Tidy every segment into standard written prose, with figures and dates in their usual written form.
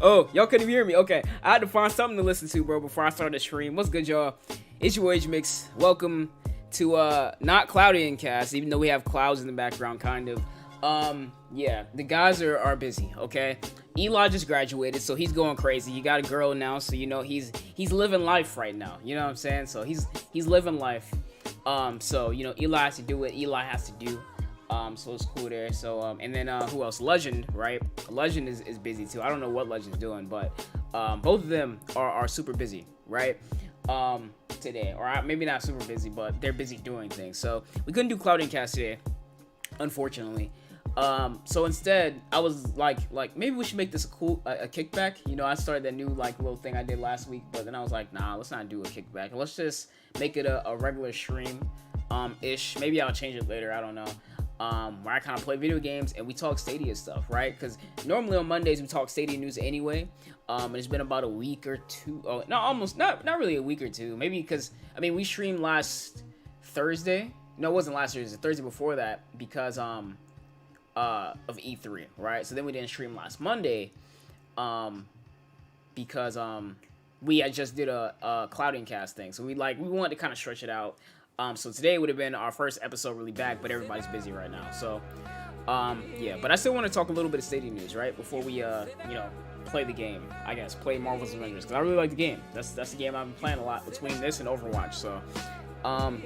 Oh, y'all couldn't hear me. Okay, I had to find something to listen to, bro, before I started the stream. What's good, y'all? It's your Ejahmix. Welcome to not Cloudy and Cast, even though we have clouds in the background, kind of. Yeah, the guys are busy. Okay, Eli just graduated, so he's going crazy. He got a girl now, so you know he's living life right now. You know what I'm saying? So he's living life. So you know Eli has to do what Eli has to do. So it's cool there. So, and then, who else? Legend, right? Legend is busy too. I don't know what Legend's doing, but, both of them are super busy, right? Today, or maybe not super busy, but they're busy doing things. So we couldn't do Cloud and Cast today, unfortunately. So instead, I was like, maybe we should make this a kickback. You know, I started that new, little thing I did last week, but then I was like, nah, let's not do a kickback. Let's just make it a regular stream, ish. Maybe I'll change it later. I don't know. Where I kind of play video games and we talk Stadia stuff, right? Because normally on Mondays we talk Stadia news anyway. And it's been about a week or two. Oh, no, almost not really a week or two. Maybe because we streamed last Thursday. No, it wasn't last Thursday. The Thursday before that because of E3, right? So then we didn't stream last Monday, because we had just did a Clouding Cast thing. So we wanted to kind of stretch it out. So today would have been our first episode really back, but everybody's busy right now. So, yeah, but I still want to talk a little bit of Stadia news, right? Before we, play the game, I guess, play Marvel's Avengers, because I really like the game. That's the game I've been playing a lot between this and Overwatch. So,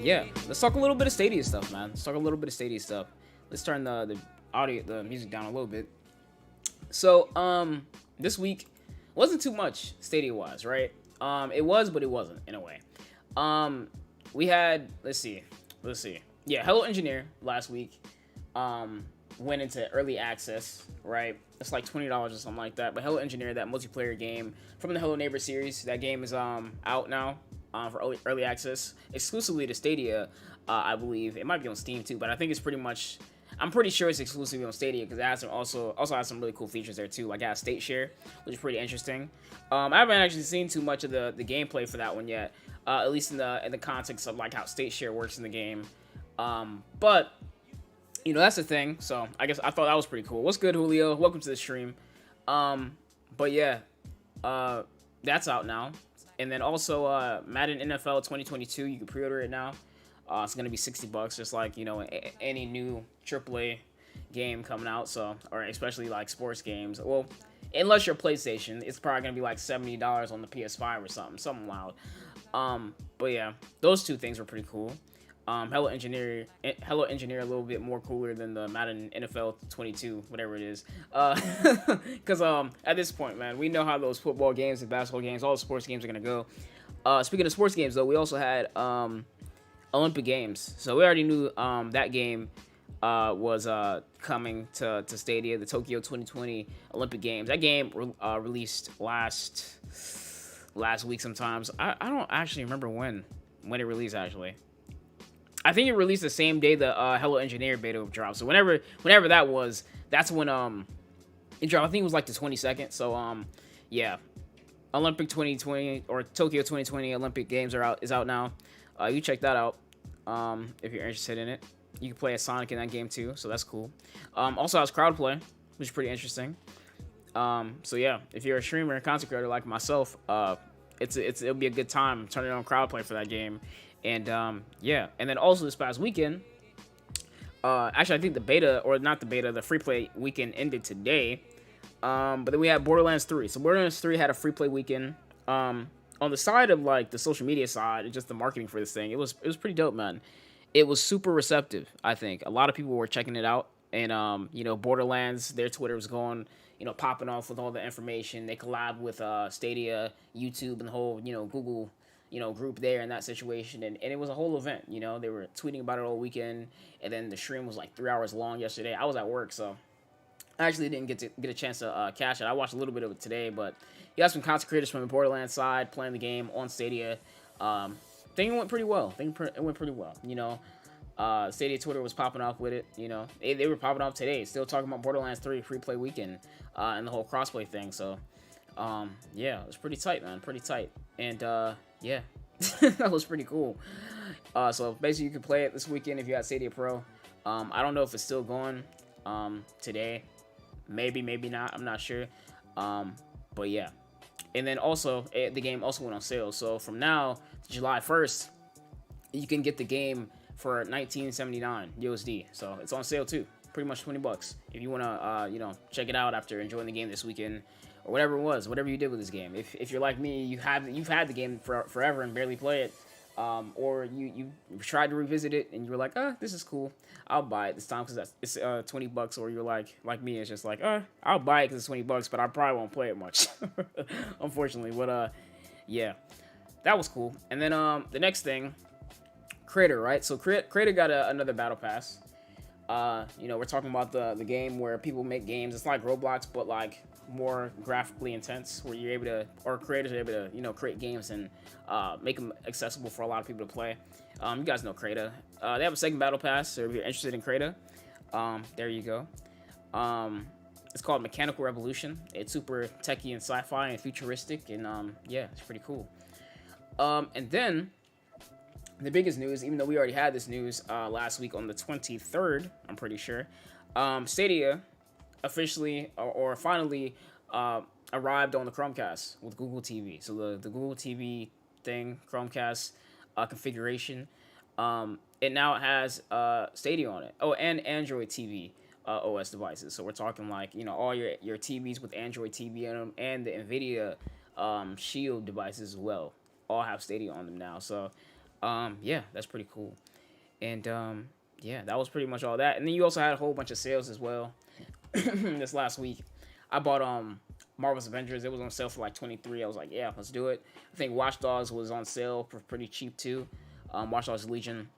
yeah, let's talk a little bit of Stadia stuff, man. Let's talk a little bit of Stadia stuff. Let's turn the music down a little bit. So, this week wasn't too much Stadia-wise, right? It was, but it wasn't, in a way. We had, let's see. Yeah, Hello Engineer last week went into early access, right? It's like $20 or something like that. But Hello Engineer, that multiplayer game from the Hello Neighbor series, that game is out now for early access, exclusively to Stadia, I believe. It might be on Steam too, but I think it's I'm pretty sure it's exclusively on Stadia because it has also has some really cool features there too. Like I got state share, which is pretty interesting. I haven't actually seen too much of the gameplay for that one yet. At least in the context of like how state share works in the game. But you know, that's the thing. So I guess I thought that was pretty cool. What's good, Julio? Welcome to the stream. But yeah, that's out now. And then also Madden NFL 2022, you can pre-order it now. It's gonna be $60, just like, you know, any new AAA game coming out. So, or especially like sports games. Well, unless you're PlayStation, it's probably gonna be like $70 on the PS5 or something wild. But yeah, those two things were pretty cool. Hello Engineer a little bit more cooler than the Madden NFL 22, whatever it is. Because at this point, man, we know how those football games and basketball games, all the sports games are gonna go. Speaking of sports games, though, we also had Olympic Games, so we already knew that game was coming to Stadia, the Tokyo 2020 Olympic Games. That game released last week sometimes. I don't actually remember when it released, actually. I think it released the same day the Hello Engineer beta dropped. So whenever that was, that's when it dropped. I think it was like the 22nd. So yeah. Olympic 2020 or Tokyo 2020 Olympic Games is out now. You check that out if you're interested in it. You can play as Sonic in that game too, so that's cool. Also has crowd play, which is pretty interesting. So yeah, if you're a streamer and content creator like myself, it'll be a good time turning on crowd play for that game. And yeah, and then also this past weekend, actually I think the free play weekend ended today. But then we had Borderlands 3. So Borderlands 3 had a free play weekend. On the side of like the social media side and just the marketing for this thing, it was pretty dope, man. It was super receptive. I think a lot of people were checking it out, and you know, Borderlands, their Twitter was going, you know, popping off with all the information. They collabed with Stadia, YouTube, and the whole, you know, Google, you know, group there in that situation, and it was a whole event. You know, they were tweeting about it all weekend, and then the stream was like 3 hours long yesterday. I was at work, so I actually didn't get a chance to catch it. I watched a little bit of it today, but you got some content creators from the Borderlands side playing the game on Stadia. Think it went pretty well. It went pretty well. You know, Stadia Twitter was popping off with it. You know, they were popping off today, still talking about Borderlands 3 free play weekend and the whole crossplay thing. So, yeah, it was pretty tight, man. Pretty tight. And yeah, that was pretty cool. So basically, you can play it this weekend if you got Stadia Pro. I don't know if it's still going today. Maybe not. I'm not sure. But yeah, and then also the game also went on sale. So from now to July 1st, you can get the game for 19.79 USD. So it's on sale too, pretty much $20 if you wanna check it out after enjoying the game this weekend or whatever it was, whatever you did with this game. If you're like me, you've had the game for forever and barely play it. Or you tried to revisit it and you were like, this is cool, I'll buy it this time because it's $20. Or you're like me, it's just like, I'll buy it because it's $20, but I probably won't play it much, unfortunately. But yeah, that was cool. And then the next thing, Creator, right? So Creator got another battle pass. We're talking about the game where people make games. It's like Roblox, but like more graphically intense, where you're able to, or creators are able to, create games and make them accessible for a lot of people to play. You guys know Creator. They have a second battle pass, so if you're interested in Creator, there you go. It's called Mechanical Revolution. It's super techy and sci-fi and futuristic, and yeah, it's pretty cool. And then the biggest news, even though we already had this news last week on the 23rd, I'm pretty sure, Stadia officially or finally arrived on the Chromecast with Google TV. So the Google TV thing, Chromecast configuration, it now has Stadia on it. Oh, and Android TV OS devices. So we're talking like, all your TVs with Android TV in them, and the NVIDIA Shield devices as well all have Stadia on them now. So yeah, that's pretty cool. And yeah, that was pretty much all that. And then you also had a whole bunch of sales as well. This last week, I bought Marvel's Avengers. It was on sale for like $23. I was like, yeah, let's do it. I think Watch Dogs was on sale for pretty cheap too. Watch Dogs Legion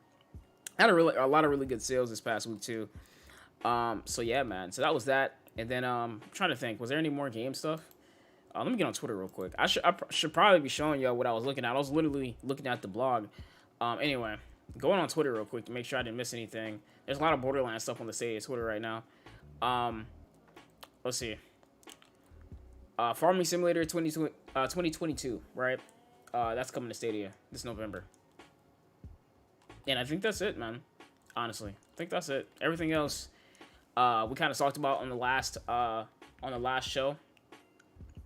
had a lot of really good sales this past week too. So yeah, man. So that was that. And then I'm trying to think, was there any more game stuff? Let me get on Twitter real quick. I should probably be showing y'all what I was looking at. I was literally looking at the blog. Anyway, going on Twitter real quick to make sure I didn't miss anything. There's a lot of Borderlands stuff on the Stadia Twitter right now. Let's see. Farming Simulator 2022, right? That's coming to Stadia this November. And I think that's it, man. Honestly, I think that's it. Everything else, we kind of talked about on the last show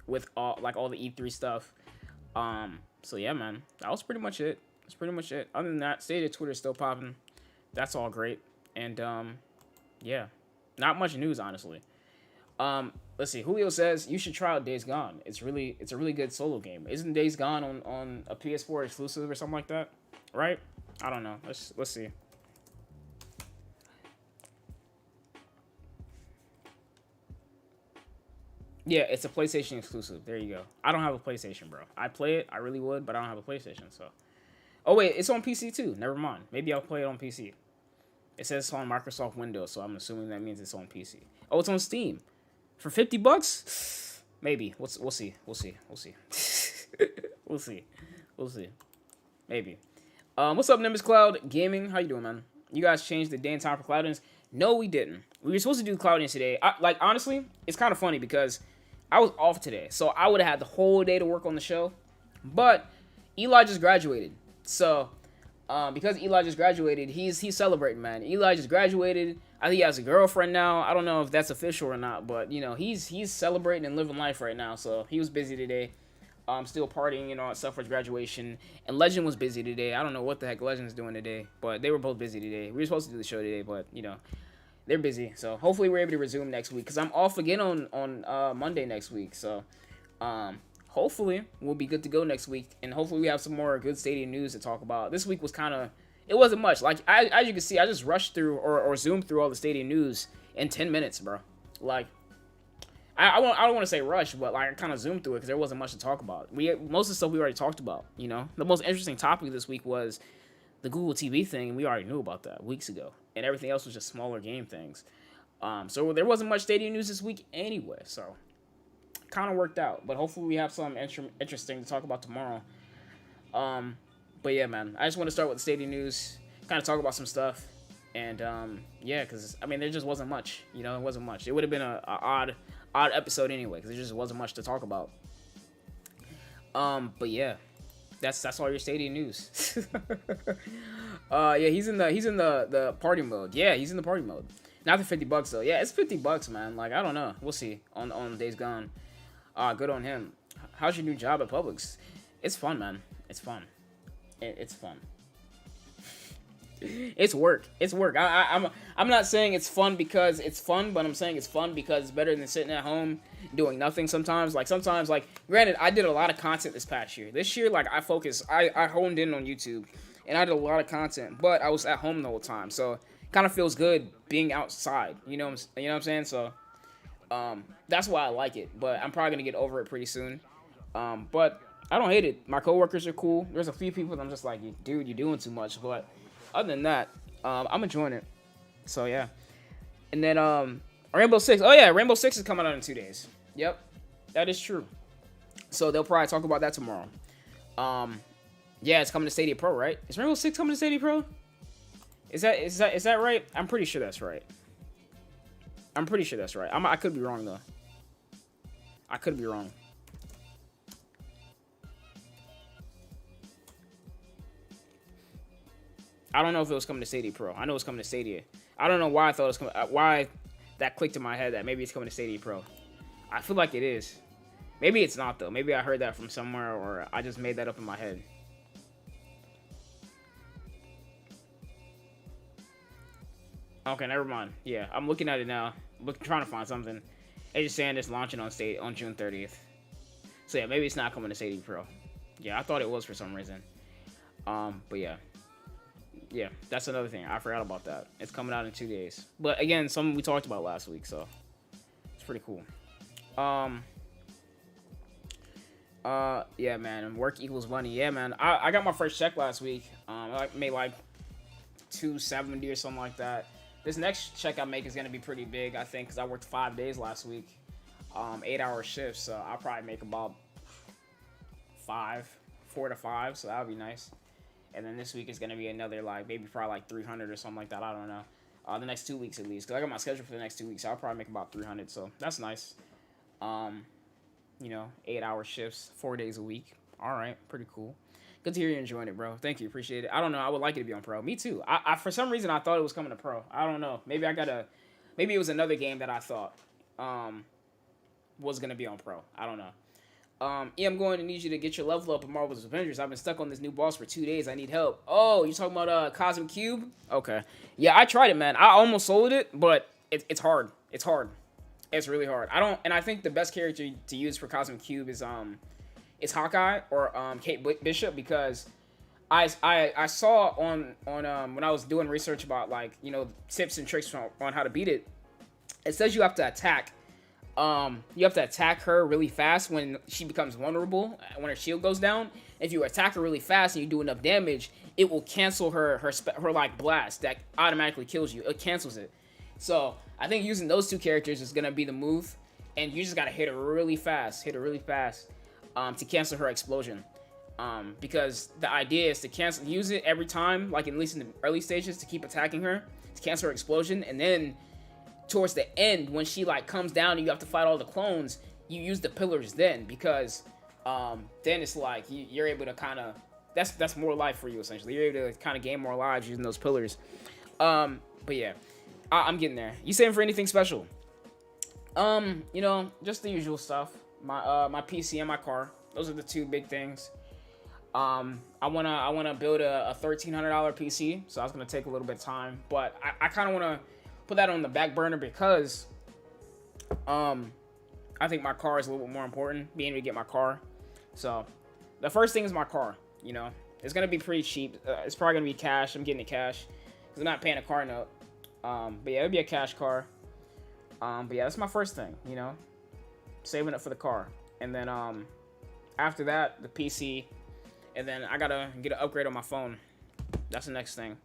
with all the E3 stuff. So yeah, man, that was pretty much it. That's pretty much it. Other than that, Stadia Twitter's still popping. That's all great. And yeah, not much news, honestly. Let's see. Julio says you should try out Days Gone. It's a really good solo game. Isn't Days Gone on a PS4 exclusive or something like that? Right? I don't know. Let's see. Yeah, it's a PlayStation exclusive. There you go. I don't have a PlayStation, bro. I play it. I really would, but I don't have a PlayStation. So, oh wait, it's on PC too. Never mind. Maybe I'll play it on PC. It says it's on Microsoft Windows, so I'm assuming that means it's on PC. Oh, it's on Steam for $50. Maybe. We'll see. We'll see. We'll see. Maybe. What's up, Nimbus Cloud Gaming? How you doing, man? You guys changed the day and time for Cloudins? No, we didn't. We were supposed to do Cloudins today. Honestly, it's kind of funny because I was off today, so I would have had the whole day to work on the show. But Eli just graduated, so because Eli just graduated, he's celebrating, man. Eli just graduated. I think he has a girlfriend now. I don't know if that's official or not, but he's celebrating and living life right now. So he was busy today. Still partying and all that stuff for his graduation. And Legend was busy today. I don't know what the heck Legend's doing today, but they were both busy today. We were supposed to do the show today, but they're busy. So hopefully we're able to resume next week because I'm off again on Monday next week. So hopefully we'll be good to go next week, and hopefully we have some more good Stadia news to talk about. This week was it wasn't much. Like as you can see, I just rushed through or zoomed through all the Stadia news in 10 minutes, bro. Like I don't want to say rush, but like I kind of zoomed through it because there wasn't much to talk about. Most of the stuff we already talked about. The most interesting topic this week was the Google TV thing, and we already knew about that weeks ago. And everything else was just smaller game things. So there wasn't much Stadia news this week anyway. So kind of worked out. But hopefully we have something interesting to talk about tomorrow. But yeah, man, I just want to start with the Stadia news, kind of talk about some stuff. And yeah, because I mean there just wasn't much. It wasn't much. It would have been a odd episode anyway, because there just wasn't much to talk about. But yeah, that's all your Stadia news. Yeah, he's in the party mode. Yeah, he's in the party mode. Not the $50 though. Yeah, it's $50, man. Like I don't know. We'll see on Days Gone. Good on him. How's your new job at Publix? It's fun, man. It's fun. It's fun. It's work. It's work. I'm not saying it's fun because it's fun, but I'm saying it's fun because it's better than sitting at home doing nothing sometimes. Like, sometimes, like, granted, I did a lot of content this past year. This year, like, I honed in on YouTube, and I did a lot of content, but I was at home the whole time, so it kind of feels good being outside, you know what I'm saying? So, that's why I like it, but I'm probably going to get over it pretty soon. But I don't hate it. My coworkers are cool. There's a few people that I'm just like, dude, you're doing too much, but other than that, I'm enjoying it. So, yeah. And then, Rainbow Six. Oh, yeah, Rainbow Six is coming out in 2 days. Yep, that is true. So, they'll probably talk about that tomorrow. Yeah, it's coming to Stadia Pro, right? Is Rainbow Six coming to Stadia Pro? Is that right? I'm pretty sure that's right. I could be wrong, though. I could be wrong. I don't know if it was coming to Stadia Pro. I know it's coming to Stadia. I don't know why I thought it was coming. Why that clicked in my head that maybe it's coming to Stadia Pro. I feel like it is. Maybe it's not, though. Maybe I heard that from somewhere, or I just made that up in my head. Okay, never mind. Yeah, I'm looking at it now. Trying to find something. They're just saying it's launching on June 30th. So yeah, maybe it's not coming to Stadia Pro. Yeah, I thought it was for some reason. But yeah. Yeah, that's another thing. I forgot about that. It's coming out in 2 days. But again, something we talked about last week, so it's pretty cool. Yeah, man. Work equals money. Yeah, man. I got my first check last week. I made like $270 or something like that. This next check I make is gonna be pretty big, I think, because I worked 5 days last week, 8-hour shifts. So I'll probably make about 4 to 5. So that'll be nice. And then this week is going to be another, like, maybe probably like 300 or something like that. I don't know. The next 2 weeks at least. Because I got my schedule for the next 2 weeks. So I'll probably make about 300. So that's nice. 8-hour shifts, 4 days a week. All right. Pretty cool. Good to hear you're enjoying it, bro. Thank you. Appreciate it. I don't know. I would like it to be on Pro. Me too. I for some reason, I thought it was coming to Pro. I don't know. Maybe it was another game that I thought was going to be on Pro. I don't know. Yeah, I'm going to need you to get your level up in Marvel's Avengers. I've been stuck on this new boss for 2 days. I need help. Oh, you're talking about Cosmic Cube? Okay. Yeah, I tried it, man. I almost sold it, but it's hard. It's hard. It's really hard. I think the best character to use for Cosmic Cube is Hawkeye or Kate Bishop, because I saw on when I was doing research about, like, tips and tricks on how to beat it. It says you have to attack. You have to attack her really fast when she becomes vulnerable, when her shield goes down. If you attack her really fast and you do enough damage, it will cancel her like blast that automatically kills you. It cancels it. So I think using those two characters is gonna be the move, and you just gotta hit her really fast, to cancel her explosion. Because the idea is to use it every time, like at least in the early stages, to keep attacking her, to cancel her explosion, and then towards the end, when she like comes down and you have to fight all the clones, you use the pillars then, because then it's like you're able to kind of that's more life for you essentially. You're able to kind of gain more lives using those pillars. But yeah, I'm getting there. You saving for anything special? Just the usual stuff. My PC and my car. Those are the two big things. I wanna build a $1,300 PC, so that's gonna take a little bit of time, but I kind of wanna put that on the back burner because I think my car is a little bit more important, being able to get my car. So the first thing is my car. It's gonna be pretty cheap. It's probably gonna be cash. I'm getting it cash because I'm not paying a car note. But yeah, it'll be a cash car. But yeah, that's my first thing. Saving up for the car, and then after that, the PC, and then I gotta get an upgrade on my phone. That's the next thing,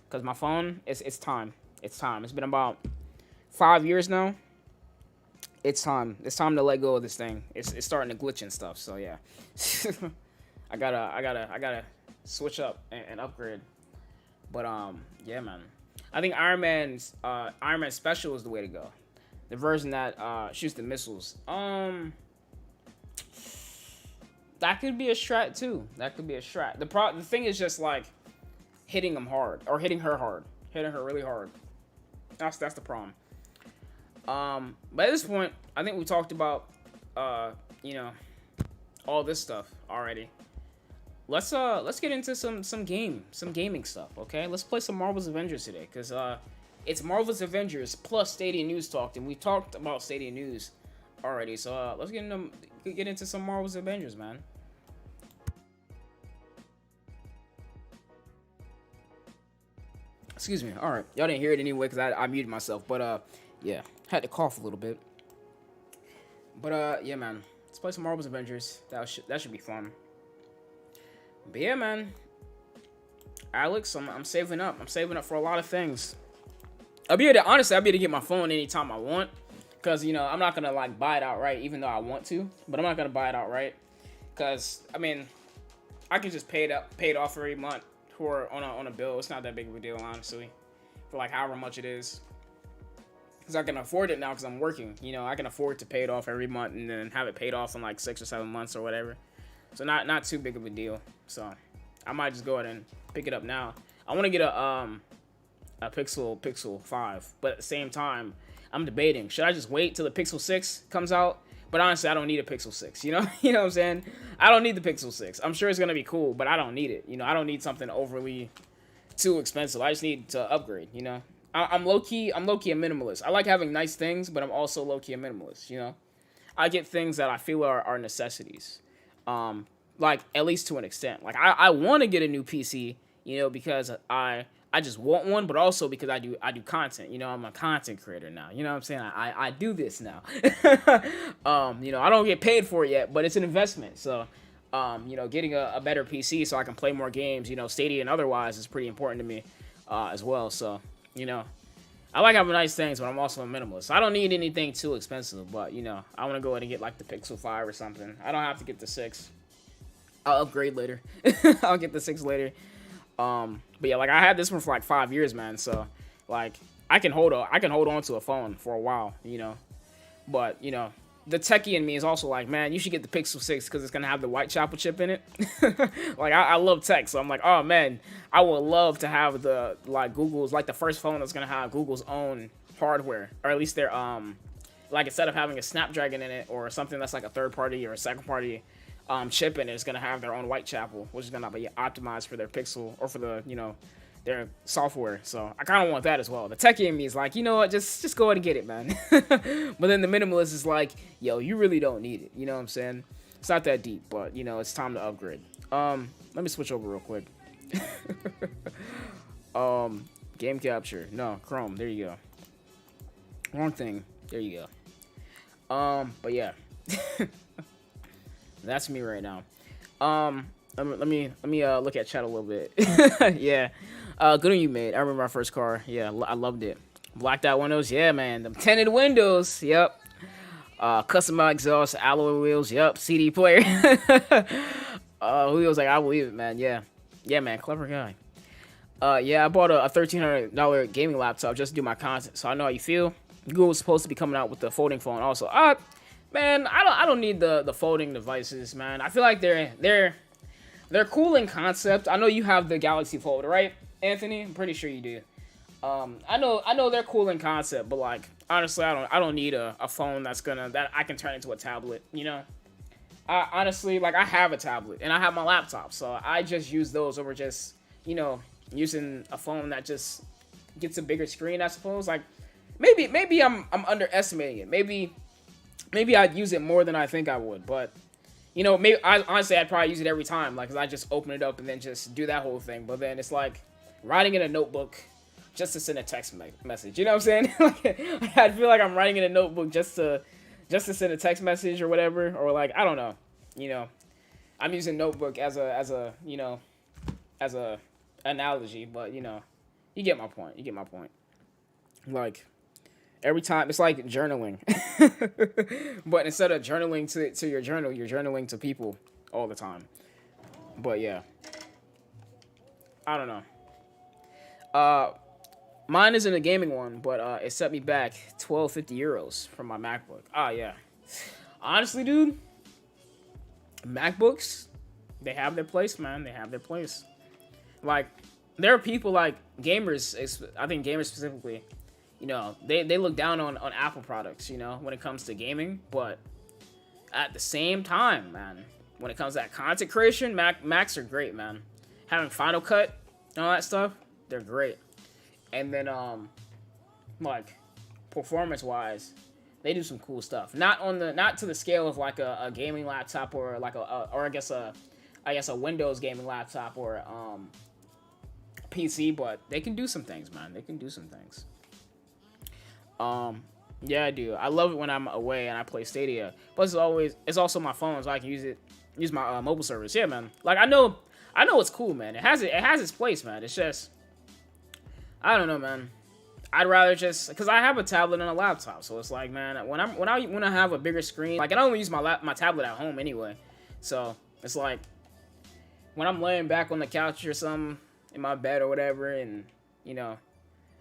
because my phone it's time. It's time. It's been about 5 years now. It's time. It's time to let go of this thing. It's starting to glitch and stuff. So yeah, I gotta switch up and upgrade. But yeah, man. I think Iron Man Special is the way to go. The version that shoots the missiles. That could be a strat too. That could be a strat. The thing is just like hitting them hard, or hitting her hard, hitting her really hard. That's the problem. But at this point, I think we talked about you know, all this stuff already. Let's get into some gaming stuff, okay? Let's play some Marvel's Avengers today, cause it's Marvel's Avengers plus Stadia news talk, and we talked about Stadia news already. So let's get into some Marvel's Avengers, man. Excuse me. All right, y'all didn't hear it anyway because I muted myself, but yeah, had to cough a little bit. But yeah, man, let's play some Marvel's Avengers. That should be fun. But yeah, man, Alex, I'm saving up. I'm saving up for a lot of things. I'll be able to get my phone anytime I want, cause you know I'm not gonna like buy it outright, even though I want to. But I'm not gonna buy it outright, cause I mean, I can just pay it off every month for on a bill. It's not that big of a deal, honestly, for like however much it is. Cause I can afford it now, cause I'm working. You know, I can afford to pay it off every month and then have it paid off in like 6 or 7 months or whatever. So not too big of a deal. So I might just go ahead and pick it up now. I want to get a Pixel 5, but at the same time, I'm debating, should I just wait till the Pixel 6 comes out? But honestly, I don't need a Pixel 6, you know? You know what I'm saying? I don't need the Pixel 6. I'm sure it's going to be cool, but I don't need it. You know, I don't need something overly too expensive. I just need to upgrade, you know? I'm low-key a minimalist. I like having nice things, but I'm also low-key a minimalist, you know? I get things that I feel are necessities. Like, at least to an extent. Like, I want to get a new PC, you know, because I just want one, but also because I do content. You know, I'm a content creator now. You know what I'm saying? I do this now. You know, I don't get paid for it yet, but it's an investment. So, you know, getting a better PC so I can play more games, you know, Stadia and otherwise is pretty important to me as well. So, you know, I like having nice things, but I'm also a minimalist. I don't need anything too expensive, but, you know, I want to go ahead and get like the Pixel 5 or something. I don't have to get the 6. I'll upgrade later. I'll get the 6 later. But yeah, like I had this one for like 5 years, man. So like I can hold on to a phone for a while, you know. But you know, the techie in me is also like, man, you should get the Pixel 6 because it's gonna have the Whitechapel chip in it. Like I love tech, so I'm like, oh man, I would love to have the like Google's like the first phone that's gonna have Google's own hardware, or at least their like instead of having a Snapdragon in it or something that's like a third party or a second party chip in it, is gonna have their own Whitechapel, which is gonna be optimized for their Pixel or for the, you know, their software. So I kind of want that as well. The techie in me is like, you know what, just go ahead and get it, man. But then the minimalist is like, yo, you really don't need it. You know what I'm saying? It's not that deep, but you know, it's time to upgrade. Let me switch over real quick. Game capture. No, Chrome. There you go. Wrong thing. There you go. But yeah. That's me right now. Let me look at chat a little bit. Yeah. Good on you, mate. I remember my first car. Yeah, I loved it. Blacked out windows. Yeah, man. Them tinted windows. Yep. Custom exhaust, alloy wheels. Yep. CD player. Who was like, I believe it, man. Yeah. Yeah, man. Clever guy. Yeah, I bought a $1,300 gaming laptop just to do my content, so I know how you feel. Google's supposed to be coming out with the folding phone also. Man, I don't need the folding devices, man. I feel like they're cool in concept. I know you have the Galaxy Fold, right, Anthony? I'm pretty sure you do. I know they're cool in concept, but like honestly, I don't need a phone that I can turn into a tablet. You know, honestly, like I have a tablet and I have my laptop, so I just use those over just, you know, using a phone that just gets a bigger screen. I suppose like maybe I'm underestimating it. Maybe I'd use it more than I think I would, but, you know, honestly, I'd probably use it every time, like, 'cause I just open it up and then just do that whole thing, but then it's like writing in a notebook just to send a text message, you know what I'm saying? Like, I feel like I'm writing in a notebook just to send a text message or whatever, or like, I don't know, you know, I'm using notebook as a you know, as a analogy, but, you know, you get my point, like, every time, it's like journaling. But instead of journaling to your journal, you're journaling to people all the time. But yeah. I don't know. Mine isn't a gaming one, but it set me back 1,250 euros from my MacBook. Yeah. Honestly, dude, MacBooks, they have their place, man. They have their place. Like, there are people like gamers, I think gamers specifically, you know, they look down on Apple products, you know, when it comes to gaming, but at the same time, man, when it comes to that content creation, Macs are great, man. Having Final Cut and all that stuff, they're great. And then, like, performance-wise, they do some cool stuff. Not to the scale of like a gaming laptop or like I guess a Windows gaming laptop or PC, but they can do some things, man. They can do some things. Yeah, I do. I love it when I'm away and I play Stadia. Plus, it's also my phone, so I can use my mobile service. Yeah, man. Like I know it's cool, man. It has its place, man. It's just, I don't know, man. I'd rather just, because I have a tablet and a laptop, so it's like, man, when I have a bigger screen, like I don't use my tablet at home anyway, so it's like when I'm laying back on the couch or something in my bed or whatever, and you know,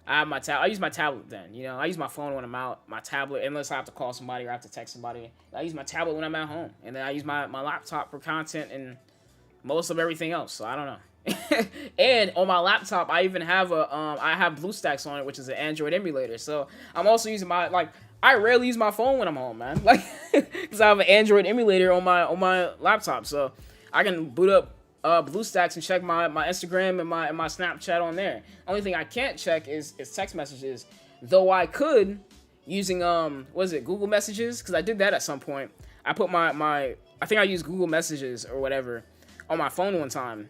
I use my tablet then, you know, I use my phone when I'm out, my tablet, unless I have to call somebody or I have to text somebody. I use my tablet when I'm at home, and then I use my laptop for content and most of everything else, so I don't know. And on my laptop, I even have I have BlueStacks on it, which is an Android emulator, so I'm also using I rarely use my phone when I'm home, man, like, because I have an Android emulator on my laptop, so I can boot up BlueStacks and check my Instagram and my Snapchat on there. Only thing I can't check is text messages, though I could using Google Messages, because I did that at some point. I put I think I used Google Messages or whatever on my phone one time,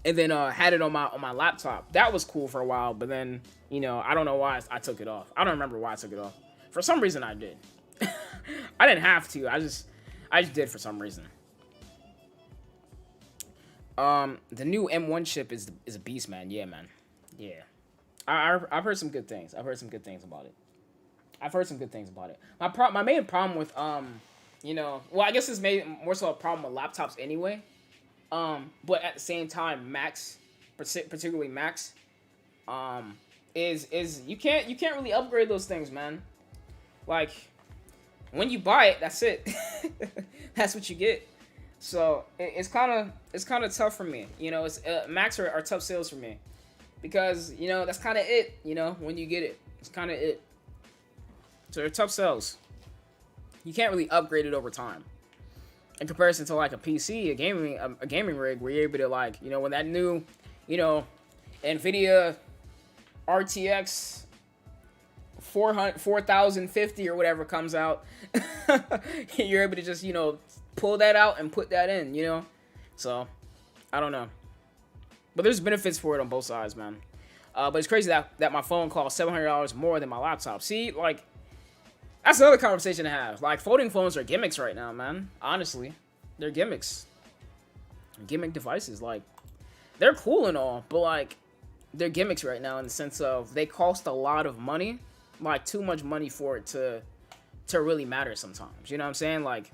and then had it on my laptop. That was cool for a while, but then, you know, I don't know why I took it off. I don't remember why I took it off. For some reason I did. I didn't have to. I just did for some reason. The new M1 chip is a beast, man. Yeah, man. Yeah. I've heard some good things. I've heard some good things about it. My main problem with you know, well, I guess it's more so a problem with laptops anyway. But at the same time, Macs, particularly Macs, is you can't really upgrade those things, man. Like, when you buy it, that's it. That's what you get. So it's kind of tough for me. You know, Macs are tough sales for me, because, you know, that's kind of it. You know, when you get it, it's kind of it. So they're tough sales. You can't really upgrade it over time. In comparison to like a PC, a gaming rig, where you're able to, like, you know, when that new, you know, NVIDIA RTX 4050 or whatever comes out, you're able to just, you know, pull that out and put that in, you know. So I don't know, but there's benefits for it on both sides, man. But it's crazy that my phone costs $700 more than my laptop. See, like, that's another conversation to have. Like, folding phones are gimmicks right now, man. Honestly, they're gimmicks. Gimmick devices. Like, they're cool and all, but, like, they're gimmicks right now in the sense of they cost a lot of money. Like, too much money for it to really matter sometimes. You know what I'm saying? Like,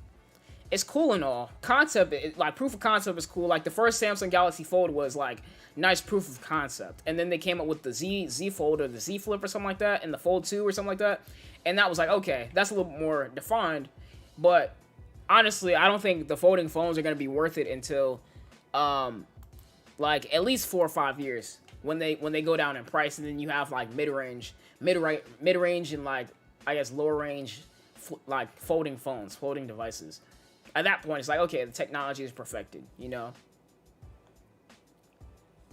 it's cool and all. Concept, like, proof of concept is cool. Like, the first Samsung Galaxy Fold was, like, nice proof of concept. And then they came up with the Z Fold or the Z Flip or something like that, and the Fold 2 or something like that. And that was like, okay, that's a little bit more defined. But honestly, I don't think the folding phones are going to be worth it until, like, at least 4 or 5 years when they go down in price. And then you have, like, mid-range, and, like, I guess lower range, like, folding devices. At that point, it's like, okay, the technology is perfected, you know?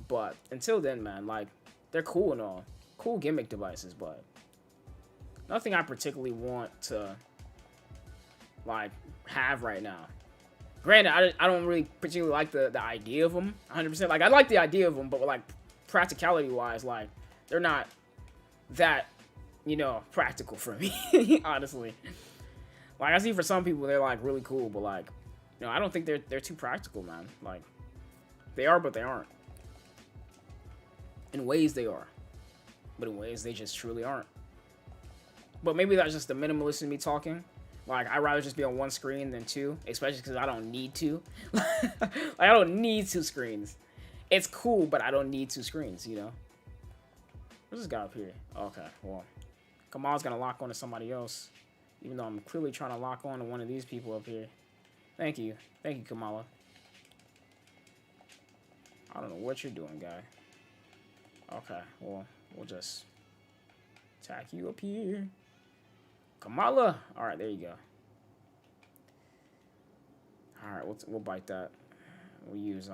But until then, man, like, they're cool and all. Cool gimmick devices, but nothing I particularly want to, like, have right now. Granted, I don't really particularly like the idea of them 100%. Like, I like the idea of them, but, like, practicality-wise, like, they're not that, you know, practical for me, honestly. Like, I see for some people, they're, like, really cool, but, like, you know, I don't think they're too practical, man. Like, they are, but they aren't. In ways, they are. But in ways, they just truly aren't. But maybe that's just the minimalist in me talking. Like, I'd rather just be on one screen than two, especially because I don't need to. Like, I don't need 2 screens. It's cool, but I don't need 2 screens, you know? What's this guy up here? Okay, well, Kamal's gonna lock on to somebody else, even though I'm clearly trying to lock on to one of these people up here. Thank you, Kamala. I don't know what you're doing, guy. Okay, well, we'll just tack you up here. Kamala! Alright, there you go. right, we'll bite that. We'll use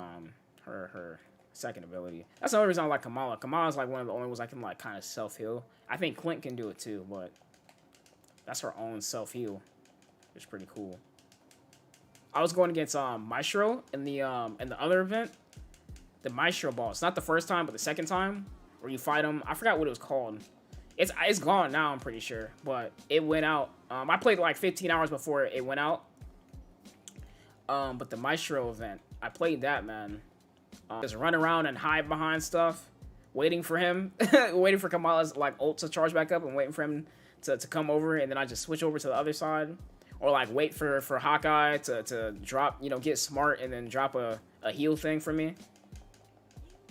her second ability. That's the only reason I like Kamala. Kamala's like one of the only ones I can like kind of self heal. I think Clint can do it too, but that's her own self heal. It's pretty cool. I was going against Maestro in the other event. The Maestro boss, not the first time, but the second time where you fight him. I forgot what it was called. It's gone now, I'm pretty sure, but it went out. I played like 15 hours before it went out. But the Maestro event, I played that, man. Just run around and hide behind stuff, waiting for him, waiting for Kamala's like ult to charge back up, and waiting for him to come over, and then I just switch over to the other side, or like wait for Hawkeye to drop, you know, get smart and then drop a heal thing for me.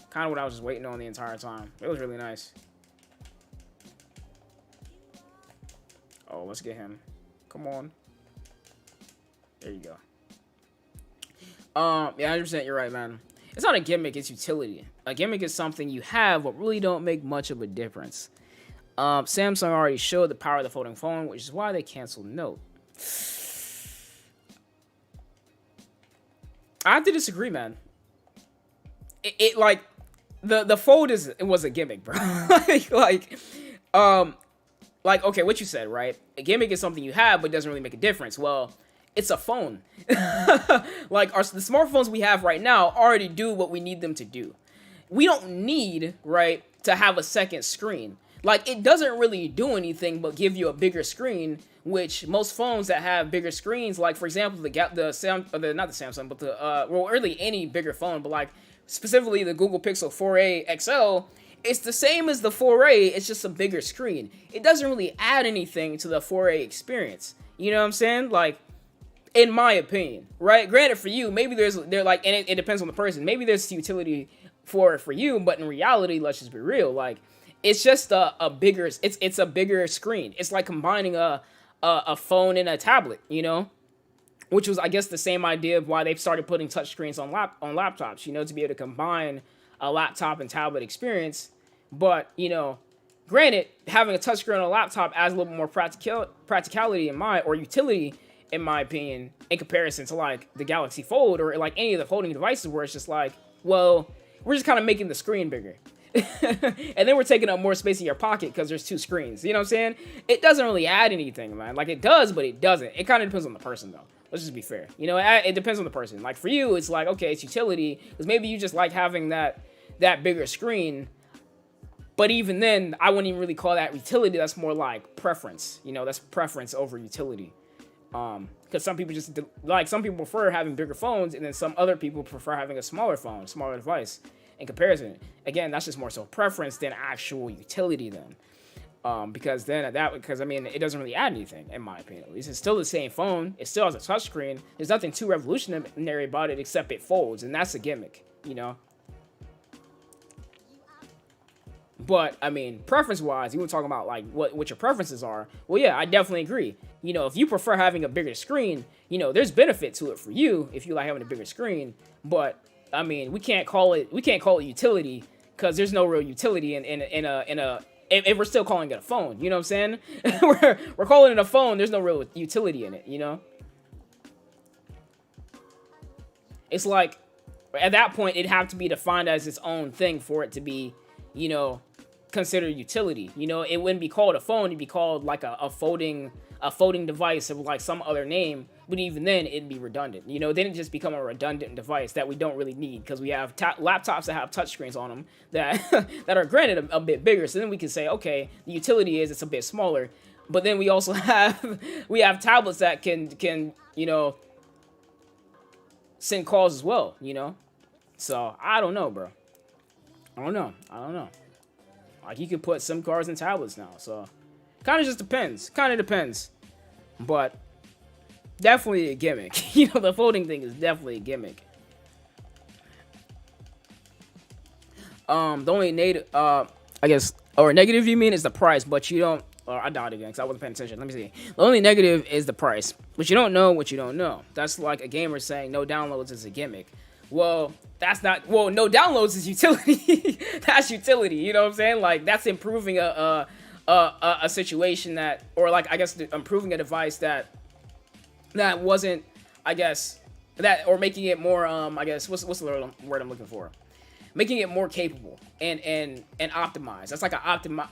Kind of what I was just waiting on the entire time. It was really nice. Oh, let's get him. Come on. There you go. Yeah, 100% you're right, man. It's not a gimmick, it's utility. A gimmick is something you have but really don't make much of a difference. Samsung already showed the power of the folding phone, which is why they canceled Note. I have to disagree, man. It like the fold was a gimmick, bro. Like, okay, what you said, right? A gimmick is something you have, but doesn't really make a difference. Well, it's a phone. Like, the smartphones we have right now already do what we need them to do. We don't need, right, to have a second screen. Like, it doesn't really do anything but give you a bigger screen, which most phones that have bigger screens, like, for example, not the Samsung, but well, really any bigger phone, but, like, specifically the Google Pixel 4a XL, it's the same as the 4a, it's just a bigger screen. It doesn't really add anything to the 4a experience. You know what I'm saying? Like, in my opinion, right? Granted, for you, maybe and it depends on the person. Maybe there's utility for you, but in reality, let's just be real. Like, it's just a bigger, it's a bigger screen. It's like combining a phone and a tablet, you know? Which was, I guess, the same idea of why they've started putting touchscreens on laptops, you know, to be able to combine a laptop and tablet experience. But, you know, granted, having a touchscreen on a laptop adds a little bit more practicality or utility, in my opinion, in comparison to, like, the Galaxy Fold or, like, any of the folding devices where it's just like, well, we're just kind of making the screen bigger. And then we're taking up more space in your pocket because there's two screens. You know what I'm saying? It doesn't really add anything, man. Like, it does, but it doesn't. It kind of depends on the person, though. Let's just be fair. You know, it depends on the person. Like, for you, it's like, okay, it's utility, because maybe you just like having that bigger screen. But even then, I wouldn't even really call that utility. That's more like preference. You know, that's preference over utility. Because some people some people prefer having bigger phones, and then some other people prefer having a smaller phone, smaller device. In comparison, again, that's just more so preference than actual utility then. Because I mean, it doesn't really add anything, in my opinion. At least it's still the same phone. It still has a touchscreen. There's nothing too revolutionary about it except it folds, and that's a gimmick, you know? But, I mean, preference-wise, you were talking about, like, what your preferences are. Well, yeah, I definitely agree. You know, if you prefer having a bigger screen, you know, there's benefit to it for you if you like having a bigger screen. But, I mean, we can't call it utility, because there's no real utility if we're still calling it a phone. You know what I'm saying? we're calling it a phone. There's no real utility in it, you know? It's like, at that point, it'd have to be defined as its own thing for it to be, you know, considered utility. You know, it wouldn't be called a phone. It'd be called like a folding device with like some other name. But even then, it'd be redundant. You know, then it just become a redundant device that we don't really need, because we have laptops that have touchscreens on them that are granted a bit bigger. So then we can say, okay, the utility is it's a bit smaller. But then we also have tablets that can you know, send calls as well. You know, so I don't know, bro. I don't know. Like, you can put SIM cards in tablets now, so kind of just depends. But definitely a gimmick. You know, the folding thing is definitely a gimmick. The only negative you mean is the price, but you don't. I died again because I wasn't paying attention. Let me see. The only negative is the price, but you don't know what you don't know. That's like a gamer saying no downloads is a gimmick. Well, that's not. Well, no downloads is utility. That's utility. You know what I'm saying? Like, that's improving a situation or like, I guess, improving a device that wasn't, I guess, that, or making it more, I guess, what's the word I'm looking for? Making it more capable and optimized. That's like an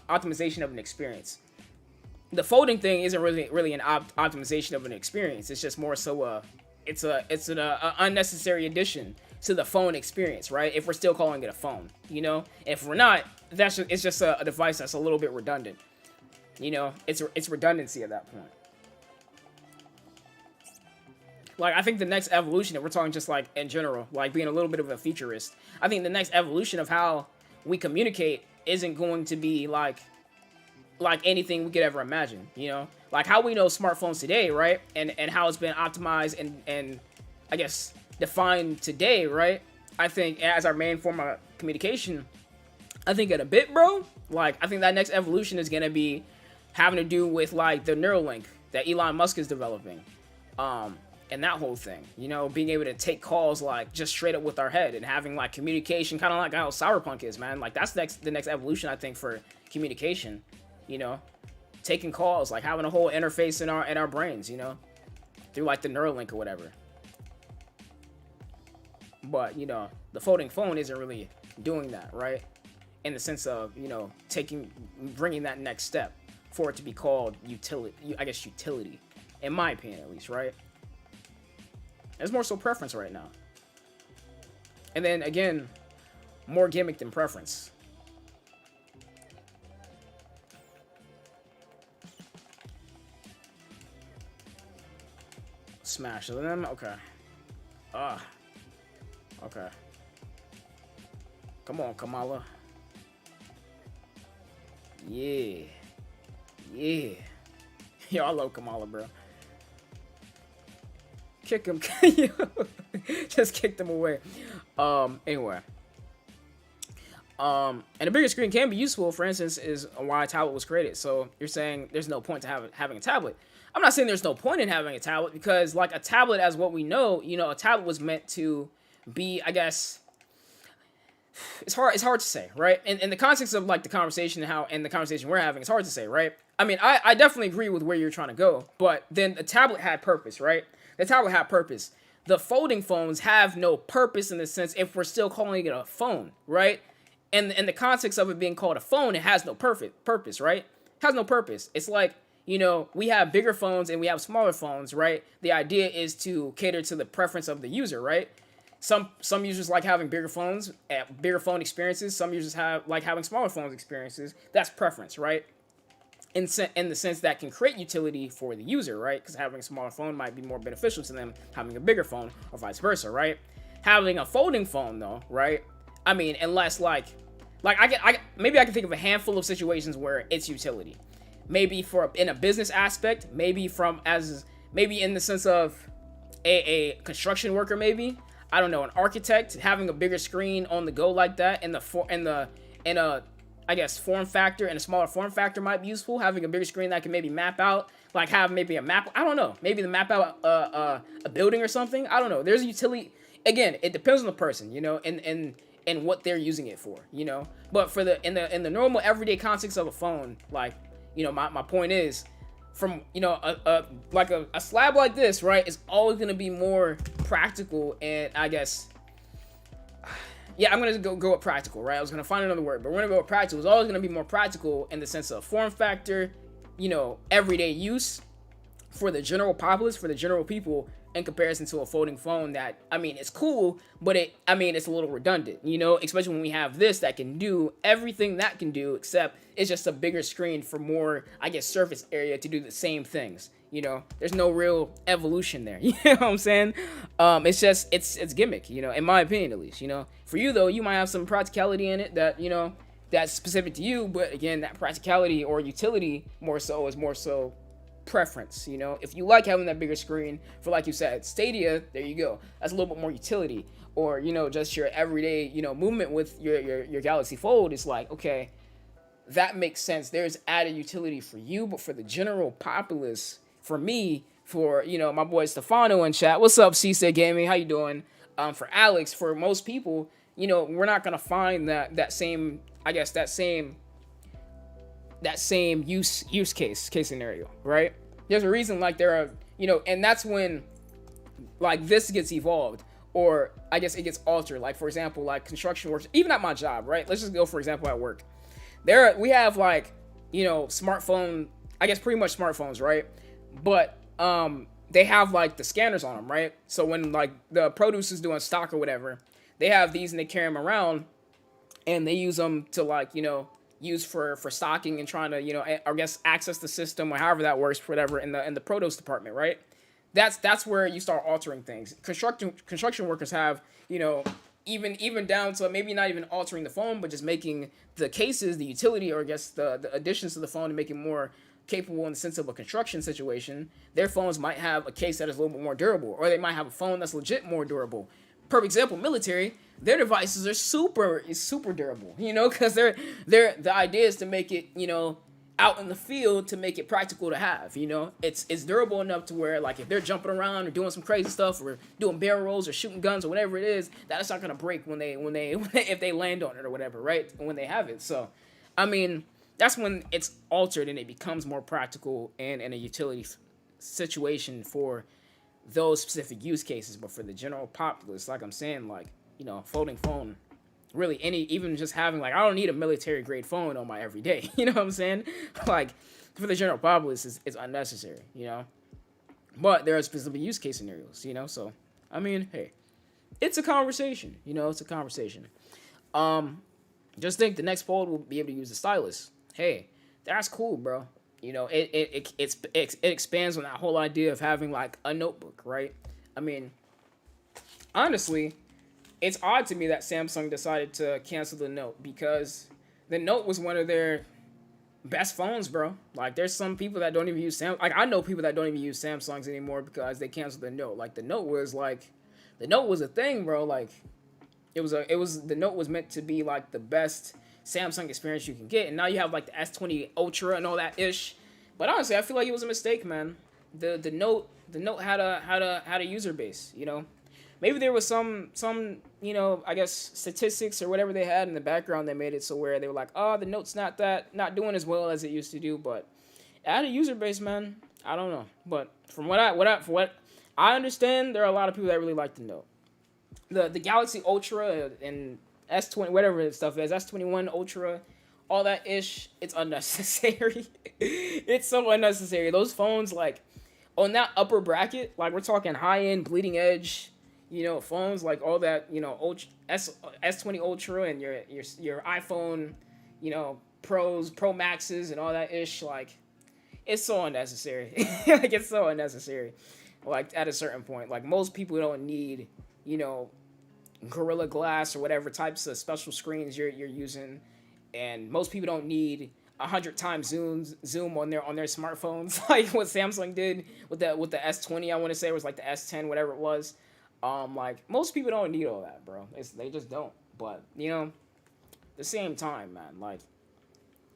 optimization of an experience. The folding thing isn't really an optimization of an experience. It's just more so it's an unnecessary addition to the phone experience, right? If we're still calling it a phone, you know. If we're not, it's just a device that's a little bit redundant. You know, it's redundancy at that point. Like, I think the next evolution, if we're talking just like in general, like being a little bit of a futurist, I think the next evolution of how we communicate isn't going to be like anything we could ever imagine, you know? Like how we know smartphones today, right? And how it's been optimized and I guess defined today, right? I think as our main form of communication, I think in a bit, bro, like I think that next evolution is gonna be having to do with like the Neuralink that Elon Musk is developing. And that whole thing, you know, being able to take calls like just straight up with our head and having like communication, kind of like how Cyberpunk is, man. Like that's the next evolution, I think, for communication. You know, taking calls, like having a whole interface in our brains, you know, through like the Neuralink or whatever. But you know, the folding phone isn't really doing that, right? In the sense of, you know, bringing that next step for it to be called utility. I guess utility, in my opinion, at least, right? It's more so preference right now. And then again, more gimmick than preference. Smash them. Okay. Okay. Come on, Kamala. Yeah. Yeah. Yo, I love Kamala, bro. Kick him. Just kick them away. Anyway. And a bigger screen can be useful, for instance, is why a tablet was created. So you're saying there's no point to having a tablet. I'm not saying there's no point in having a tablet, because like a tablet, as what we know, you know, a tablet was meant to be, I guess, it's hard to say, right? In the context of like the conversation and the conversation we're having, it's hard to say, right? I mean, I definitely agree with where you're trying to go, but then the tablet had purpose, right? The tablet had purpose. The folding phones have no purpose in the sense, if we're still calling it a phone, right? And in the context of it being called a phone, it has no purpose, right? It has no purpose. It's like, you know, we have bigger phones and we have smaller phones, right? The idea is to cater to the preference of the user, right? Some users like having bigger phones, bigger phone experiences. Some users like having smaller phones experiences. That's preference, right? In the sense that can create utility for the user, right? Because having a smaller phone might be more beneficial to them having a bigger phone, or vice versa, right? Having a folding phone, though, right? I mean, unless maybe I can think of a handful of situations where it's utility. Maybe in a business aspect, maybe in the sense of a construction worker, maybe. I don't know, an architect having a bigger screen on the go like that, in a I guess form factor, and a smaller form factor might be useful. Having a bigger screen that can maybe map out, like have maybe a map. I don't know, maybe the map out a building or something. I don't know. There's a utility. Again, it depends on the person, you know, and what they're using it for, you know. But for in the normal everyday context of a phone, like, you know, my point is, from, you know, a slab like this, right, is always gonna be more practical, and I guess, yeah, I'm gonna go with practical, right? I was gonna find another word, but we're gonna go with practical. It's always gonna be more practical in the sense of form factor, you know, everyday use for the general populace, for the general people, in comparison to a folding phone that, I mean, it's cool, but it's a little redundant, you know, especially when we have this that can do everything that can do, except it's just a bigger screen for more, I guess, surface area to do the same things, you know. There's no real evolution there, you know what I'm saying? It's just, it's gimmick, you know, in my opinion, at least, you know. For you, though, you might have some practicality in it that, you know, that's specific to you, but again, that practicality or utility is more so preference, you know. If you like having that bigger screen for, like you said, Stadia, there you go. That's a little bit more utility. Or, you know, just your everyday, you know, movement with your Galaxy Fold is like, okay, that makes sense. There's added utility for you, but for the general populace, for me, for, you know, my boy Stefano in chat, what's up, CSA Gaming, how you doing? For Alex, for most people, you know, we're not gonna find that same use case scenario, right? There's a reason, like, there are, you know, and that's when like this gets evolved, or I guess it gets altered. Like for example, like construction workers, even at my job, right? Let's just go for example at work. We have like, you know, smartphone, I guess pretty much smartphones, right? But they have like the scanners on them, right? So when like the produce is doing stock or whatever, they have these and they carry them around, and they use them to like, you know, use for stocking and trying to, you know, I guess access the system or however that works, whatever, in the produce department, right? That's where you start altering things. Construction workers have, you know, even down to maybe not even altering the phone, but just making the cases, the utility, or I guess the additions to the phone to make it more capable in the sense of a construction situation. Their phones might have a case that is a little bit more durable, or they might have a phone that's legit more durable. Perfect example, military. Their devices are super durable, you know, because the idea is to make it, you know, out in the field to make it practical to have, you know. It's durable enough to where, like, if they're jumping around or doing some crazy stuff or doing barrel rolls or shooting guns or whatever it is, that's not gonna break when they if they land on it or whatever, right? When they have it. So, I mean, that's when it's altered and it becomes more practical and in a utility situation for those specific use cases. But for the general populace, like I'm saying, like, you know, folding phone, really even just having, like, I don't need a military grade phone on my everyday, you know what I'm saying? Like, for the general populace, it's unnecessary, you know? But there are specific use case scenarios, you know? So, I mean, hey, it's a conversation, you know? It's a conversation. Just think the next fold will be able to use the stylus. Hey, that's cool, bro. You know, it expands on that whole idea of having, like, a notebook, right? I mean, honestly, it's odd to me that Samsung decided to cancel the Note, because the Note was one of their best phones, bro. Like, there's some people that don't even use like, I know people that don't even use Samsungs anymore because they canceled the Note. Like, the Note was a thing, bro. Like, the Note was meant to be like the best Samsung experience you can get, and now you have like the S20 Ultra and all that ish. But honestly, I feel like it was a mistake, man. The Note had a user base, you know. Maybe there was some, you know, I guess statistics or whatever they had in the background that made it so where they were like, oh, the Note's not doing as well as it used to do. But it had a user base, man. I don't know, but from what I understand, there are a lot of people that really like the Note. The Galaxy Ultra and S20, whatever stuff is, S21 Ultra, all that ish, it's unnecessary. It's so unnecessary. Those phones, like, on that upper bracket, like, we're talking high-end, bleeding edge, you know, phones, like all that, you know, S20 Ultra and your iPhone, you know, Pros, Pro Maxes and all that ish, like, it's so unnecessary. Like, it's so unnecessary. Like, at a certain point, like, most people don't need, you know, Gorilla Glass or whatever types of special screens you're using, and most people don't need 100 times zoom on their smartphones, like what Samsung did with the S20. I want to say it was like the S10, whatever it was. Like, most people don't need all that, bro. They just don't. But, you know, at the same time, man, like,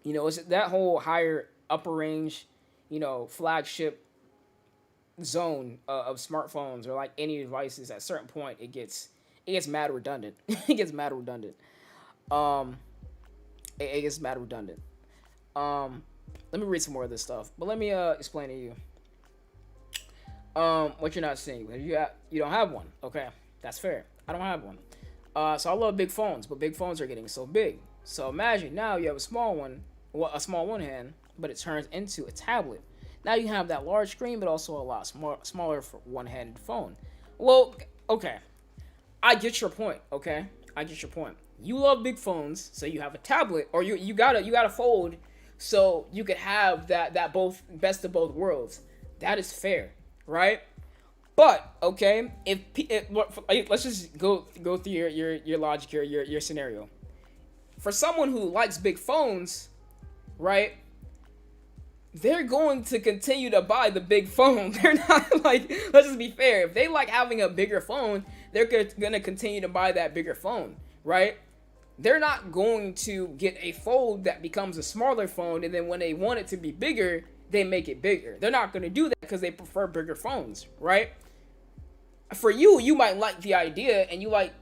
you know, it's that whole higher upper range, you know, flagship zone of smartphones or like any devices. At a certain point, it gets mad redundant. It gets mad redundant. It gets mad redundant. Let me read some more of this stuff, but let me explain to you what you're not seeing. You don't have one. Okay, that's fair. I don't have one. So I love big phones, but big phones are getting so big. So imagine now you have a small one hand, but it turns into a tablet. Now you have that large screen, but also a lot smaller for one-handed phone. Well, okay, I get your point. Okay, I get your point. You love big phones, so you have a tablet, or you gotta fold, so you could have that both best of both worlds. That is fair, right? But okay, let's just go through your logic here, your scenario. For someone who likes big phones, right? They're going to continue to buy the big phone. They're not like, let's just be fair. If they like having a bigger phone, they're going to continue to buy that bigger phone, right? They're not going to get a fold that becomes a smaller phone, and then when they want it to be bigger, they make it bigger. They're not going to do that because they prefer bigger phones, right? For you might like the idea, and you like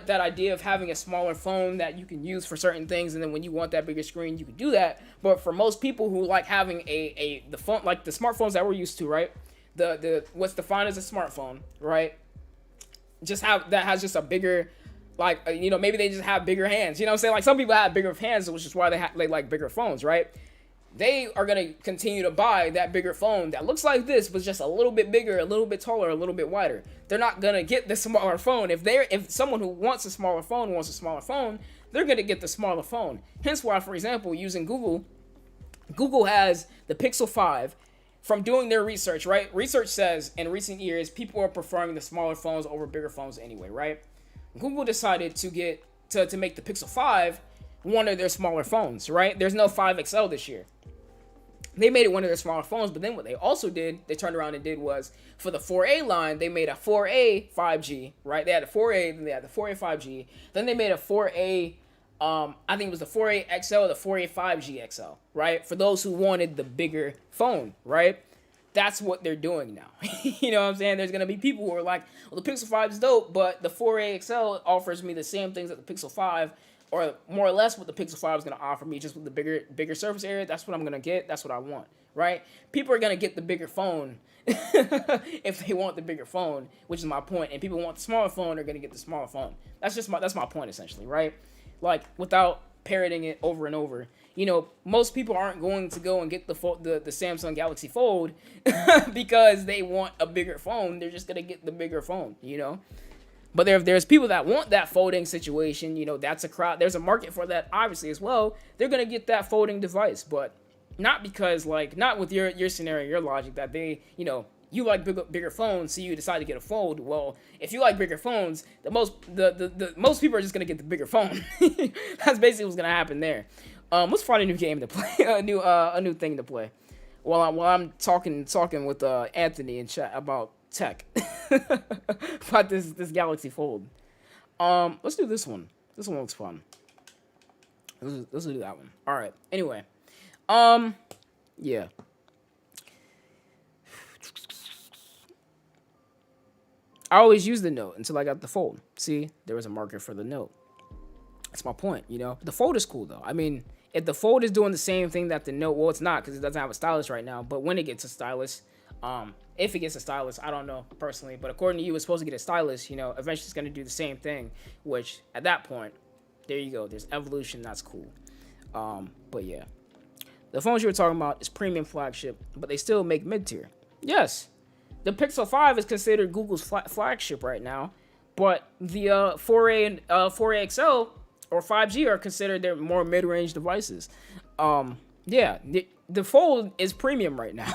that idea of having a smaller phone that you can use for certain things, and then when you want that bigger screen, you can do that. But for most people who like having the phone, like the smartphones that we're used to, right? the what's defined as a smartphone, right? Just have that has just a bigger, like, maybe they just have bigger hands. You know what I'm saying? Like, some people have bigger hands, which is why they like bigger phones, right? They are going to continue to buy that bigger phone that looks like this, but just a little bit bigger, a little bit taller, a little bit wider. They're not going to get the smaller phone. If someone who wants a smaller phone wants a smaller phone, they're going to get the smaller phone. Hence why, for example, using Google has the Pixel 5. From doing their research, right? Research says in recent years, people are preferring the smaller phones over bigger phones anyway, right? Google decided to make the Pixel 5 one of their smaller phones, right? There's no 5XL this year. They made it one of their smaller phones, but then what they also did, they turned around and did was, for the 4A line, they made a 4A 5G, right? They had a 4A, then they had the 4A 5G, then they made a 4A, I think it was the 4A XL or the 4A 5G XL, right? For those who wanted the bigger phone, right? That's what they're doing now. You know what I'm saying? There's going to be people who are like, well, the Pixel 5 is dope, but the 4A XL offers me the same things that the Pixel 5, or more or less what the Pixel 5 is going to offer me, just with the bigger surface area. That's what I'm going to get. That's what I want, right? People are going to get the bigger phone if they want the bigger phone, which is my point. And people want the smaller phone, they're going to get the smaller phone. That's my point, essentially, right? Like, without parroting it over and over. Most people aren't going to go and get the Samsung Galaxy Fold because they want a bigger phone. They're just going to get the bigger phone, But there's people that want that folding situation, that's a crowd. There's a market for that, obviously, as well. They're going to get that folding device, but not because, not with your scenario, your logic, that they, you like bigger phones, so you decide to get a fold. Well, if you like bigger phones, the most people are just gonna get the bigger phone. That's basically what's gonna happen there. Let's find a new game to play, a new thing to play. While I'm talking with Anthony in chat about tech, about this Galaxy Fold. Let's do this one. This one looks fun. Let's do that one. All right. Anyway, yeah. I always used the Note until I got the Fold. See, there was a market for the Note. That's my point, The Fold is cool, though. I mean, if the Fold is doing the same thing that the Note, well, it's not because it doesn't have a stylus right now. But when it gets a stylus, if it gets a stylus, I don't know personally. But according to you, it's supposed to get a stylus. Eventually it's going to do the same thing. Which, at that point, there you go. There's evolution. That's cool. But yeah. The phones you were talking about is premium flagship, but they still make mid-tier. Yes. The Pixel 5 is considered Google's flagship right now, but the 4A and 4A XL or 5G are considered their more mid-range devices. Yeah, the Fold is premium right now,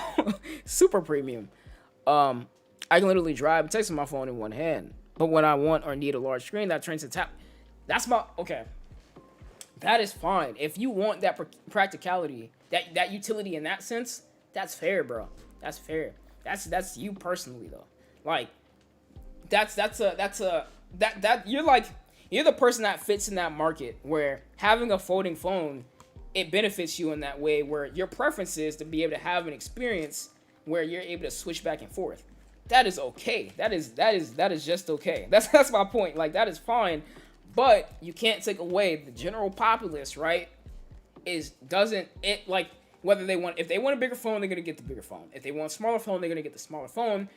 super premium. I can literally drive and text on my phone in one hand, but when I want or need a large screen that turns to tap, okay. That is fine. If you want that practicality, that utility in that sense, that's fair, bro. That's fair. That's you personally though. Like, you're the person that fits in that market where having a folding phone, it benefits you in that way where your preference is to be able to have an experience where you're able to switch back and forth. That is okay. That is just okay. That's my point. Like, that is fine. But you can't take away the general populace, right? If they want a bigger phone, they're gonna get the bigger phone. If they want a smaller phone, they're gonna get the smaller phone.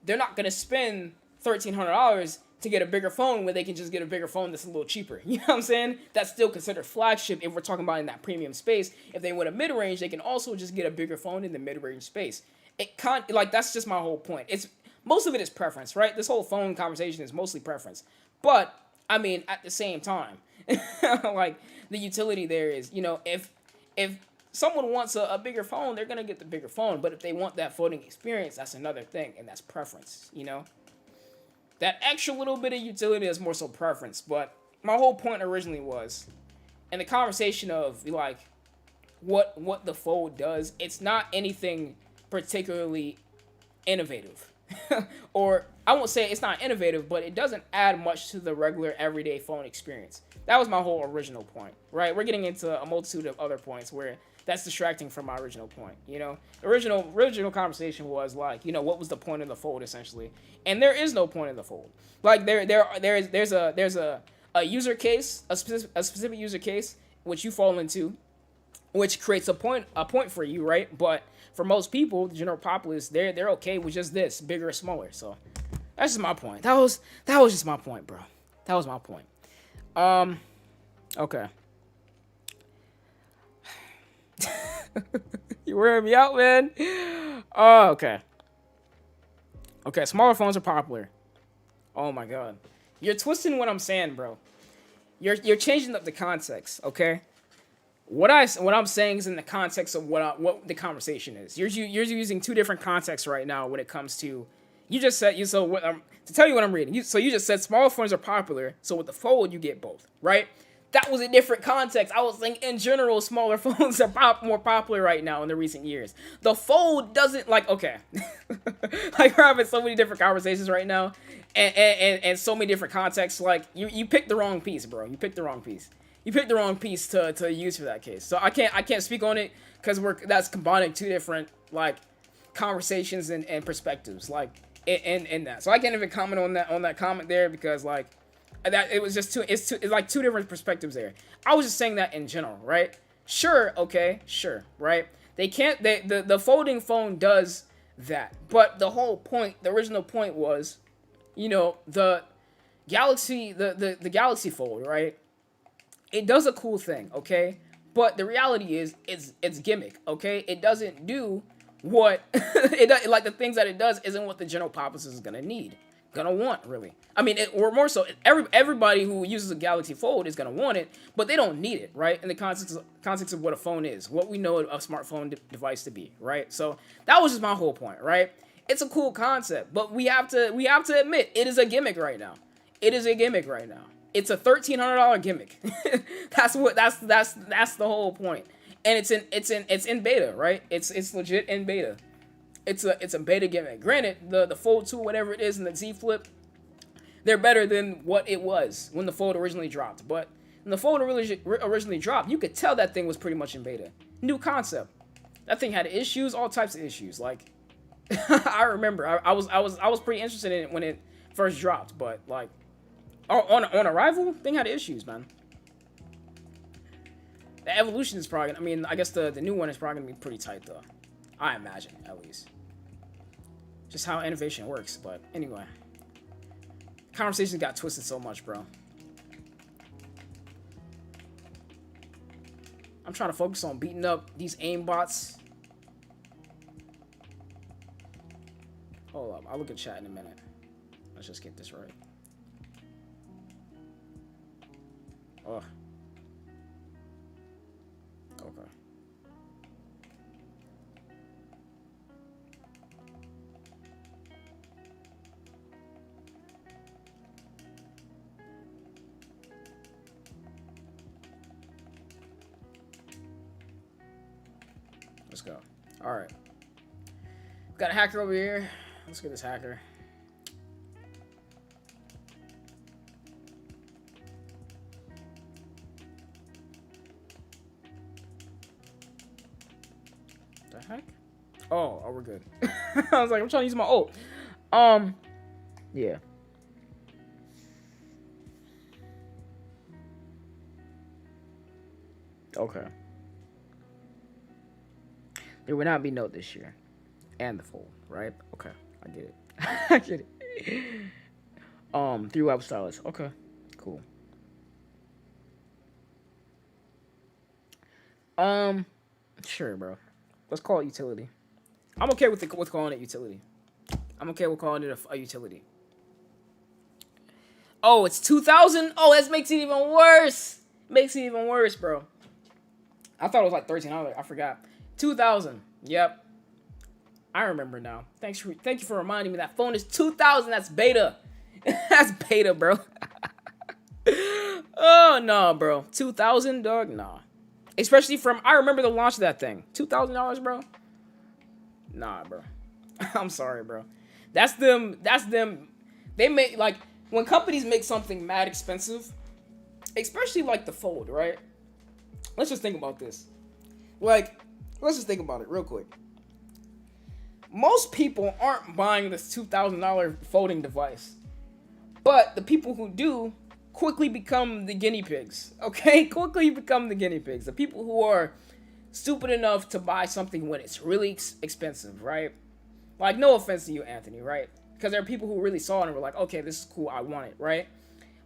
They're not gonna spend $1,300 to get a bigger phone when they can just get a bigger phone that's a little cheaper. You know what I'm saying? That's still considered flagship if we're talking about in that premium space. If they want a mid-range, they can also just get a bigger phone in the mid-range space. That's just my whole point. Most of it is preference, right? This whole phone conversation is mostly preference. But I mean, at the same time, like, the utility there is, if someone wants a bigger phone, they're going to get the bigger phone. But if they want that folding experience, that's another thing. And that's preference, That extra little bit of utility is more so preference. But my whole point originally was, in the conversation of, like, what the Fold does, it's not anything particularly innovative. Or, I won't say it's not innovative, but it doesn't add much to the regular everyday phone experience. That was my whole original point, right? We're getting into a multitude of other points where that's distracting from my original point, Original conversation was like, what was the point of the Fold essentially? And there is no point of the Fold. Like, there's a user case, a specific user case which you fall into, which creates a point for you, right? But for most people, the general populace, they're okay with just this, bigger or smaller. So that's just my point. That was just my point, bro. That was my point. Okay. You wearing me out, man. Oh, okay. Okay, smaller phones are popular. Oh my god. You're twisting what I'm saying, bro. You're changing up the context, okay? What I'm saying is in the context of what the conversation is. You're using two different contexts right now when it comes to. You just said to tell you what I'm reading. You just said smaller phones are popular. So with the Fold you get both, right? That was a different context. I was saying in general, smaller phones are more popular right now in the recent years. The Fold doesn't okay. Like we're having so many different conversations right now, and so many different contexts. Like you picked the wrong piece, bro. You picked the wrong piece. You picked the wrong piece to use for that case. So I can't speak on it because that's combining two different like conversations and perspectives like in that. So I can't even comment on that comment there because like. That it was just it's like two different perspectives there. I was just saying that in general, right? Sure, okay, sure, right? The folding phone does that, but the whole point, the original point was, the Galaxy, the Galaxy Fold, right? It does a cool thing, okay? But the reality is, it's gimmick, okay? It doesn't do what like the things that it does isn't what the general populace is gonna need. Gonna want, really. I mean, or more so, everybody who uses a Galaxy Fold is gonna want it, but they don't need it, right? In the context of what a phone is, what we know a smartphone device to be, right? So that was just my whole point, right? It's a cool concept, but we have to admit it is a gimmick right now. It is a gimmick right now. It's a $1,300 gimmick. That's the whole point, and it's in beta, right? It's legit in beta. It's a beta gimmick. Granted, the Fold 2, whatever it is, and the Z Flip, they're better than what it was when the Fold originally dropped. But when the Fold originally dropped, you could tell that thing was pretty much in beta. New concept. That thing had issues, all types of issues. Like, I remember, I was pretty interested in it when it first dropped. But like, on arrival, thing had issues, man. The evolution is probably. I mean, I guess the new one is probably gonna be pretty tight though. I imagine, at least. Just how innovation works, but anyway. Conversations got twisted so much, bro. I'm trying to focus on beating up these aimbots. Hold up, I'll look at chat in a minute. Let's just get this right. Oh. Okay. Let's go. All right. Got a hacker over here. Let's get this hacker. The heck? Oh, we're good. I was like, I'm trying to use my ult. Yeah. Okay. There will not be Note this year. And the Fold, right? Okay. I get it. I get it. 3 web stylus. Okay. Cool. Sure, bro. Let's call it utility. I'm okay with calling it utility. I'm okay with calling it a utility. Oh, it's 2,000? Oh, that makes it even worse. Makes it even worse, bro. I thought it was like $1,300. I forgot. 2,000. Yep. I remember now. Thank you for reminding me that phone is 2,000. That's beta. That's beta, bro. Oh no, bro. 2,000, dog. Nah. Especially I remember the launch of that thing. $2,000, bro. Nah, bro. I'm sorry, bro. That's them. They make like when companies make something mad expensive, especially like the Fold, right? Let's just think about this. Like, let's just think about it real quick. Most people aren't buying this $2,000 folding device. But the people who do quickly become the guinea pigs. Okay? Quickly become the guinea pigs. The people who are stupid enough to buy something when it's really expensive, right? Like, no offense to you, Anthony, right? Because there are people who really saw it and were like, okay, this is cool, I want it, right?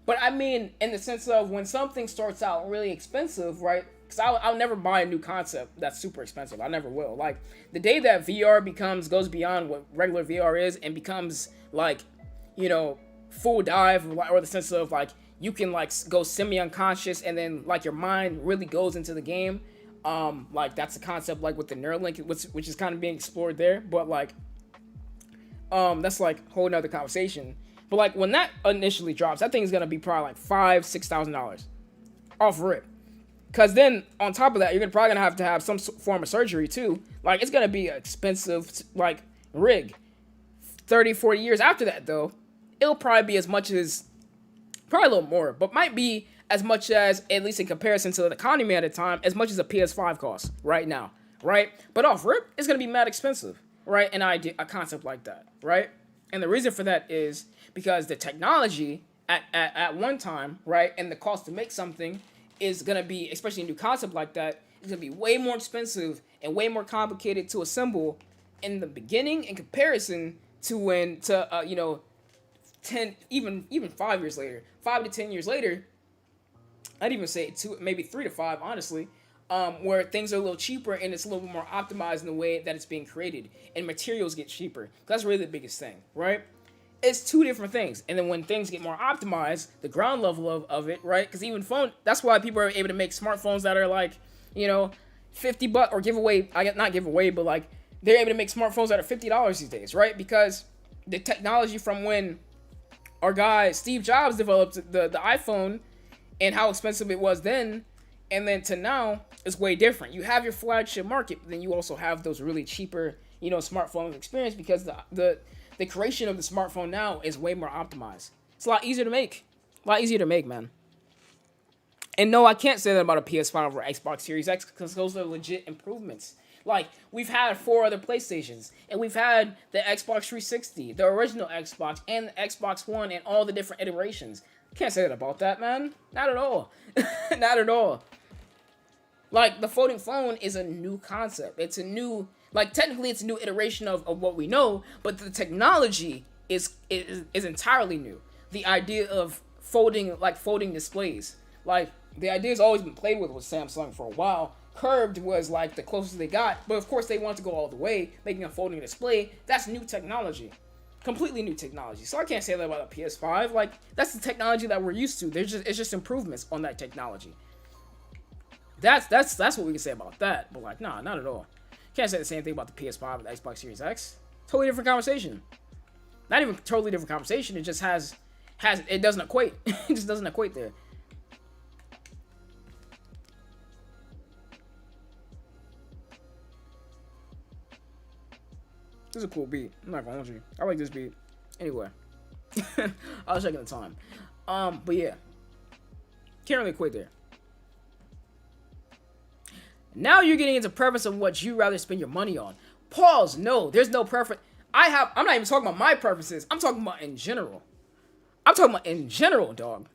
But I mean, in the sense of when something starts out really expensive, right? Because I'll never buy a new concept that's super expensive. I never will. Like, the day that VR goes beyond what regular VR is and becomes, like, you know, full dive, or the sense of, like, you can, like, go semi-unconscious and then, like, your mind really goes into the game. Like, that's the concept, like, with the Neuralink, which is kind of being explored there. But, like, that's, like, a whole nother conversation. But, like, when that initially drops, that thing's gonna be probably, like, $5,000-$6,000 off rip. Because then, on top of that, you're probably gonna have to have some form of surgery, too. Like, it's gonna be an expensive, like, rig. 30, 40 years after that, though, it'll probably be as much as, probably a little more, but might be as much as, at least in comparison to the economy at the time, as much as a PS5 costs right now, right? But off rip, it's gonna be mad expensive, right? A concept like that, right? And the reason for that is because the technology at one time, right, and the cost to make something is gonna be, especially a new concept like that, is gonna be way more expensive and way more complicated to assemble in the beginning in comparison to when 10, even 5 years later, 5 to 10 years later. I'd even say maybe 3 to 5, honestly, where things are a little cheaper and it's a little more optimized in the way that it's being created, and materials get cheaper. That's really the biggest thing, right? It's two different things. And then when things get more optimized, the ground level of it, right? Because even that's why people are able to make smartphones that are like, you know, $50 or not give away, but like they're able to make smartphones that are $50 these days, right? Because the technology from when our guy Steve Jobs developed the iPhone and how expensive it was then, and then to now, is way different. You have your flagship market, but then you also have those really cheaper, you know, smartphone experience, because the creation of the smartphone now is way more optimized. It's a lot easier to make. Man. And no, I can't say that about a PS5 or Xbox Series X, because those are legit improvements. Like, we've had 4 other PlayStations, and we've had the Xbox 360, the original Xbox, and the Xbox One, and all the different iterations. Can't say that about that, man. Not at all. Not at all. Like, the folding phone is a new concept. It's a new, like, technically it's a new iteration of what we know, but the technology is entirely new. The idea of folding displays. Like, the idea has always been played with Samsung for a while. Curved was, like, the closest they got, but of course they want to go all the way, making a folding display. That's new technology. Completely new technology. So I can't say that about a PS5. Like, that's the technology that we're used to. It's just improvements on that technology. That's what we can say about that. But like, nah, not at all. Can't say the same thing about the PS5 and the Xbox Series X. Totally different conversation. Not even totally different conversation. It just it doesn't equate. It just doesn't equate there. This is a cool beat. I'm not gonna hold you. I like this beat. Anyway. I was checking the time. But yeah. Can't really equate there. Now you're getting into preference of what you rather spend your money on. Pause. No, there's no preference. I'm not even talking about my preferences. I'm talking about in general. Dog.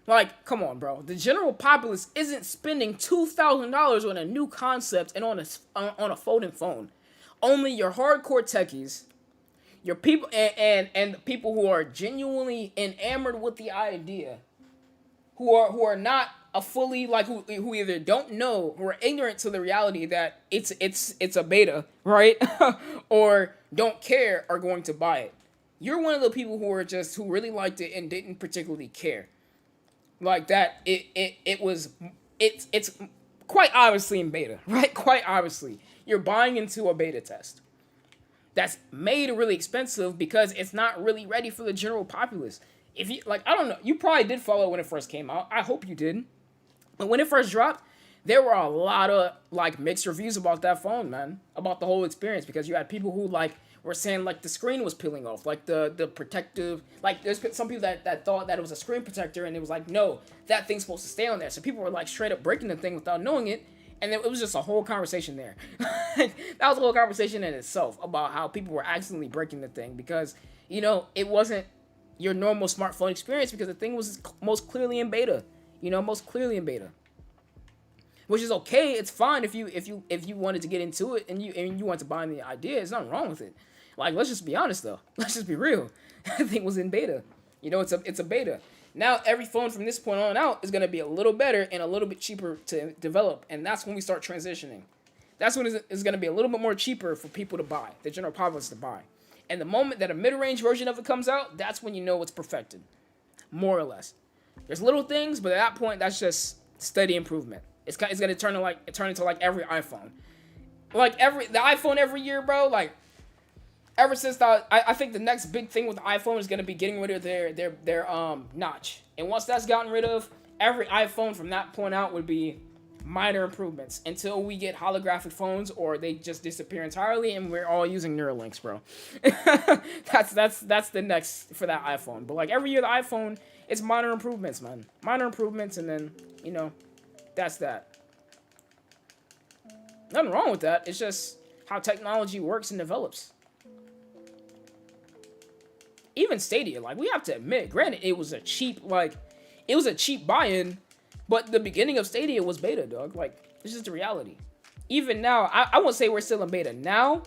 Like, come on, bro. The general populace isn't spending $2,000 on a new concept and on a folding phone. Only your hardcore techies, your people, and people who are genuinely enamored with the idea, who are not a fully, like, who either don't know, who are ignorant to the reality that it's a beta, right? Or don't care, are going to buy it. You're one of the people who really liked it and didn't particularly care. Like that, it's quite obviously in beta, right? Quite obviously. You're buying into a beta test that's made really expensive because it's not really ready for the general populace. If you, like, I don't know, you probably did follow it when it first came out. I hope you did. But when it first dropped, there were a lot of, like, mixed reviews about that phone, man. About the whole experience, because you had people who, like, were saying, like, the screen was peeling off. Like, the protective, like, there's some people that thought that it was a screen protector, and it was like, no, that thing's supposed to stay on there. So people were, like, straight up breaking the thing without knowing it. And it was just a whole conversation there. That was a whole conversation in itself about how people were accidentally breaking the thing because, you know, it wasn't your normal smartphone experience because the thing was most clearly in beta. which is okay. It's fine if you wanted to get into it and you want to buy the idea. There's nothing wrong with it. Like, let's just be honest though. Let's just be real. That thing was in beta. You know, it's a beta. Now every phone from this point on out is gonna be a little better and a little bit cheaper to develop, and that's when we start transitioning. That's when it's gonna be a little bit more cheaper for people to buy, the general populace to buy. And the moment that a mid-range version of it comes out, that's when you know it's perfected, more or less. There's little things, but at that point, that's just steady improvement. It's gonna turn into like every iPhone, like the iPhone every year, bro. Like ever since I think the next big thing with the iPhone is gonna be getting rid of their notch. And once that's gotten rid of, every iPhone from that point out would be minor improvements until we get holographic phones or they just disappear entirely and we're all using Neuralinks, bro. that's the next for that iPhone. But like every year the iPhone, it's minor improvements, man. Minor improvements, and then, you know, that's that. Nothing wrong with that. It's just how technology works and develops. Even Stadia, like, we have to admit, granted, it was a cheap buy-in, but the beginning of Stadia was beta, dog. Like, it's just the reality. Even now, I won't say we're still in beta now,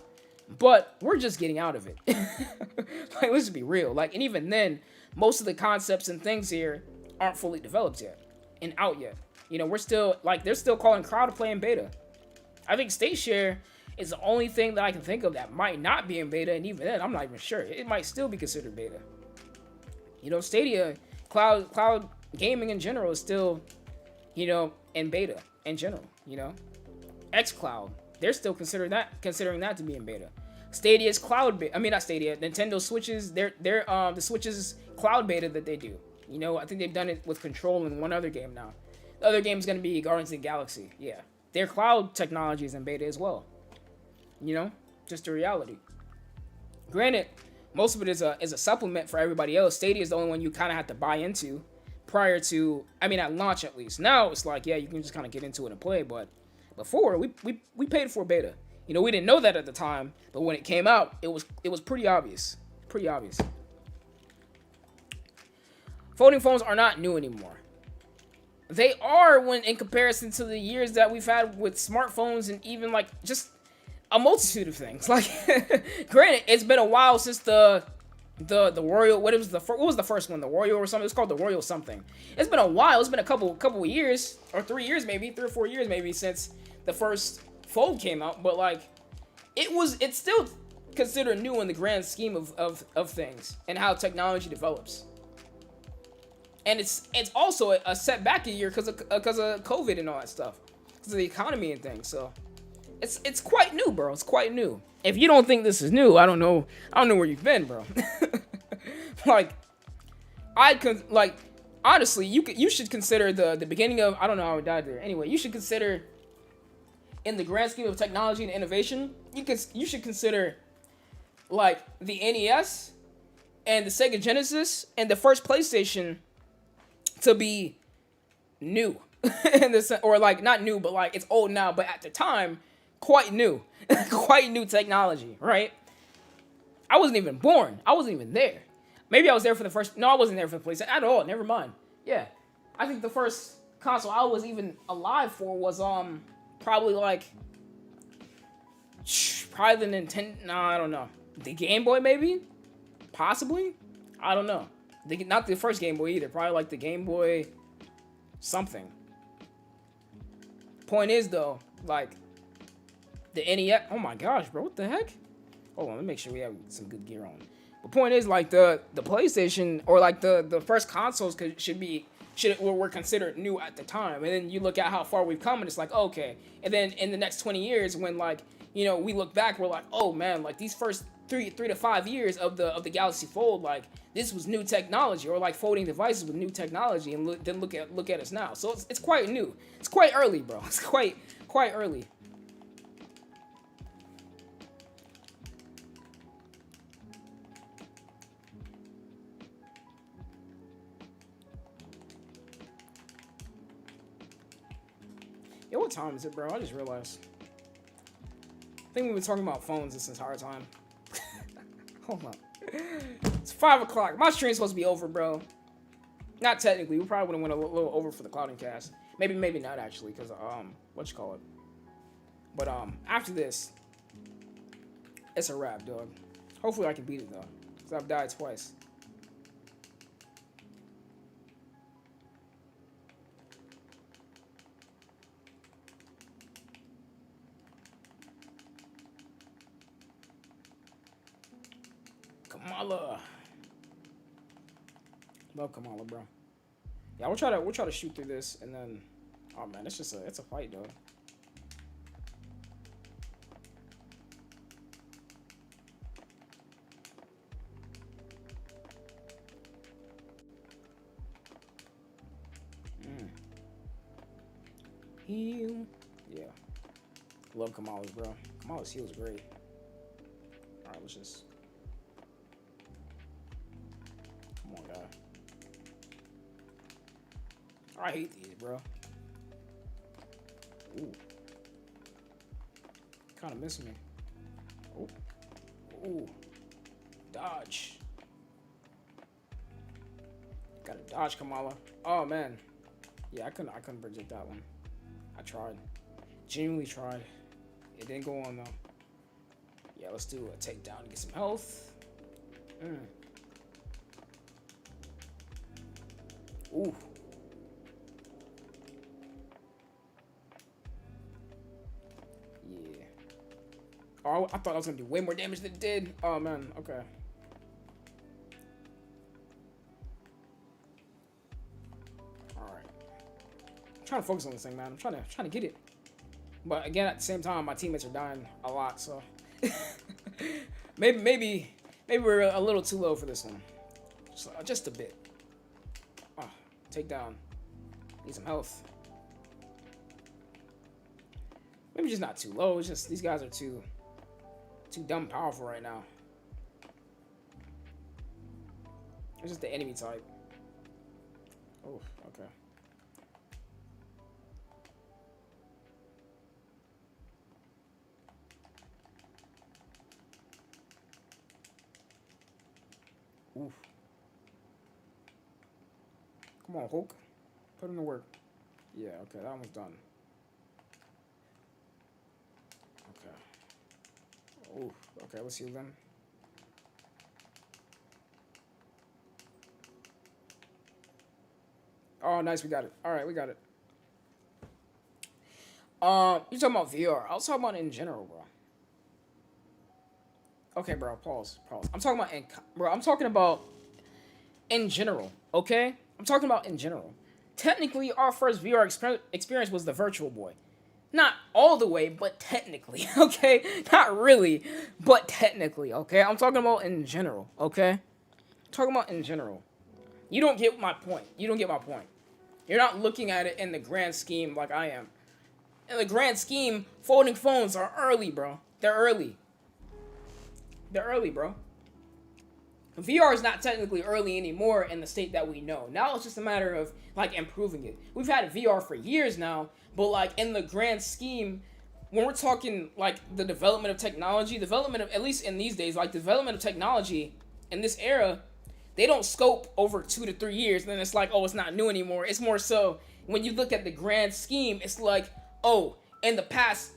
but we're just getting out of it. Like, let's just be real. Like, and even then, most of the concepts and things here aren't fully developed yet and out yet. You know, we're still, like, they're still calling crowd play in beta. I think State Share is the only thing that I can think of that might not be in beta, and even then, I'm not even sure. It might still be considered beta. You know, Stadia, cloud gaming in general is still, you know, in beta in general, you know. xCloud, they're still considering that to be in beta. Stadia's cloud beta, I mean, not Stadia, Nintendo Switches, the Switch's cloud beta that they do. You know, I think they've done it with Control in one other game now. The other game is going to be Guardians of the Galaxy. Yeah. Their cloud technology is in beta as well. You know, just a reality. Granted, most of it is a supplement for everybody else. Stadia is the only one you kind of have to buy into prior to, I mean, at launch at least. Now it's like, yeah, you can just kind of get into it and play, but before we paid for beta. You know, we didn't know that at the time, but when it came out, it was pretty obvious. Pretty obvious. Folding phones are not new anymore. They are when in comparison to the years that we've had with smartphones and even like just a multitude of things. Like, granted, it's been a while since the Royal, what was the first one? The Royal or something? It's called the Royal something. It's been a while. It's been a couple of years, or 3 years maybe, 3 or 4 years maybe, since the first Fold came out. But like, it's still considered new in the grand scheme of things and how technology develops. And it's also a setback a year because of COVID and all that stuff, because of the economy and things. So it's quite new, bro. It's quite new. If you don't think this is new, I don't know where you've been, bro. Like, honestly, you should consider the beginning of, I don't know how it died there. Anyway, you should consider, in the grand scheme of technology and innovation, you should consider like the NES and the Sega Genesis and the first PlayStation to be new. In this, or like not new, but like it's old now, but at the time, quite new. Quite new technology, right? I wasn't even born. I wasn't even there. Maybe I was there for the first. No, I wasn't there for the PlayStation at all. Never mind. Yeah, I think the first console I was even alive for was probably the Nintendo. No, I don't know. The Game Boy, maybe, possibly. I don't know. Not the first Game Boy either. Probably like the Game Boy something. Point is though, like the NES. Oh my gosh, bro, what the heck? Hold on, let me make sure we have some good gear on. The point is, like the PlayStation or like the first consoles were considered new at the time, and then you look at how far we've come, and it's like, okay. And then in the next 20 years, when like, you know, we look back, we're like, oh man, like these first 3 to 5 years of the Galaxy Fold, like this was new technology, or like folding devices with new technology, and then look at us now. So it's quite new. It's quite early, bro. It's quite early. Yo, what time is it, bro? I just realized. I think we've been talking about phones this entire time. Hold on. It's 5 o'clock. My stream's supposed to be over, bro. Not technically. We probably would have went a little over for the clouding cast. Maybe not actually, because what you call it? But after this, it's a wrap, dog. Hopefully I can beat it though, because I've died twice. Kamala. Love Kamala, bro. Yeah, we'll try to shoot through this, and then, oh man, it's a fight, dog. Heal. Yeah. Love Kamala's, bro. Kamala's heal's great. Alright, let's just. Come on, guy. I hate these, bro. Ooh. Kind of missing me. Ooh. Ooh. Dodge. Gotta dodge, Kamala. Oh, man. Yeah, I couldn't predict that one. I tried. Genuinely tried. It didn't go on, though. Yeah, let's do a takedown and get some health. Ooh. Yeah. Oh, I thought I was gonna do way more damage than it did. Oh, man. Okay. Alright. I'm trying to focus on this thing, man. I'm trying to get it. But again, at the same time, my teammates are dying a lot, so maybe we're a little too low for this one. Just a bit. Take down. Need some health. Maybe just not too low. It's just these guys are too dumb powerful right now. It's just the enemy type. Oh, okay. Oof. Come on, Hulk. Put in the work. Yeah, okay, that one's done. Okay. Oof. Okay, let's heal them. Oh, nice, we got it. Alright, we got it. You talking about VR. I was talking about in general, bro. Okay, bro, pause. I'm talking about in general, okay? I'm talking about in general. Technically, our first VR experience was the Virtual Boy. Not all the way, but technically, okay? Not really, but technically, okay? I'm talking about in general, okay? I'm talking about in general. You don't get my point. You don't get my point. You're not looking at it in the grand scheme like I am. In the grand scheme, folding phones are early, bro. They're early. They're early, bro. VR is not technically early anymore in the state that we know. Now it's just a matter of, like, improving it. We've had VR for years now, but, like, in the grand scheme, when we're talking, like, the development of technology, at least in these days, like, the development of technology in this era, they don't scope over 2 to 3 years, and then it's like, oh, it's not new anymore. It's more so, when you look at the grand scheme, it's like, oh, in the past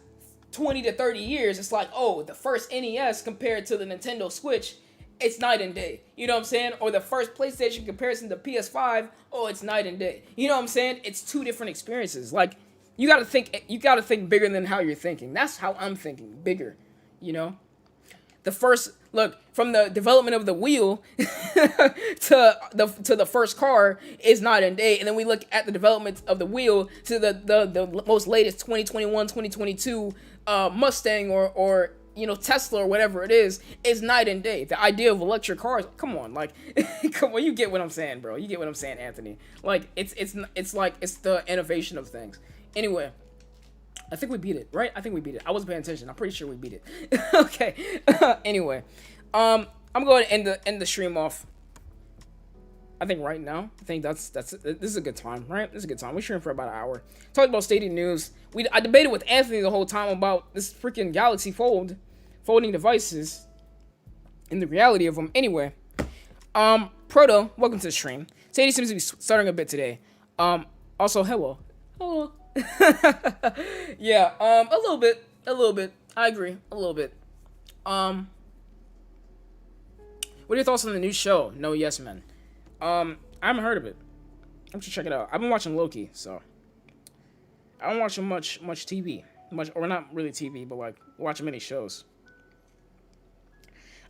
20 to 30 years, it's like, oh, the first NES compared to the Nintendo Switch, it's night and day. You know what I'm saying? Or the first PlayStation comparison to PS5, oh, it's night and day. You know what I'm saying? It's two different experiences. Like, you gotta think bigger than how you're thinking. That's how I'm thinking, bigger. You know? From the development of the wheel to the first car is night and day, and then we look at the development of the wheel to the most latest 2021, 2022 Mustang or you know, Tesla or whatever it is night and day. The idea of electric cars, come on, like, come on, you get what I'm saying, bro. You get what I'm saying, Anthony. Like, it's the innovation of things. Anyway, I think we beat it, right? I think we beat it. I wasn't paying attention. I'm pretty sure we beat it. Okay. Anyway, I'm going to end the stream off. I think right now, this is a good time, right? This is a good time. We're streaming for about an hour. Talked about Stadia news. I debated with Anthony the whole time about this freaking Galaxy folding devices and the reality of them. Anyway, Proto, welcome to the stream. Stadia seems to be starting a bit today. Also, hello Yeah, a little bit, a little bit. I agree, a little bit. Um, what are your thoughts on the new show? No, Yes Men. I haven't heard of it. I'm gonna check it out. I've been watching Loki, so I don't watch much TV, much or not really TV, but like watching many shows.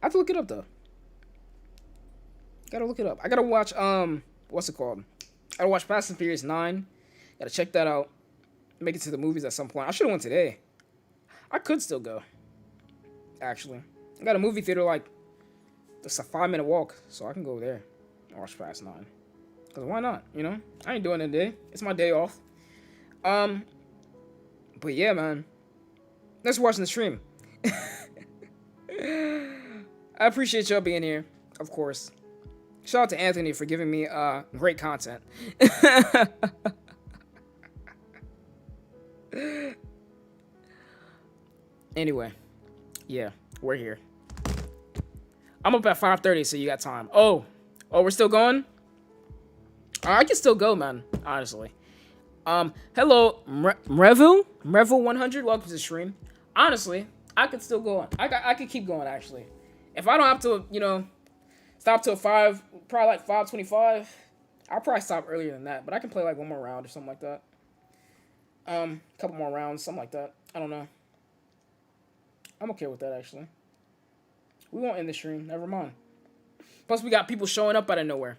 I have to look it up though. Gotta look it up. I gotta watch what's it called? I gotta watch Fast and Furious 9. Gotta check that out. Make it to the movies at some point. I should have went today. I could still go. Actually, I got a movie theater like it's a 5-minute walk, so I can go there and watch Fast 9. Cause why not? You know, I ain't doing it today. It's my day off. But yeah, man. Thanks for watching the stream. I appreciate y'all being here, of course. Shout out to Anthony for giving me great content. Anyway, yeah, we're here. I'm up at 5:30, so you got time. Oh, we're still going? I can still go, man, honestly. Hello, Mreville 100, welcome to the stream. Honestly, I could still go on. I could keep going, actually. If I don't have to, you know, stop till 5, probably like 5:25, I'll probably stop earlier than that, but I can play like one more round or something like that. Couple more rounds, something like that. I don't know. I'm okay with that, actually. We won't end the stream, never mind. Plus, we got people showing up out of nowhere.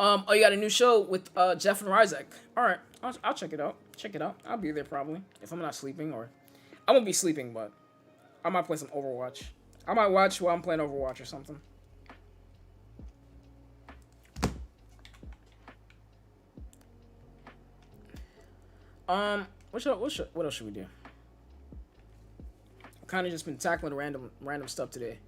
Oh, you got a new show with Jeff and Ryzek. All right, I'll check it out. Check it out. I'll be there probably if I'm not sleeping, or I won't be sleeping, but I might play some Overwatch. I might watch while I'm playing Overwatch or something. What else should we do? I've kind of just been tackling random stuff today.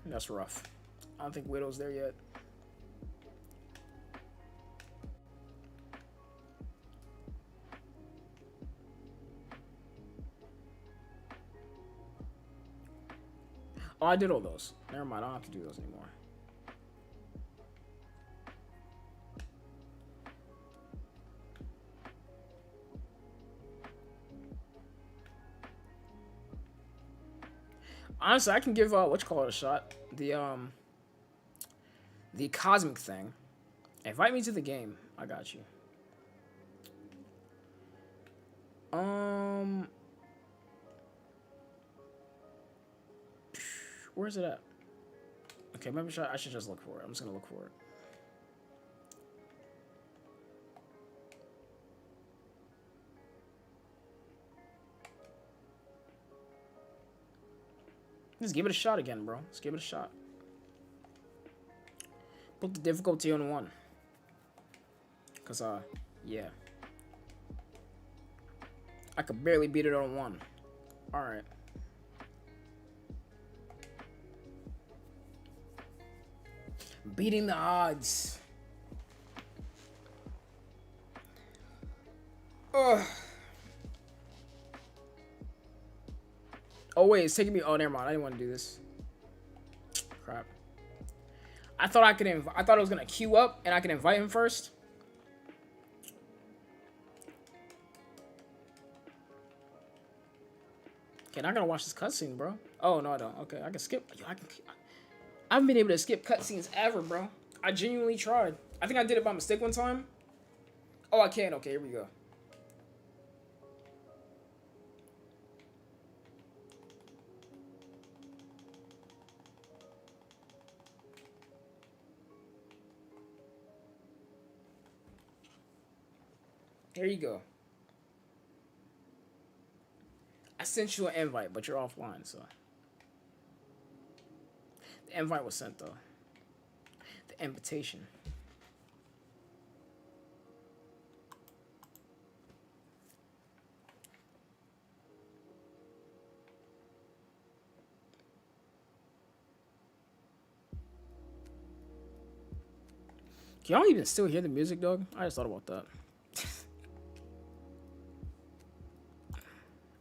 That's rough. I don't think Widow's there yet. Oh, I did all those. Never mind, I don't have to do those anymore. Honestly, I can give a shot. The cosmic thing. Invite me to the game. I got you. Where's it at? Okay, maybe I should just look for it. I'm just gonna look for it. Just give it a shot again, bro. Let's give it a shot. Put the difficulty on 1. Cause yeah. I could barely beat it on 1. Alright. Beating the odds. Ugh. Oh wait, it's taking me. Oh, never mind. I didn't want to do this. Crap. I thought I could. I thought it was gonna queue up and I could invite him first. Okay, not gonna watch this cutscene, bro. Oh no, I don't. Okay, I can skip. Yo, I haven't been able to skip cutscenes ever, bro. I genuinely tried. I think I did it by mistake one time. Oh, I can. Okay, here we go. There you go. I sent you an invite, but you're offline, so. The invite was sent, though. The invitation. Can y'all even still hear the music, dog? I just thought about that.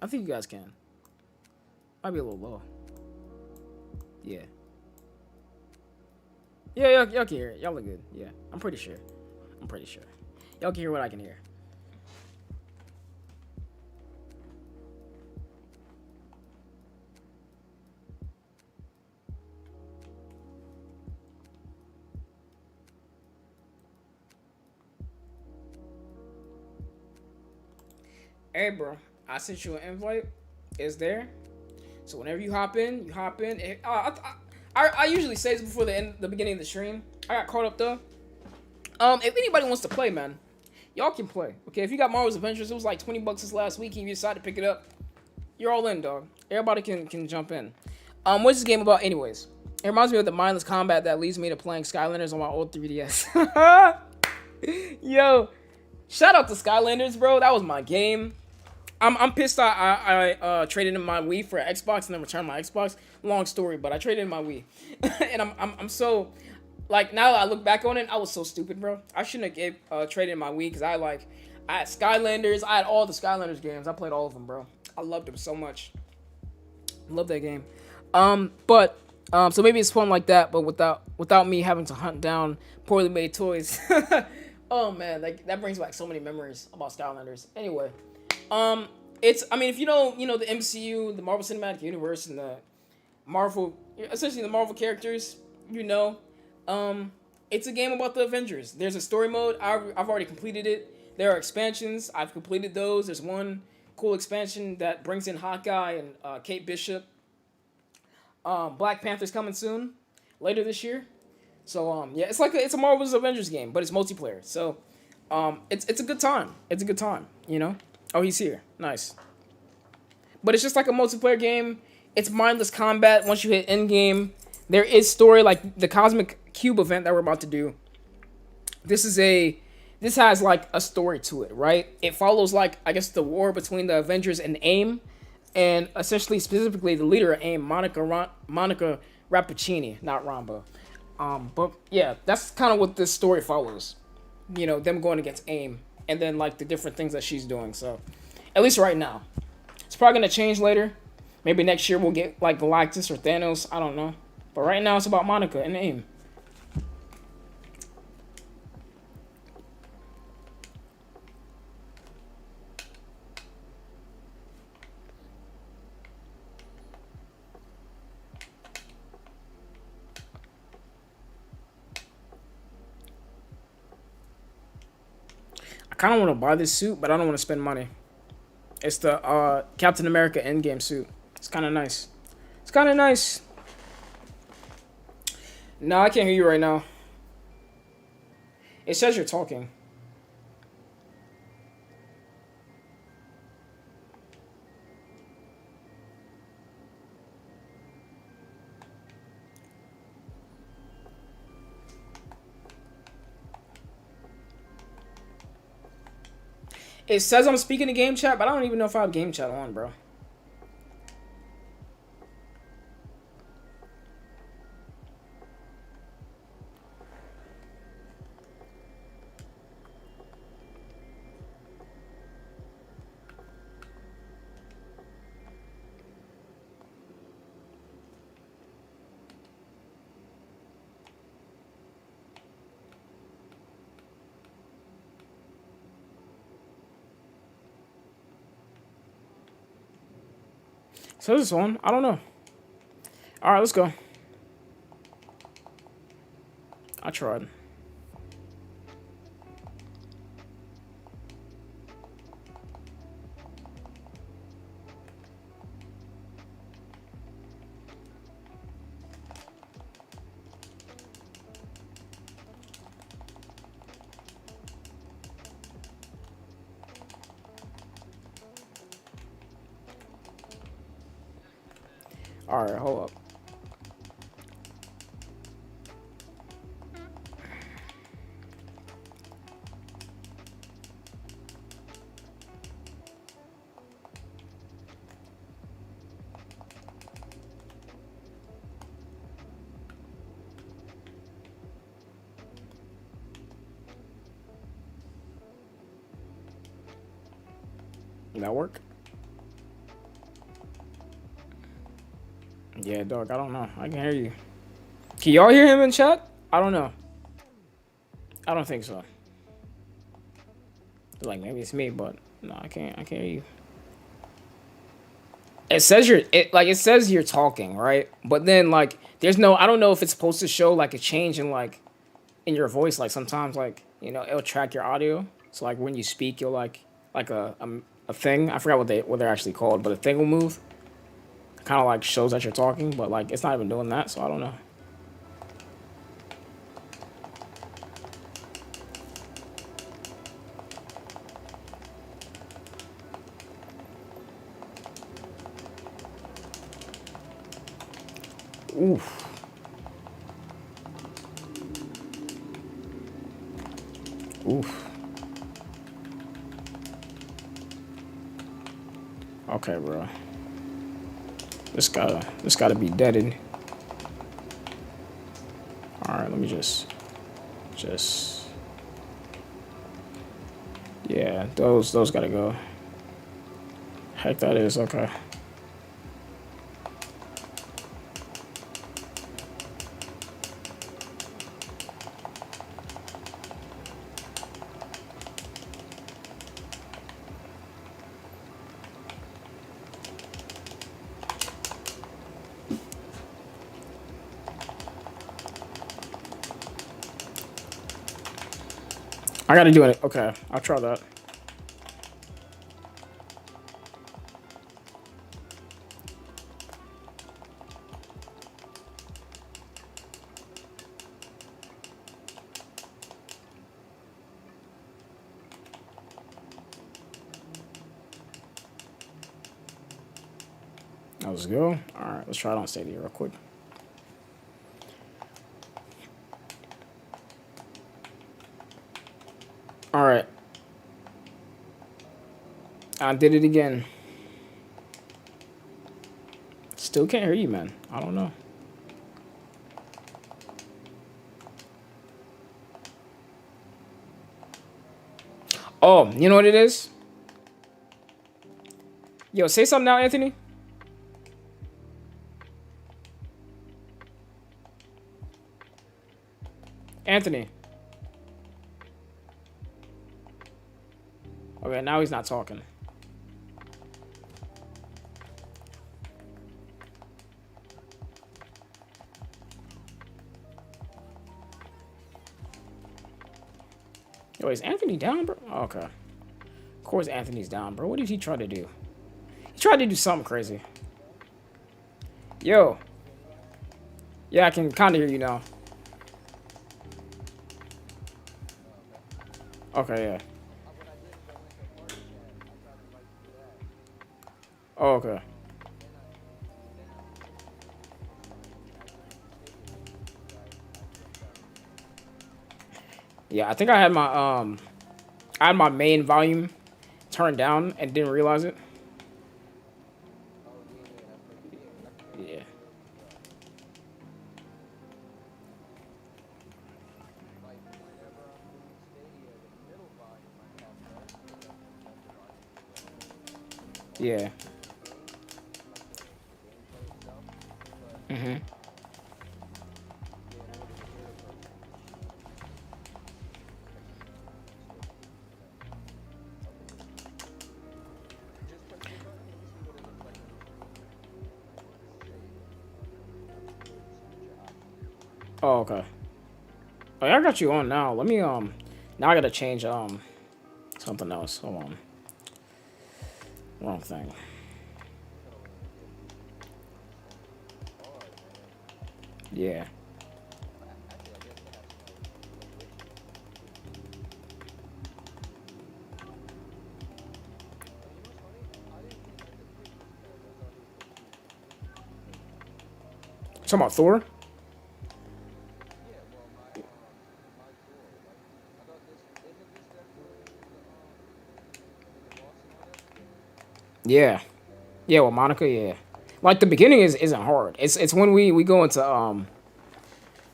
I think you guys can. Might be a little low. Yeah. Yeah, y'all can hear it. Y'all look good. Yeah, I'm pretty sure. Y'all can hear what I can hear. Hey, bro. I sent you an invite. It's there. So whenever you hop in, you hop in. I usually say this before the beginning of the stream. I got caught up though. If anybody wants to play, man, y'all can play. Okay, if you got Marvel's Avengers, it was like $20 this last week, and you decide to pick it up, you're all in, dog. Everybody can jump in. What's this game about, anyways? It reminds me of the mindless combat that leads me to playing Skylanders on my old 3DS. Yo, shout out to Skylanders, bro. That was my game. I'm pissed. I traded in my Wii for an Xbox and then returned my Xbox. Long story, but I traded in my Wii, and I'm so, like, now that I look back on it, I was so stupid, bro. I shouldn't have traded in my Wii, because I had Skylanders. I had all the Skylanders games. I played all of them, bro. I loved them so much. Love that game. So maybe it's fun like that, but without me having to hunt down poorly made toys. Oh man, that brings back so many memories about Skylanders. Anyway. If you know the MCU, the Marvel Cinematic Universe, and essentially the Marvel characters, it's a game about the Avengers. There's a story mode. I've already completed it. There are expansions. I've completed those. There's one cool expansion that brings in Hawkeye and Kate Bishop. Black Panther's coming soon, later this year. So yeah, it's a Marvel's Avengers game, but it's multiplayer. So it's a good time. It's a good time, Oh, he's here. Nice. But it's just like a multiplayer game. It's mindless combat once you hit endgame. There is story, like the Cosmic Cube event that we're about to do. This has like a story to it, right? It follows, like, I guess, the war between the Avengers and AIM, and essentially specifically the leader of AIM, Monica Rappaccini, not Rambo. But yeah, that's kind of what this story follows. Them going against AIM. And then, like, the different things that she's doing. So, at least right now. It's probably going to change later. Maybe next year we'll get, like, Galactus or Thanos. I don't know. But right now it's about Monica and AIM. I kind of want to buy this suit, but I don't want to spend money. It's the Captain America Endgame suit. It's kind of nice. No, I can't hear you right now. It says you're talking. It says I'm speaking to game chat, but I don't even know if I have game chat on, bro. So this one, I don't know. All right, let's go. I tried. All right, hold up. Did that work? Yeah, dog. I don't know. I can hear you. Can y'all hear him in chat? I don't know. I don't think so. Like maybe it's me, but no, I can't. I can't hear you. It says it says you're talking, right? But then like there's no. I don't know if it's supposed to show like a change in like in your voice. Like sometimes like it'll track your audio. So like when you speak, you'll like a thing. I forgot what they're actually called, but a thing will move. Kind of like shows that you're talking, but like it's not even doing that. So I don't know. Oof. Oof. Okay, bro. This gotta be deaded. All right, let me just. Yeah, those gotta go. Heck, that is okay. I gotta do it. Okay, I'll try that. Let's go. All right, let's try it on Stadia real quick. All right. I did it again. Still can't hear you, man. I don't know. Oh, you know what it is? Yo, say something now, Anthony. Anthony. Okay, now he's not talking. Yo, is Anthony down, bro? Oh, okay. Of course Anthony's down, bro. What did he try to do? He tried to do something crazy. Yo. Yeah, I can kind of hear you now. Okay, yeah. Oh, okay. Yeah, I think I had my main volume turned down and didn't realize it. Yeah. Yeah. Mhm. Oh, okay. Oh, yeah, I got you on now. Let me now I gotta change something else. Hold on. Wrong thing. Yeah. Talking about Thor? Yeah. Yeah, well Monica, yeah. Like the beginning isn't hard. It's when we go into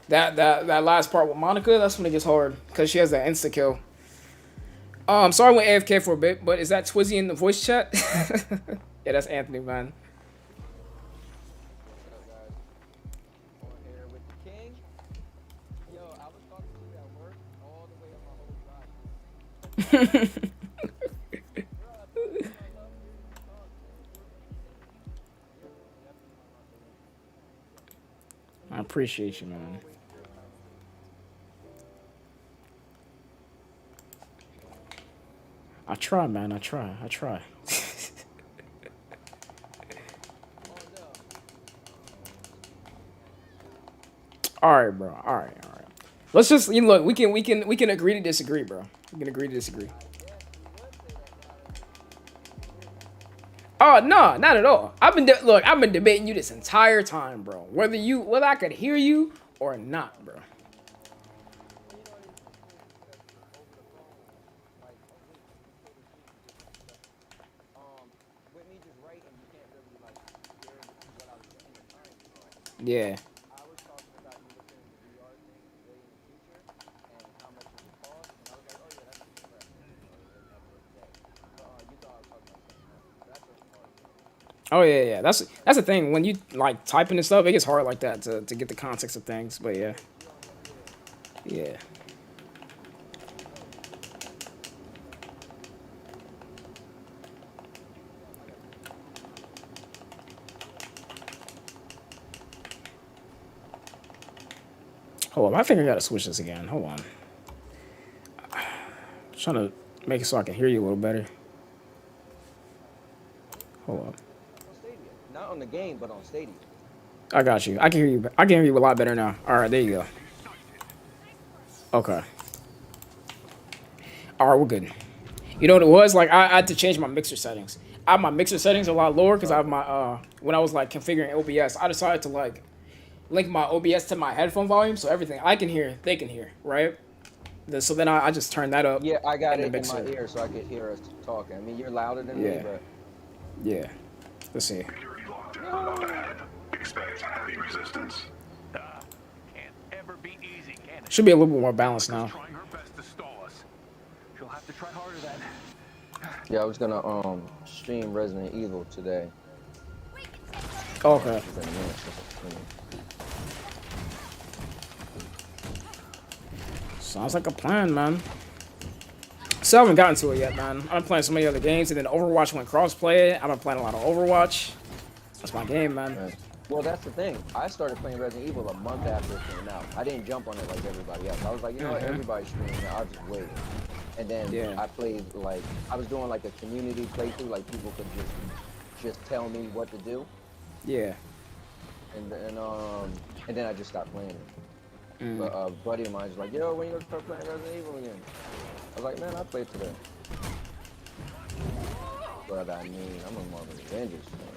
that last part with Monica, that's when it gets hard. Cause she has that insta kill. Sorry I went AFK for a bit, but is that Twizzy in the voice chat? Yeah, that's Anthony, man. I appreciate you, man. I try, man. I try. I try. All right, bro. All right, all right. Let's just look. We can agree to disagree, bro. We can agree to disagree. Oh no, not at all. Look. I've been debating you this entire time, bro. Whether I could hear you or not, bro. Yeah. Oh yeah, yeah. That's the thing. When you like typing and stuff, it gets hard like that to get the context of things. But yeah, yeah. Hold on, I think I gotta switch this again. Hold on. Trying to make it so I can hear you a little better. Hold on. Not on the game, but on Stadia. I got you. I can hear you. I can hear you a lot better now. All right, there you go. Okay. All right, we're good. You know what it was? Like I had to change my mixer settings. I have my mixer settings a lot lower because I have my when I was like configuring OBS, I decided to like link my OBS to my headphone volume, so everything I can hear, they can hear, right? So then I just turned that up. Yeah, I got it in my ear so I could hear us talking. I mean, you're louder than me, but yeah. Let's see. Expect heavy resistance. Can't ever be easy, can it? Should be a little bit more balanced now. Trying her best to stall us. She'll have to try harder then. yeah, I was gonna stream Resident Evil today. Okay. Sounds like a plan, man. Still haven't gotten to it yet, man. I've been playing so many other games, and then Overwatch went crossplay. I've been playing a lot of Overwatch. That's my game, man. Right. Well, that's the thing. I started playing Resident Evil a month after it came out. I didn't jump on it like everybody else. I was like, you know what, everybody's streaming it. I'll just wait. And then I played, like, I was doing like a community playthrough, like people could just tell me what to do. Yeah. And then I just stopped playing it. But a buddy of mine was like, yo, when you gonna start playing Resident Evil again? I was like, man, I played today. But I mean, I'm a Marvel Avengers fan.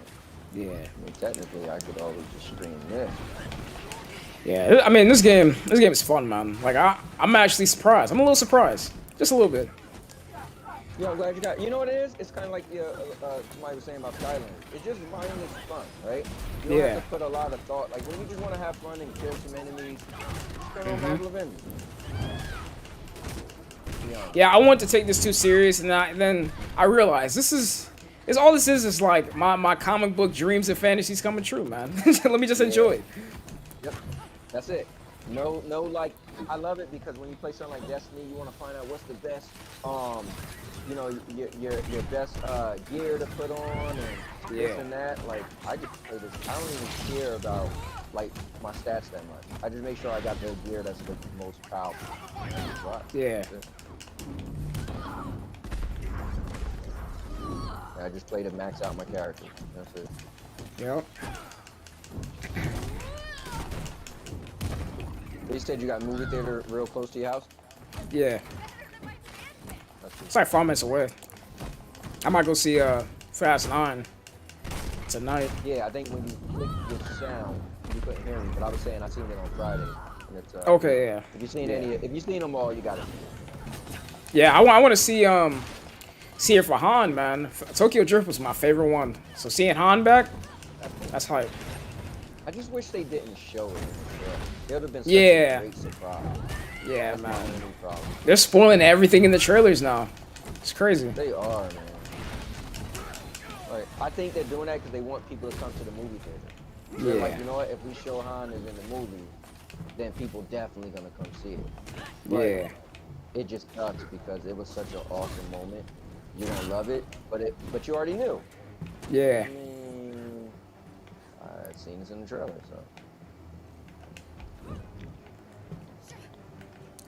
Yeah. I mean, technically, I could always just stream this. Yeah, I mean, this game is fun, man. Like, I'm actually surprised. I'm a little surprised. Just a little bit. Yeah, I'm glad you got. You know what it is? It's kind of like somebody was saying about Skylanders. It's just mindless fun, right? You don't have to put a lot of thought. Like when you just want to have fun and kill some enemies, just turn on Marvel Avengers. Yeah, I want to take this too serious, and then I realized all this is like my comic book dreams and fantasies coming true, man. Let me just enjoy it. Yep, that's it. No, like I love it because when you play something like Destiny, you want to find out what's the best, you know, your best gear to put on and this and that. Like I just play this. I don't even care about like my stats that much. I just make sure I got the gear that's the most powerful. Yeah. I just play to max out my character. That's it. Yep. You said you got a movie theater real close to your house? Yeah. It's like 5 minutes away. I might go see Fast 9 tonight. Yeah, I think when you click the sound, you couldn't hear me, but I was saying I seen it on Friday. And it's, okay, yeah. If you seen them all, you got it. Yeah, I want to see it for Han, man. Tokyo Drift was my favorite one. So seeing Han back, that's hype. I just wish they didn't show it. It would have been such a great surprise. Yeah, that's man. my They're spoiling everything in the trailers now. It's crazy. They are, man. Like, I think they're doing that because they want people to come to the movie theater. They're like, you know what? If we show Han is in the movie, then people definitely gonna come see it. But yeah. it just sucks because it was such an awesome moment. You're gonna love it, but you already knew. Yeah. I mean, I've seen this in the trailer, so.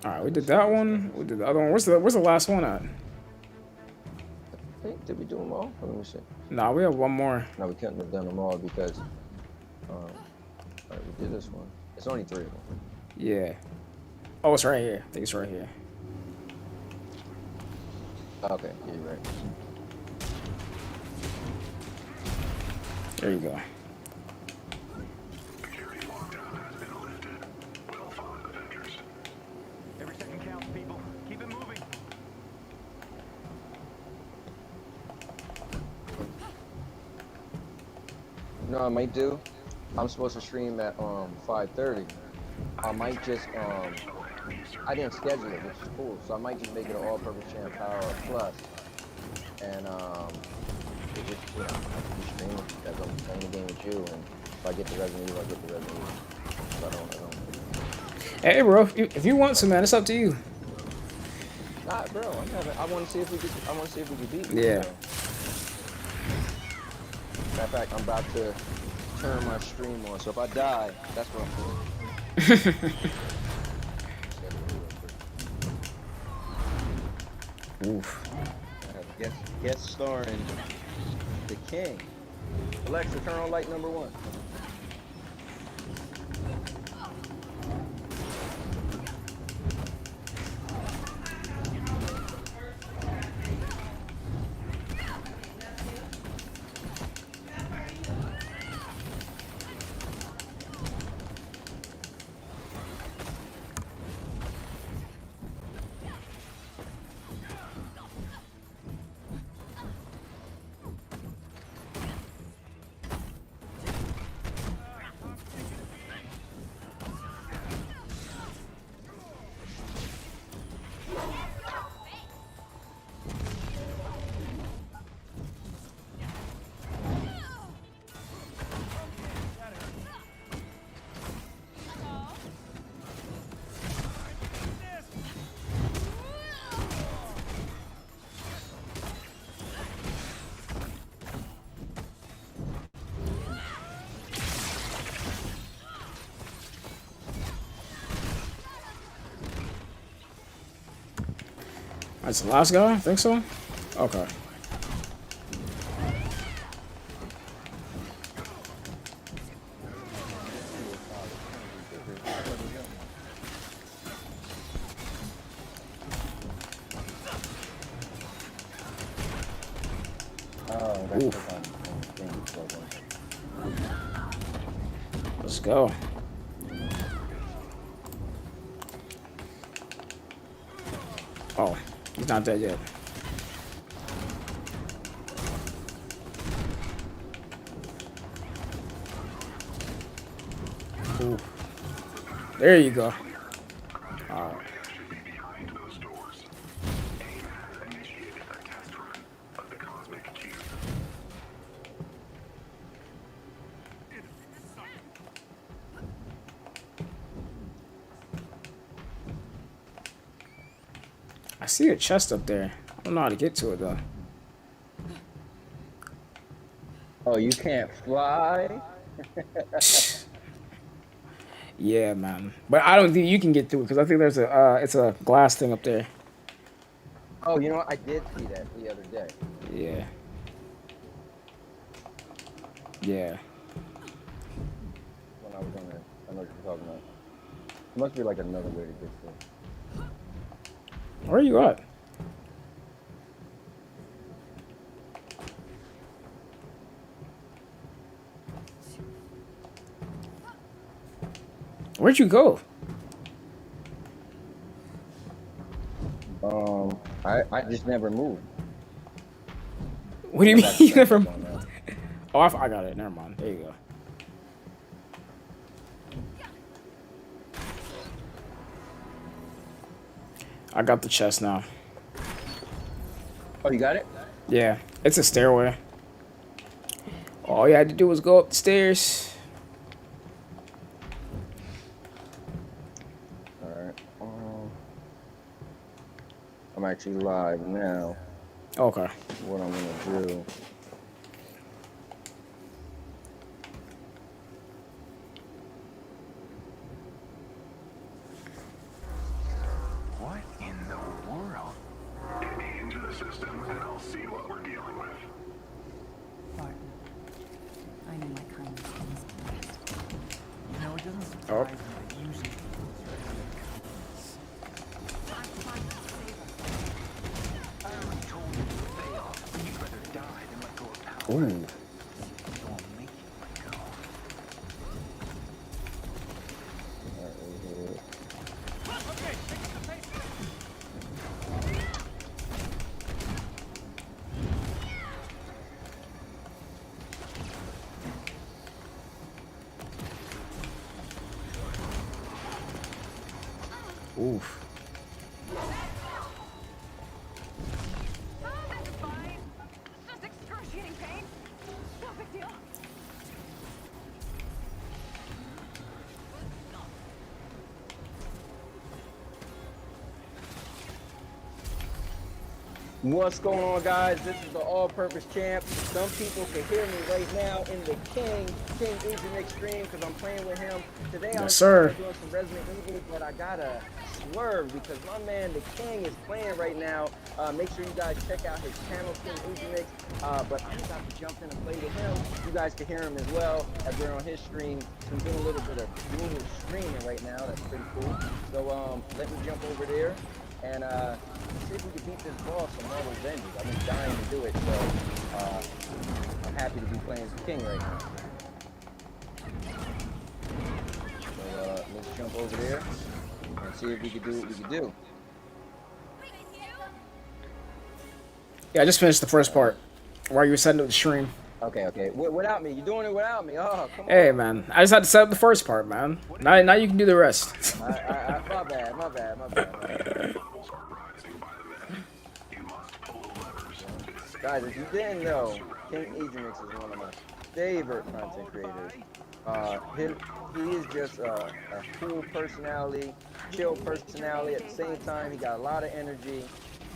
All right, we did that one. We did the other one. Where's the last one at? Hey, did we do them all? Let me see. Nah, we have one more. No, we couldn't have done them all because, all right, we did this one. It's only 3 of them. Yeah. Oh, it's right here. I think it's right here. Okay, yeah, you're right. There you go. Security lockdown has been lifted. Well fought, Avengers. Every second counts, people. Keep it moving. You know what I might do? I'm supposed to stream at 5:30. I might just I didn't schedule it, which is cool. So I might just make it an all-purpose channel Power Plus, and it just I can be streaming because I'm playing the game with you, and if I get the Resident Evil, I get the Resident Evil. If I don't. Hey, bro, if you want to, man, it's up to you. Nah, bro, I want to see if we could beat it. Yeah. So. Matter of fact, I'm about to turn my stream on, so if I die, that's what I'm doing. Oof. Guest starring the King. Alexa, turn on light number 1. That's the last guy? I think so? Okay. Oof. Let's go. Oh, he's not dead yet. Ooh. There you go. All right. I see a chest up there. I don't know how to get to it though. Oh, you can't fly? Yeah, man. But I don't think you can get through it because I think there's a it's a glass thing up there. Oh, you know what? I did see that the other day. Yeah. Yeah. When I was on there. I know what you're talking about. It must be like another way to get through. Where are you at? Where'd you go? I just never moved. What do you mean you never? Oh, I got it. Never mind. There you go. I got the chest now. Oh, you got it? Yeah, it's a stairway. All you had to do was go up the stairs. Alright. actually live now. Okay. What I'm gonna do. What in the world? Get me into the system and I'll see what we're dealing with. Barton, I knew my kindness was blessed. You know, it doesn't Oh. surprise me that usually I already told you to fail. You'd rather die than let go of power. Ooh. So I'll make you let go. Oof. That's fine. It's just excruciating pain. No big deal. What's going on, guys? This is the all-purpose champ. Some people can hear me right now in the KingEjahmix stream because I'm playing with him. Today I Yes, was sir. doing some Resident Evil, but I gotta swerve because my man, the King, is playing right now. Make sure you guys check out his channel, KingEjahmix. But I'm about to jump in and play with him. You guys can hear him as well as we're on his stream. So we're doing a little bit of dual streaming right now. That's pretty cool. So let me jump over there and see if we can beat this boss from all Avengers. I've been dying to do it, so I'm happy to be playing as King right now. So let's jump over there and see if we can do what we can do. Yeah, I just finished the first part while you were setting up the stream. Okay. Without me, you're doing it without me. Oh, come on. Hey, man. I just had to set up the first part, man. Now you can do the rest. My bad. Levels are rising by the minute. You must pull the levers. Guys, if you didn't know, KingEjahmix is one of my favorite content creators. He is just a cool personality, chill personality. At the same time, he got a lot of energy.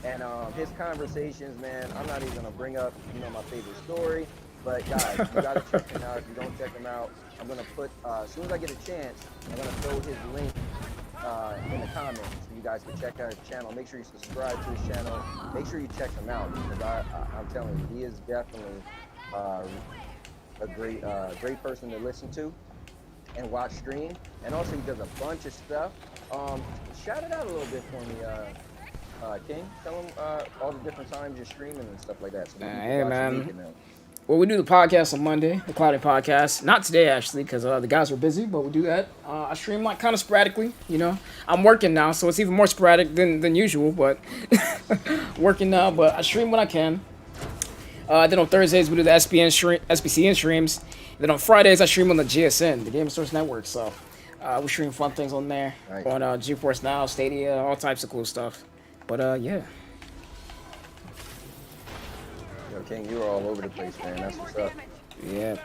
And his conversations, man, I'm not even gonna bring up, my favorite story. But guys, you gotta check him out. If you don't check him out, I'm gonna put, as soon as I get a chance, I'm gonna throw his link in the comments so you guys can check out his channel. Make sure you subscribe to his channel. Make sure you check him out because I'm telling you, he is definitely a great person to listen to and watch stream. And also he does a bunch of stuff. Shout it out a little bit for me, King. Tell him all the different times you're streaming and stuff like that. So Hey, man. Well, we do the podcast on Monday, the Cloudy Podcast. Not today, actually, because the guys were busy, but we do that. I stream like kind of sporadically, I'm working now, so it's even more sporadic than usual, but working now, but I stream when I can. Then on Thursdays, we do the SPCN streams. Then on Fridays, I stream on the GSN, the Game Source Network, so we stream fun things on there, Right. on GeForce Now, Stadia, all types of cool stuff. But, yeah. Yo, King, you were all over the place, man. That's what's up. Yeah.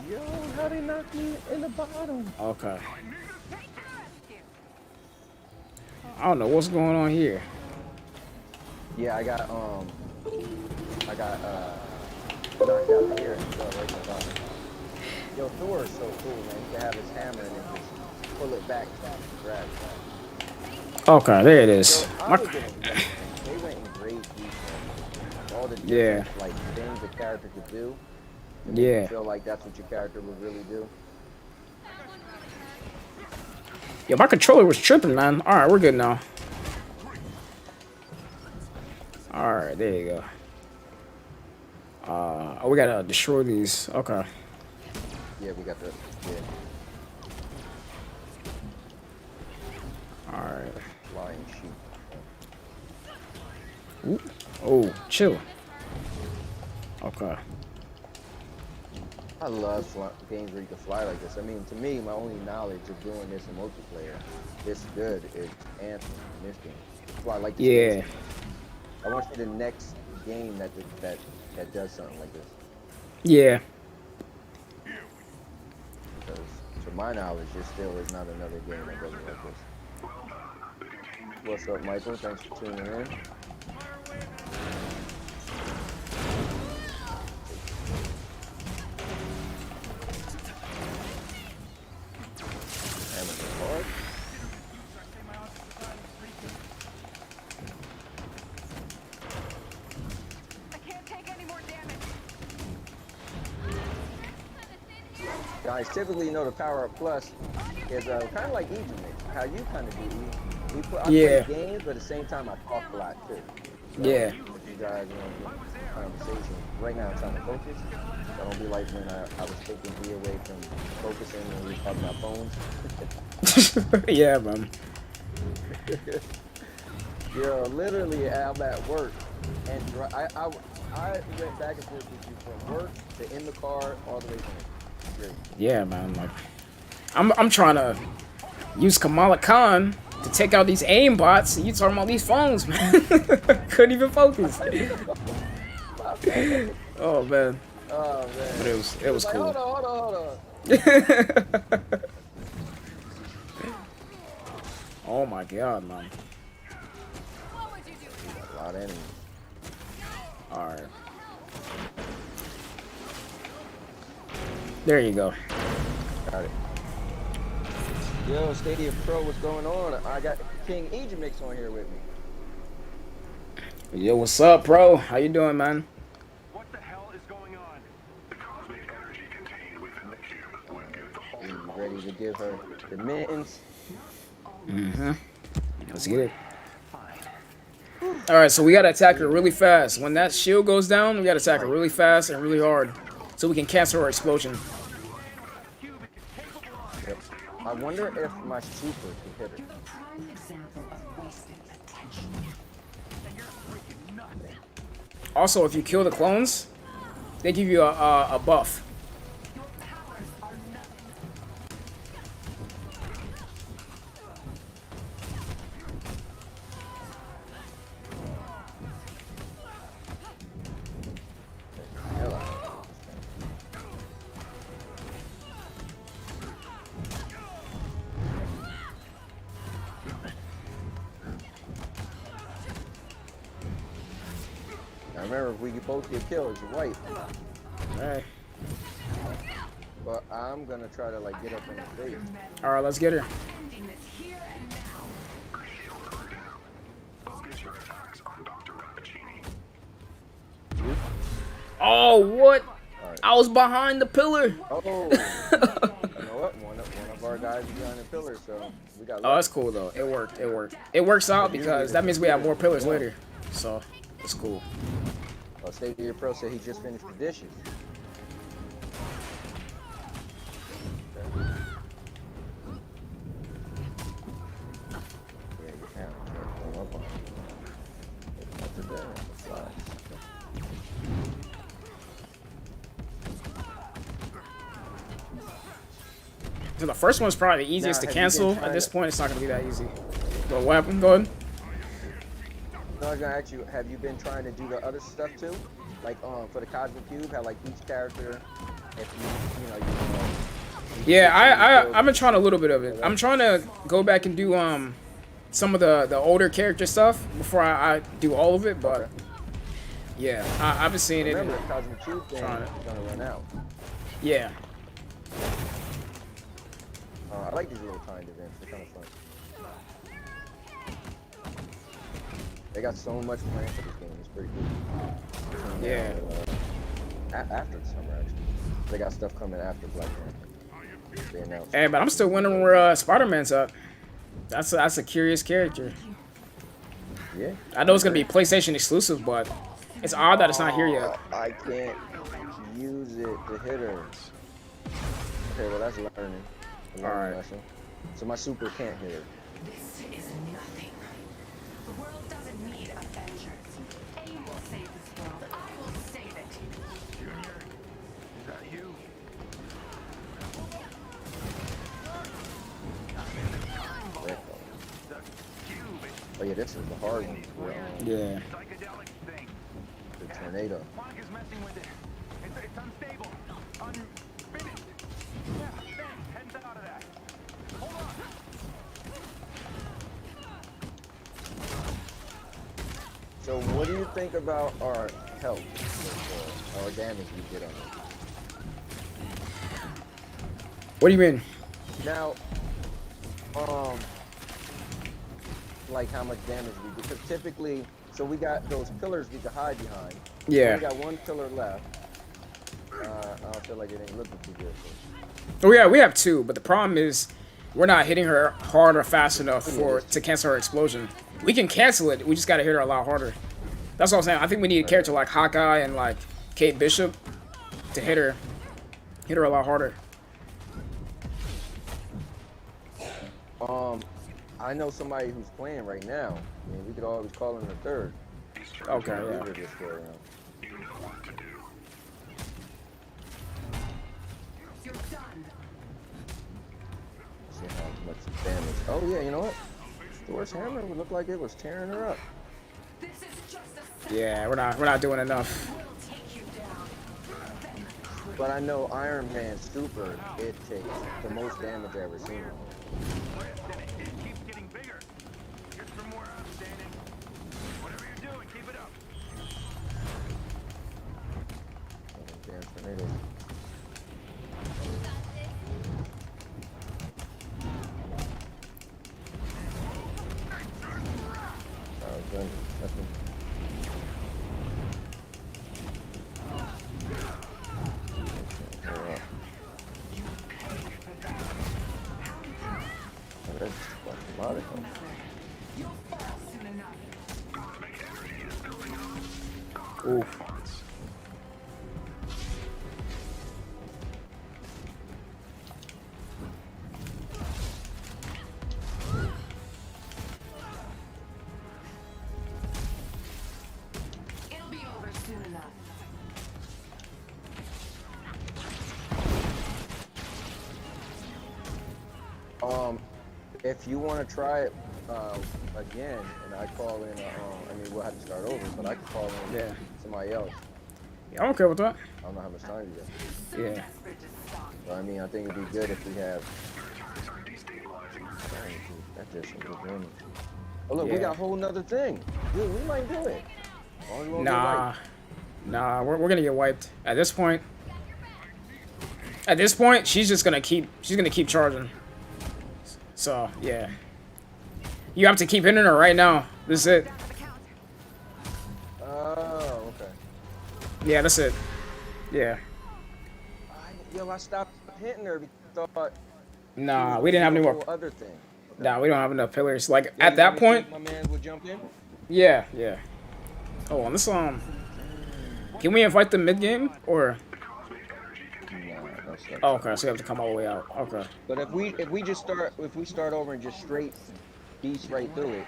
Yo, how they knock me in the bottom? Okay. I don't know what's going on here. Yeah, I got knocked out here. So right in the bottom. Yo, Thor is so cool, man. He can have his hammer and then just pull it back and grab it back. Okay, there it is. So I was getting they went in great detail. All the different like things the character could do. And Yeah. you feel like that's what your character would really do. Yo, my controller was tripping, man. All right, we're good now. All right, there you go. Oh, we gotta destroy these. Okay. Yeah, we got the All right. flying sheep. Ooh. Oh, chill. Okay. I love games where you can fly like this. I mean, to me, my only knowledge of doing this in multiplayer, this good, is Anthem in this game. That's why I like this Yeah. game. I want to see the next game that does something like this. Yeah. Because, to my knowledge, there still is not another game that does it like this. Well done. The containment What's up, Michael? Thanks for tuning in. I can't take any more damage. Guys, typically, you know, the Power Up Plus is kind of like Ejahmix, how you kind of do. I play games, but at the same time, I talk a lot too. So, Yeah. if you guys want to get conversation, right now I'm trying to focus. So don't be like when I was taking me away from focusing when we were talking about phones. Yeah, man. Yo, literally, I'm at work, and I went back and forth with you from work to in the car all the way home. Great. Yeah, man. Like, I'm trying to use Kamala Khan to take out these aim bots, and you talking about these phones, man. Couldn't even focus. Oh man. Oh man. But it was like, cool. Hold on. Oh my god, man. What would you do? A lot of enemies. Alright. There you go. Got it. Yo, Stadia Pro, what's going on? I got KingEjahmix on here with me. Yo, what's up, bro? How you doing, man? What the hell is going on? The cosmic energy contained within the cube would give the whole You ready to give her the mittens? Mm-hmm. Let's get it. Alright, so we gotta attack her really fast. When that shield goes down, we gotta attack her really fast and really hard, so we can cancel her explosion. Yep. I wonder if my super can hit her. Prime example of wasted potential. Also, if you kill the clones, they give you a buff. Your powers are nothing. Hell out of Now remember, if we both get killed, it's white. Alright. But I'm gonna try to like get up in the face. Alright, let's get her. Ending this here and now. focus your attacks on Dr. Rappaccini. Oh, what? Alright. I was behind the pillar. Oh, you know what? One of our guys is behind the pillar, so we got. Oh, that's cool though. It worked. It worked. It works out because that means we have more pillars later. So it's cool. Well, Stadia Pro said he just finished the dishes. Yeah, you can. Pull up on it. That's it there. That's fine. So the first one's probably the easiest Now, to have you been cancel. trying At this to- point, it's not gonna be that easy. But what happened? Go ahead. No, I was gonna ask you, have you been trying to do the other stuff too? Like for the Cosmic Cube, how like each character, if you Yeah, I've been trying a little bit of it. I'm trying to go back and do some of the older character stuff before I do all of it. But yeah, I've been seeing it. remember the Cosmic Cube thing Trying is it. gonna run out. Yeah. I like these little timed events. They're kind of fun. They got so much planned for this game. It's pretty cool. Yeah. After the summer, actually. They got stuff coming after Black Panther. They announced. Hey, but I'm still wondering where Spider-Man's at. That's a curious character. Yeah. I know it's gonna be PlayStation exclusive, but it's odd that it's not here yet. I can't use it to hit her. Okay, well that's learning. A learning Alright. lesson. So my super can't hit her. This is nothing. The world doesn't need Avengers. AIM will save this world. I will save it. Junior, is that you? The cube, Oh yeah, this is the hard one. Yeah. psychedelic thing. The tornado. Monk is messing with it. It's unstable. Unfinished. Yeah, thanks. Heads out of that. Hold on. So what do you think about our health, or our damage we get on it? What do you mean? Now, like how much damage we do? Because typically, so we got those pillars we can hide behind. Yeah. We got one pillar left. I don't feel like it ain't looking too good. Oh yeah, we have 2, but the problem is we're not hitting her hard or fast enough to cancel her explosion. We can cancel it. We just gotta hit her a lot harder. That's what I'm saying. I think we need a character like Hawkeye and like Kate Bishop to hit her a lot harder. I know somebody who's playing right now. I mean, we could always call in the third. Okay, yeah. This go around. You're done. See how much damage. Oh yeah, you know what? Thor's hammer would look like it was tearing her up. This is just a Yeah, we're not doing enough. will take you down. But I know Iron Man Super, it takes the most damage I've ever seen. It keeps getting bigger. Here's for more outstanding. Whatever you're doing, keep it up. Damn tornado. Good. Nothing. That's fucking logical. You'll fall soon enough. Ooh. It'll be over soon enough. If you want to try it again, and I call in, I mean, we'll have to start over, but I can call in somebody else. Yeah, I'm okay with that. I don't know how much time you got. Yeah. Desperate to stop. But I mean, I think it'd be good if we have. That's just some good damage. Oh look, we got a whole nother thing. Dude, we might do it. Nah, we're gonna get wiped at this point. At this point, she's gonna keep charging. So yeah, you have to keep hitting her right now. This is it. Oh, okay. Yeah, that's it. Yeah. I stopped hitting her because I thought. Nah, we didn't have any more. Other thing. Nah, we don't have enough pillars. Like Yeah, at that point. My man would jump in. Yeah. Hold on, this can we invite them mid game or? Oh, okay, so we have to come all the way out. Okay. But if we start over and just straight beast right through it,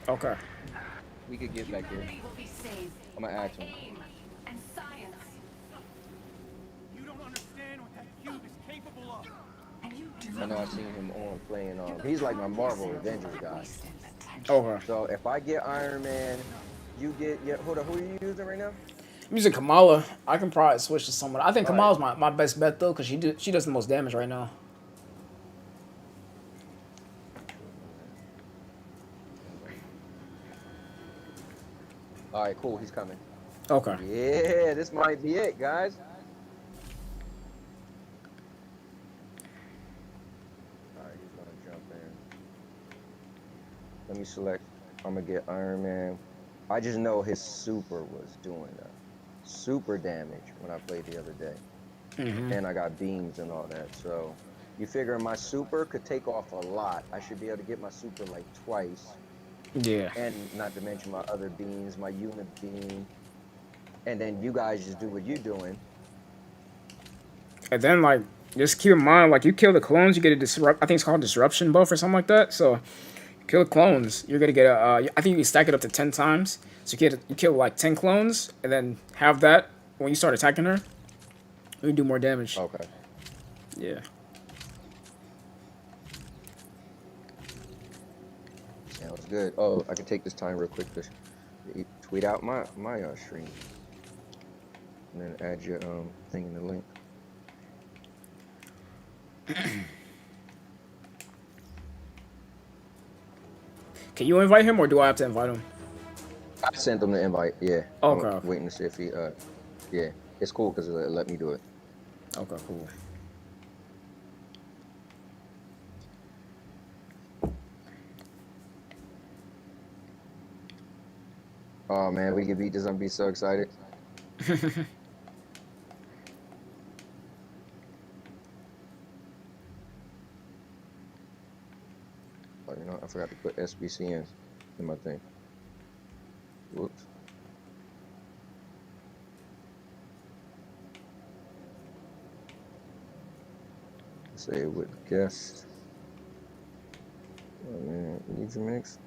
Okay. we could get back there. Will be saved. I'm gonna ask him. Aim and science. You don't understand what that cube is capable of. And you do I know I've seen him on playing. He's like my Marvel Avengers guy. Okay. So if I get Iron Man, you get hold on. Who are you using right now? I'm using Kamala. I can probably switch to someone. I think Kamala's my best bet though, cause she does the most damage right now. All right, cool. He's coming. Okay. Yeah, this might be it, guys. All right, he's gonna jump in. Let me select. I'm gonna get Iron Man. I just know his super was doing super damage when I played the other day, and I got beams and all that. So you figure my super could take off a lot. I should be able to get my super like twice. Yeah. And not to mention my other beams, my unit beam. And then you guys just do what you're doing. And then like just keep in mind, like you kill the clones, you get a disrupt. I think it's called disruption buff or something like that. So kill the clones, you're gonna get a. I think you can stack it up to 10 times. So you kill like 10 clones, and then have that when you start attacking her, you can do more damage. Okay. Yeah. Sounds good. Oh, I can take this time real quick to tweet out my stream, and then add your thing in the link. Can you invite him, or do I have to invite him? I sent him the invite. Yeah. Okay. I'm waiting to see if he. Yeah, it's cool because it let me do it. Okay, cool. Oh man, we can beat this. I'm be so excited. Oh, you know, I forgot to put SBC in my thing. Whoops. Say it with guest. Oh man, Ejahmix.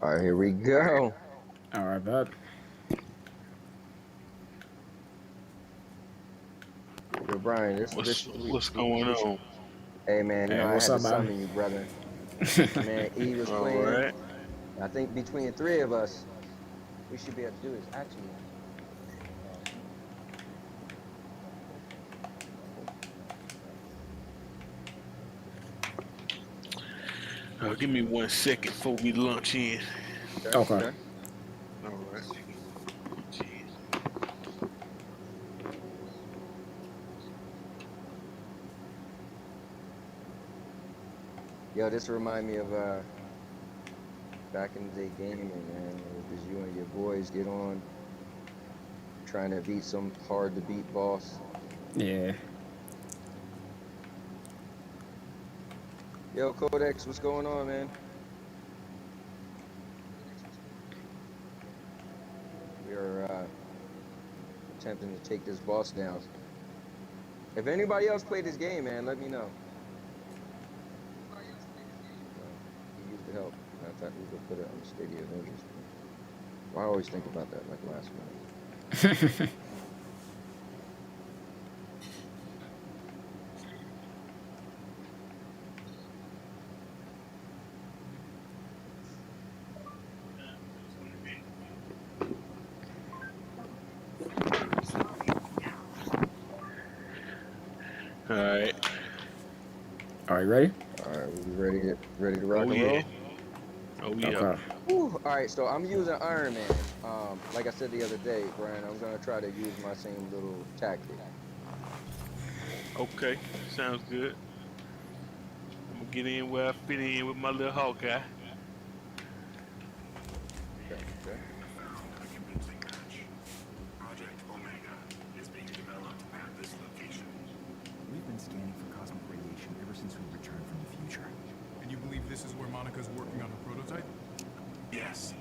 All right, here we go. All right, bud. Yo, Brian, What's going on? Hey man, you Hey, know I what's had up, to man? summon you, brother. Man, E was All playing. right. I think between the three of us, we should be able to do this. Actually, Give me 1 second before we launch in. Okay. All right. Yo, this remind me of back in the day gaming, man. It was you and your boys get on trying to beat some hard to beat boss. Yeah. Yo, Codex, what's going on, man? We are attempting to take this boss down. If anybody else played this game, man, let me know. He used to help. Matter of fact, we could put it on the Stadia Avengers. Well, I always think about that, like last minute. All right. All right, ready? All right, we ready to rock Oh and yeah. roll? Oh yeah. Okay. Whew. All right, so I'm using Iron Man. Like I said the other day, Brian, I'm gonna try to use my same little tactic. Okay. Sounds good. I'm gonna get in where I fit in with my little Hawkeye. Okay. A convincing match. Project Omega is being developed at this location. We've been scanning for cosmic radiation ever since we returned from the future. And you believe this is where Monica's working on her prototype? Yes,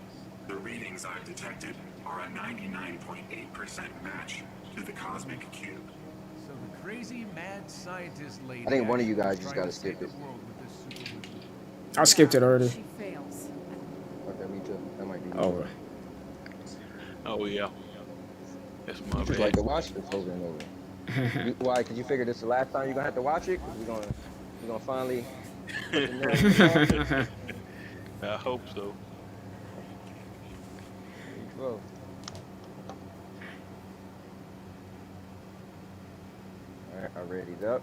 the readings I've detected are a 99.8% match to the cosmic cube. So the crazy mad scientist lady. I think one of you guys is just trying gotta to save skip it. the world with this super weapon. I skipped it already. She fails. Okay, me too. That might be me. Over. Oh yeah. That's my You just bad. like to watch this over and over. Why? Because you figure this is the last time you're gonna have to watch it? Because we're gonna finally put the nail in the coffin. I hope so. Bro. Alright, I readied up.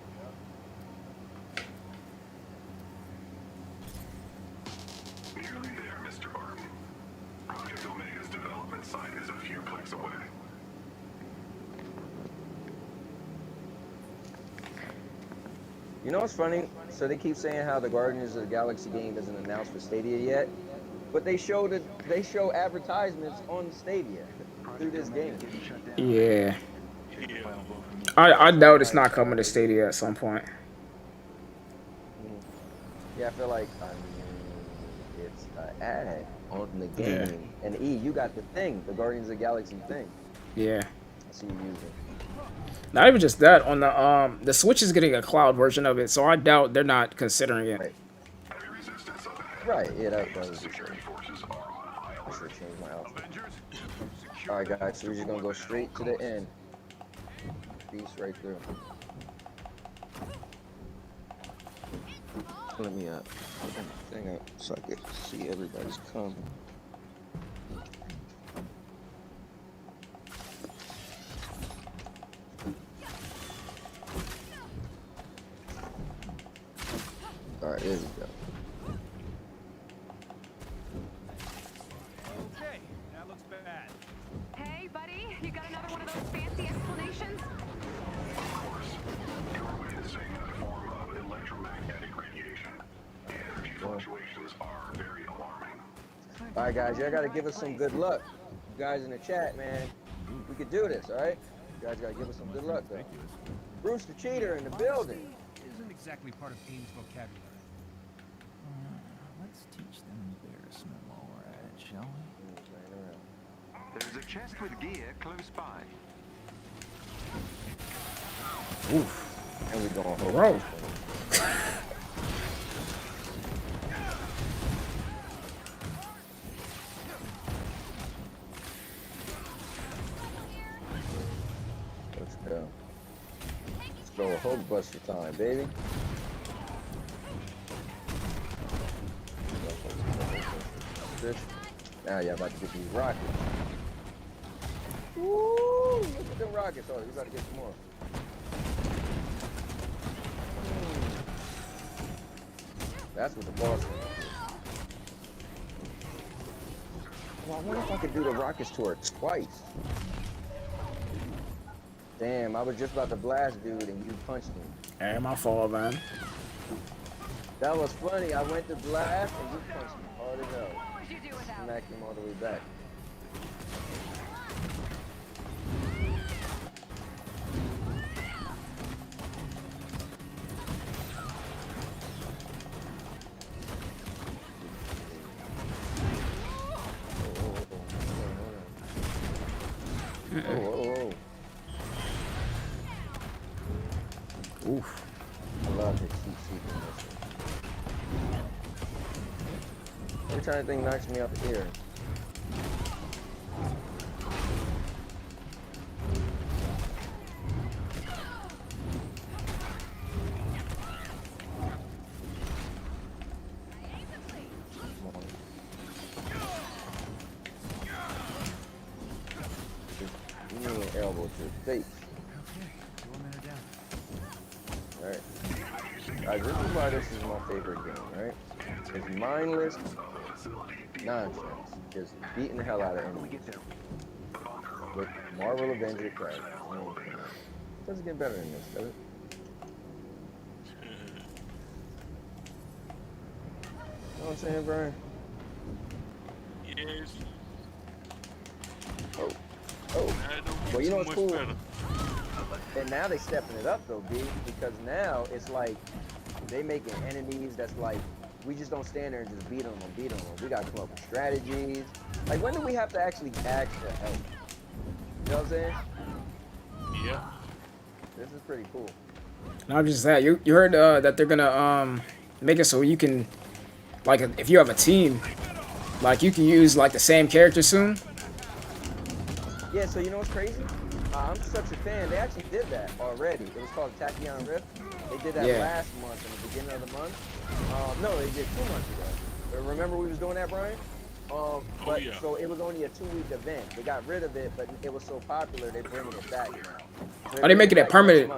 Nearly there, Mr. Barton. Project Omega's development site is a few clicks away. You know what's funny? So they keep saying how the Guardians of the Galaxy game isn't announced for Stadia yet, but they show advertisements on Stadia through this game. Yeah. Yeah. I doubt it's not coming to Stadia at some point. Yeah, I feel like it's an ad on the game. Yeah. And E, you got the thing, the Guardians of the Galaxy thing. Yeah. I see you using. Not even just that. On the Switch is getting a cloud version of it, so I doubt they're not considering it. Right. Heavy resistance up ahead. Right. Yeah, that was just Security forces are on high I should alert. change my outfit. Avengers, All right, guys. So we're just gonna go straight to the end. Beast right through. Let me put that thing up so I can see everybody's coming. All right, there we go. Okay, that looks bad. Hey, buddy, you got another one of those fancy explanations? Of course, you're witnessing a form of electromagnetic radiation. Energy fluctuations are very alarming. All right, guys, y'all gotta give us some good luck. You guys in the chat, man, we could do this, all right? You guys gotta give us some good luck, though. Bruce the Cheater in the building. Isn't exactly part of AIM's vocabulary. Let's teach them embarrassment while we're at it, shall we? There's a chest with gear close by. Oof. And we going home. Bro. Let's go. Let's go a Hulkbuster time, baby. Now y'all about to get these rockets. Woo! Look at them rockets. Oh, you gotta get some more. That's what the boss is. Well, I wonder if I could do the rockets to her twice. Damn, I was just about to blast dude and you punched him. Hey, my fault, man. That was funny. I went to blast and you punched me hard as hell. What would you do without me? Smacked him all the way back. Oh. Oof. I love the CC mission. Every time thing knocks me out the air. You need an elbow to the face. Alright. Guys, this is why this is my favorite game, right? It's mindless nonsense. Just beating the hell out of enemies. With Marvel Avengers crap. It doesn't get better than this, does it? You know what I'm saying, Brian? Yes. Oh. Well, you know what's cool? And now they stepping it up though, B, because now it's like they making enemies that's like we just don't stand there and just beat them. We gotta come up with strategies. Like when do we have to actually ask for help? You know what I'm saying? Yeah. This is pretty cool. Not just that. You heard that they're gonna make it so you can, like, if you have a team, like you can use like the same character soon. Yeah, so you know what's crazy? I'm such a fan. They actually did that already. It was called Tachyon Rift. They did that last month, in the beginning of the month. No, they did 2 months ago. But remember we was doing that, Brian? But so it was only a 2-week event. They got rid of it, but it was so popular they bringing it back now. So Are they making it permanent?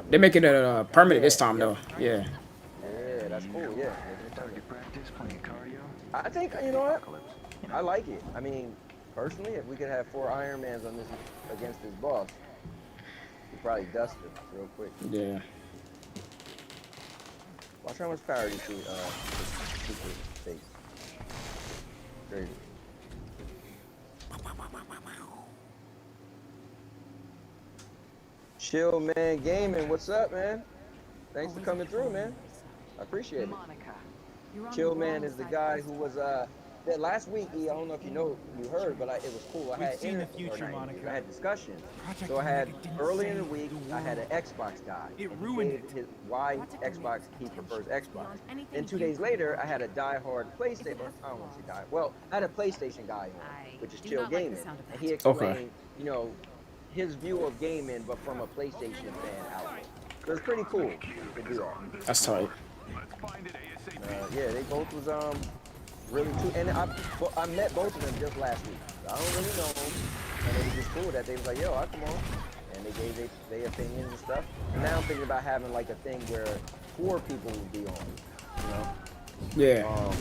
They're making it permanent this time, though. Yeah. Yeah, that's cool. Yeah. Practice playing cardio. I think you know what? I like it. I mean, personally, if we could have 4 Iron Mans on this against this boss, we'd probably dust it real quick. Yeah. Watch how much power you see. Super face. Crazy. Chill Man Gaming, what's up, man? Thanks for coming through, man. I appreciate it. Chill Man is the guy who was that last week. I don't know if you heard, but it was cool. I had discussions. So I had early in the week, I had an Xbox guy. It ruined his why Xbox he prefers Xbox. Then 2 days later, I had a diehard PlayStation. I don't want to say die. Well, I had a PlayStation guy on, which is Chill Gaming, and he explained, you know, his view of gaming, but from a PlayStation fan outlook. So it's pretty cool to do that. That's tight. Let's find it ASAP. Yeah, they both was really cool, and I met both of them just last week. I don't really know them, and it was just cool that they was like, yo, I come on, and they gave their opinions and stuff. And now I'm thinking about having like a thing where 4 people would be on, you know? Yeah.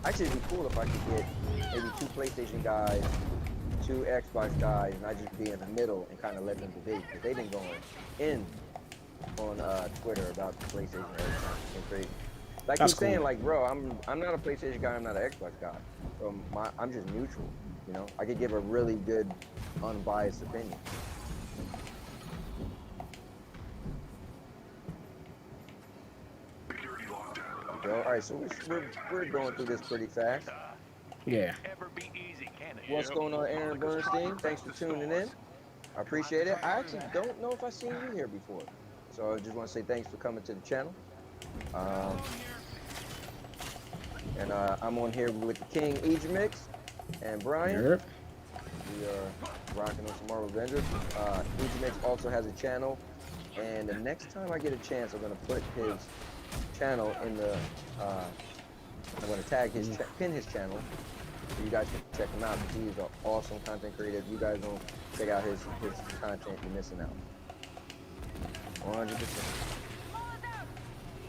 Actually, it'd be cool if I could get maybe 2 PlayStation guys, 2 Xbox guys, and I just be in the middle and kind of let them debate, because they've been going in on Twitter about the PlayStation and everything. It's crazy. Like That's he's saying, cool. like, bro, I'm not a PlayStation guy, I'm not an Xbox guy. So I'm just neutral, you know? I could give a really good, unbiased opinion. Security lockdown. Bro, all right, so we're going through this pretty fast. Yeah. Ever be easy, can it? What's going on, Aaron Bernstein? Thanks for tuning in. I appreciate it. I actually don't know if I've seen you here before. So I just want to say thanks for coming to the channel. And I'm on here with the KingEjahmix and Brian. Yep. We are rocking on some Marvel Avengers. Ejahmix also has a channel. And the next time I get a chance, I'm going to put his channel in the... I'm going to tag his, pin his channel. So you guys can check him out, because he's an awesome content creator. If you guys don't check out his content, you're missing out. 100%.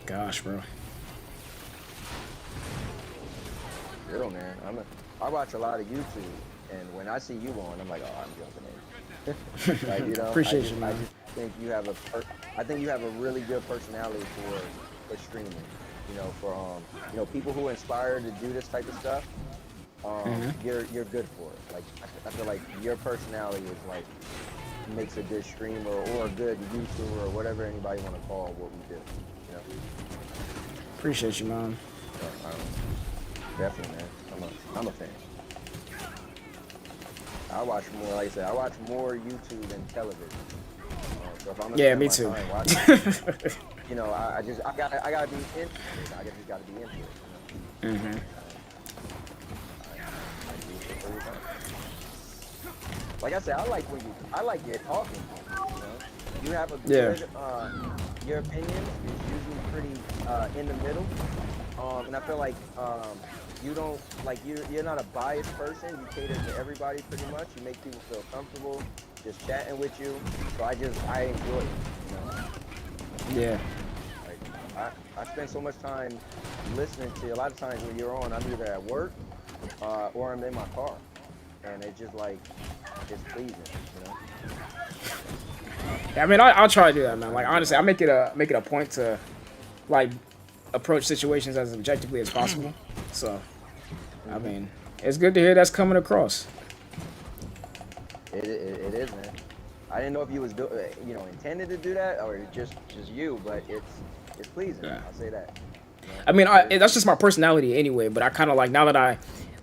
Gosh, bro. Real, man. I watch a lot of YouTube, and when I see you on, I'm like, oh, I'm jumping in. Like, you know, Appreciate you, man. I just think you have a really good personality for streaming. You know, for you know, people who are inspired to do this type of stuff. You're good for it. Like I feel like your personality is like makes a good streamer or a good YouTuber or whatever anybody want to call what we do. You know. Appreciate you, man. Definitely, man. I'm a fan. I watch more, like I said, I watch more YouTube than television. So if I'm gonna spend Me my too. time watching, you know, I gotta be interested. I just gotta be into it. You know? Like I said, I like your talking. You know, you have a good. Your opinion is usually pretty in the middle. And I feel like you don't like you're not a biased person. You cater to everybody pretty much. You make people feel comfortable just chatting with you. So I enjoy it. You know? Yeah. Like I spend so much time listening to you. A lot of times when you're on, I'm either at work or I'm in my car, and it's just like it's pleasing, you know. Yeah, I mean, I'll try to do that, man. Like honestly, I make it a point to like approach situations as objectively as possible. So, I mean, it's good to hear that's coming across. It is, man. I didn't know if you was intended to do that or just you, but it's pleasing. Yeah. I'll say that. You know? I mean, that's just my personality anyway. But I kind of like now that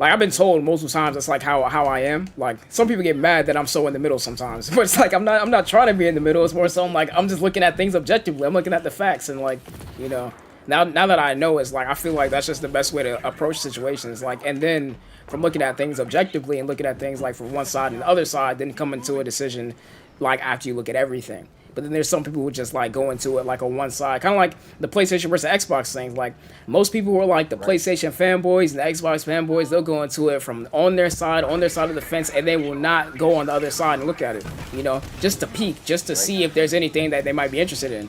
I've been told multiple times that's like how I am. Like some people get mad that I'm so in the middle sometimes, but it's like I'm not trying to be in the middle. It's more so I'm just looking at things objectively. I'm looking at the facts and like, you know, now that I know, it's like I feel like that's just the best way to approach situations. Like, and then from looking at things objectively and looking at things like from one side and the other side, then coming to a decision like after you look at everything. But then there's some people who just like go into it like on one side, kind of like the PlayStation versus Xbox things. Like most people who are like the PlayStation fanboys and the Xbox fanboys, they'll go into it from on their side of the fence, and they will not go on the other side and look at it, you know, just to peek, just to see if there's anything that they might be interested in,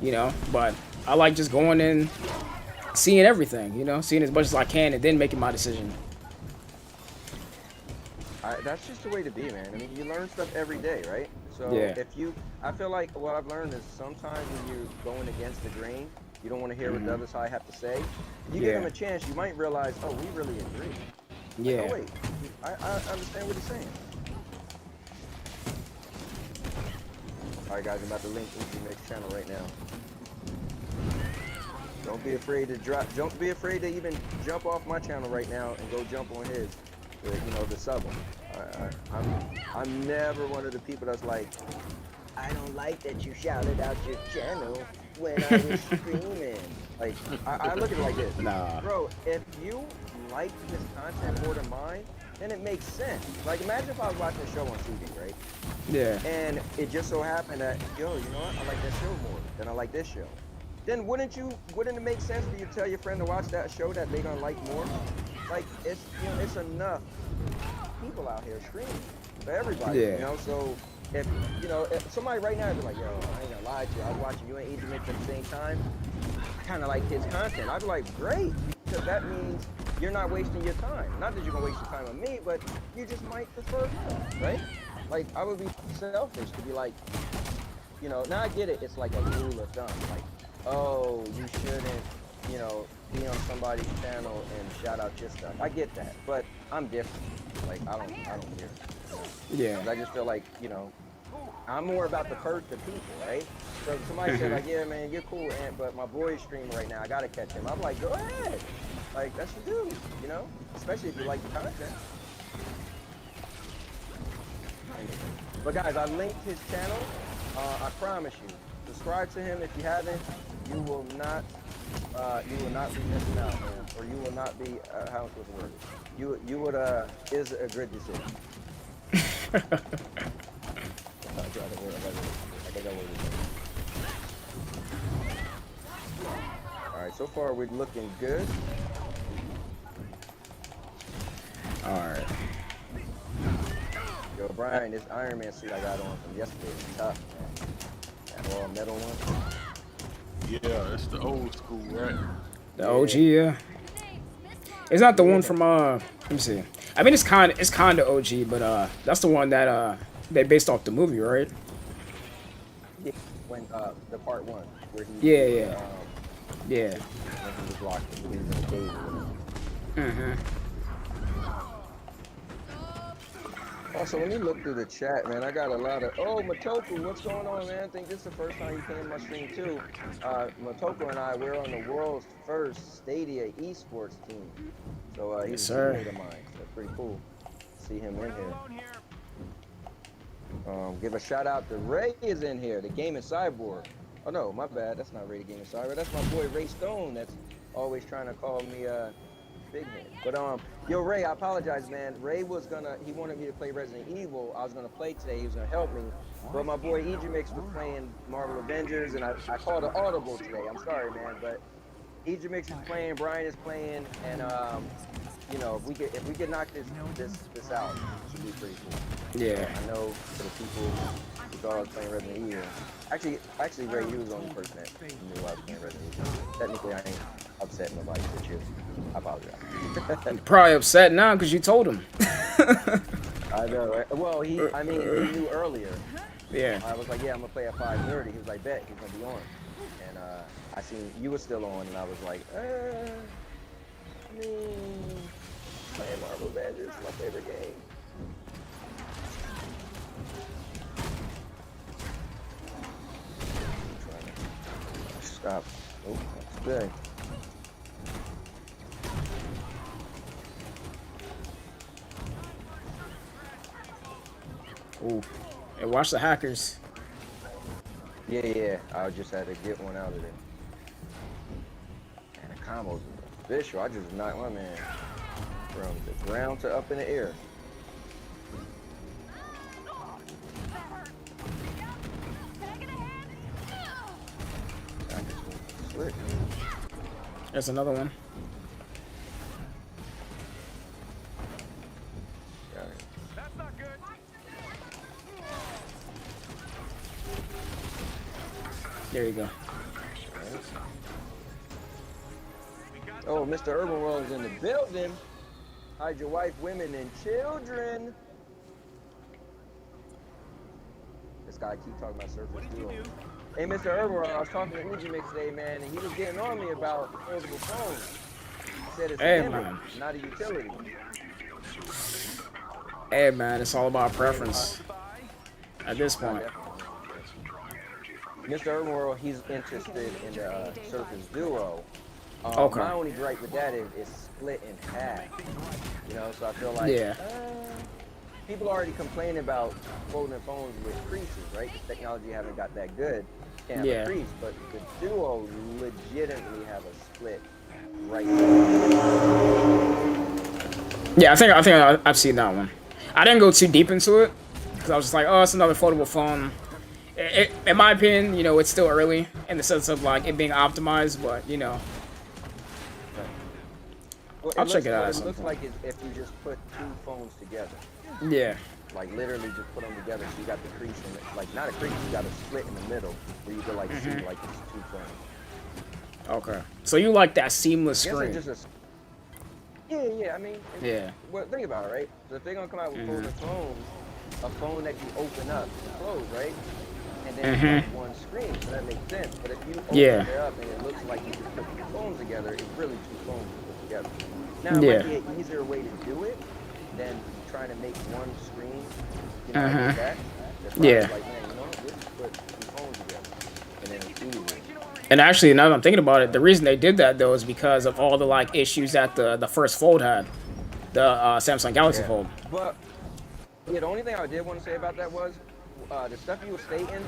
you know. But I like just going in, seeing everything, you know, seeing as much as I can, and then making my decision. That's just the way to be, man. I mean, you learn stuff every day, right? So I feel like what I've learned is sometimes when you're going against the grain, you don't want to hear what the other side have to say. If you give them a chance, you might realize, oh, we really agree. Like, oh, wait, I understand what he's saying. All right, guys, I'm about to link Ejahmix channel right now. Don't be afraid to don't be afraid to even jump off my channel right now and go jump on his. You know, the sub. I'm never one of the people that's like, I don't like that you shouted out your channel when I was streaming. Like, I look at it like this. Nah. Bro, if you like this content more than mine, then it makes sense. Like, imagine if I was watching a show on TV, right? Yeah. And it just so happened that, yo, you know what? I like that show more than I like this show. Then wouldn't it make sense for you to tell your friend to watch that show that they're gonna like more? Like, it's, you know, it's enough people out here streaming for everybody, Yeah. you know? So if, you know, if somebody right now is like, yo, I ain't gonna lie to you, I was watching you and Ejahmix at the same time, I kind of like his content. I'd be like, great, because that means you're not wasting your time. Not that you're gonna waste your time on me, but you just might prefer him, right? Like, I would be selfish to be like, you know, now I get it, it's like a rule of thumb, like, oh, you shouldn't, you know, be on somebody's channel and shout out your stuff. I get that, but I'm different. Like, I don't care. Yeah. I just feel like, you know, I'm more about the people, right? So if somebody said like, yeah, man, you're cool, but my boy's streaming right now, I gotta catch him. I'm like, go ahead. Like, that's your dude, you know? Especially if you like the content. But guys, I linked his channel. I promise you, subscribe to him if you haven't. You will not be missing out, man. Or you will not be, how it's supposed to work. You would, is a good decision. Alright, so far we're looking good. Alright. Yo, Brian, this Iron Man suit I got on from yesterday is tough, man. That all metal one. Yeah, that's the old school, right? The OG, yeah. It's not the one from let me see. I mean, it's kind of OG, but that's the one that they based off the movie, right? Yeah, when the part 1 where he Yeah. when he was locked in, he was in the cave. Mhm. Also, let me look through the chat, man. I got a lot of, oh, Matoku, what's going on, man? I think this is the first time you came to my stream, too. Matoku and I, we're on the world's first Stadia esports team. So he's a teammate of mine. That's pretty cool. See him in here. Give a shout out to Ray is in here, the Gaming Cyborg. Oh, no, my bad. That's not Ray the Gaming Cyborg. That's my boy Ray Stone that's always trying to call me big head. But yo, Ray, I apologize, man. Ray he wanted me to play Resident Evil. I was gonna play today. He was gonna help me, but my boy Ejahmix was playing Marvel Avengers, and I called an audible today. I'm sorry, man, but Ejahmix is playing, Brian is playing, and you know, if we could knock this out, it should be pretty cool. Yeah. I know for the people who thought I was playing Resident Evil. Actually, Ray, you was the only person that knew I was playing Resident Evil. Technically, I ain't upset nobody but you. I apologize. Probably upset now because you told him. I know, right? Well, he knew earlier. Yeah. I was like, yeah, I'm gonna play at 5:30. He was like, bet, he's gonna be on. And I seen you were still on, and I was like, playing Marvel Avengers, my favorite game. Stop. Oh, that's good. Ooh. Hey, watch the hackers. Yeah. I just had to get one out of there. And the combos official. I just knocked my man from the ground to up in the air. Slick. There's another one. That's not good. There you go. Oh, Mr. Urban World is in the building. Hide your wife, women, and children. This guy keep talking about Surface Duo. Hey, Mr. Urban World, I was talking to Ejahmix today, man, and he was getting on me about foldable phones. He said it's a hammer, not a utility. Hey, man, it's all about preference at this point. Mr. Urban World, he's interested in the Surface Duo. Okay. My only gripe with that is it's split in half. You know, so I feel like people already complaining about folding phones with creases, right? The technology haven't got that good. Can't have a crease, but the Duo legitimately have a split right there. Yeah, I've seen that one. I didn't go too deep into it because I was just like, oh, it's another foldable phone. In my opinion, you know, it's still early in the sense of like it being optimized, but you know, Well, I'll check it out. It looks like if you just put two phones together. Yeah. Like literally just put them together. So you got the crease in it, like not a crease, you got a split in the middle where you could like see like it's two phones. Okay. So you like that seamless I guess screen? it's just yeah. I mean, Yeah. Well, think about it, right? So if they're gonna come out with folding phones, a phone that you open up and close, right? And then you have one screen, so that makes sense. But if you open it up and it looks like you just put two phones together, it's really two phones put together. Now, it might be an easier way to do it than trying to make one screen, you know, like that. Like, man, you know, we'll just put two phones together, and then it's easier. And actually, now that I'm thinking about it, the reason they did that though is because of all the like issues that the first Fold had, the Samsung Galaxy Fold. But yeah, the only thing I did want to say about that was the stuff you were stating.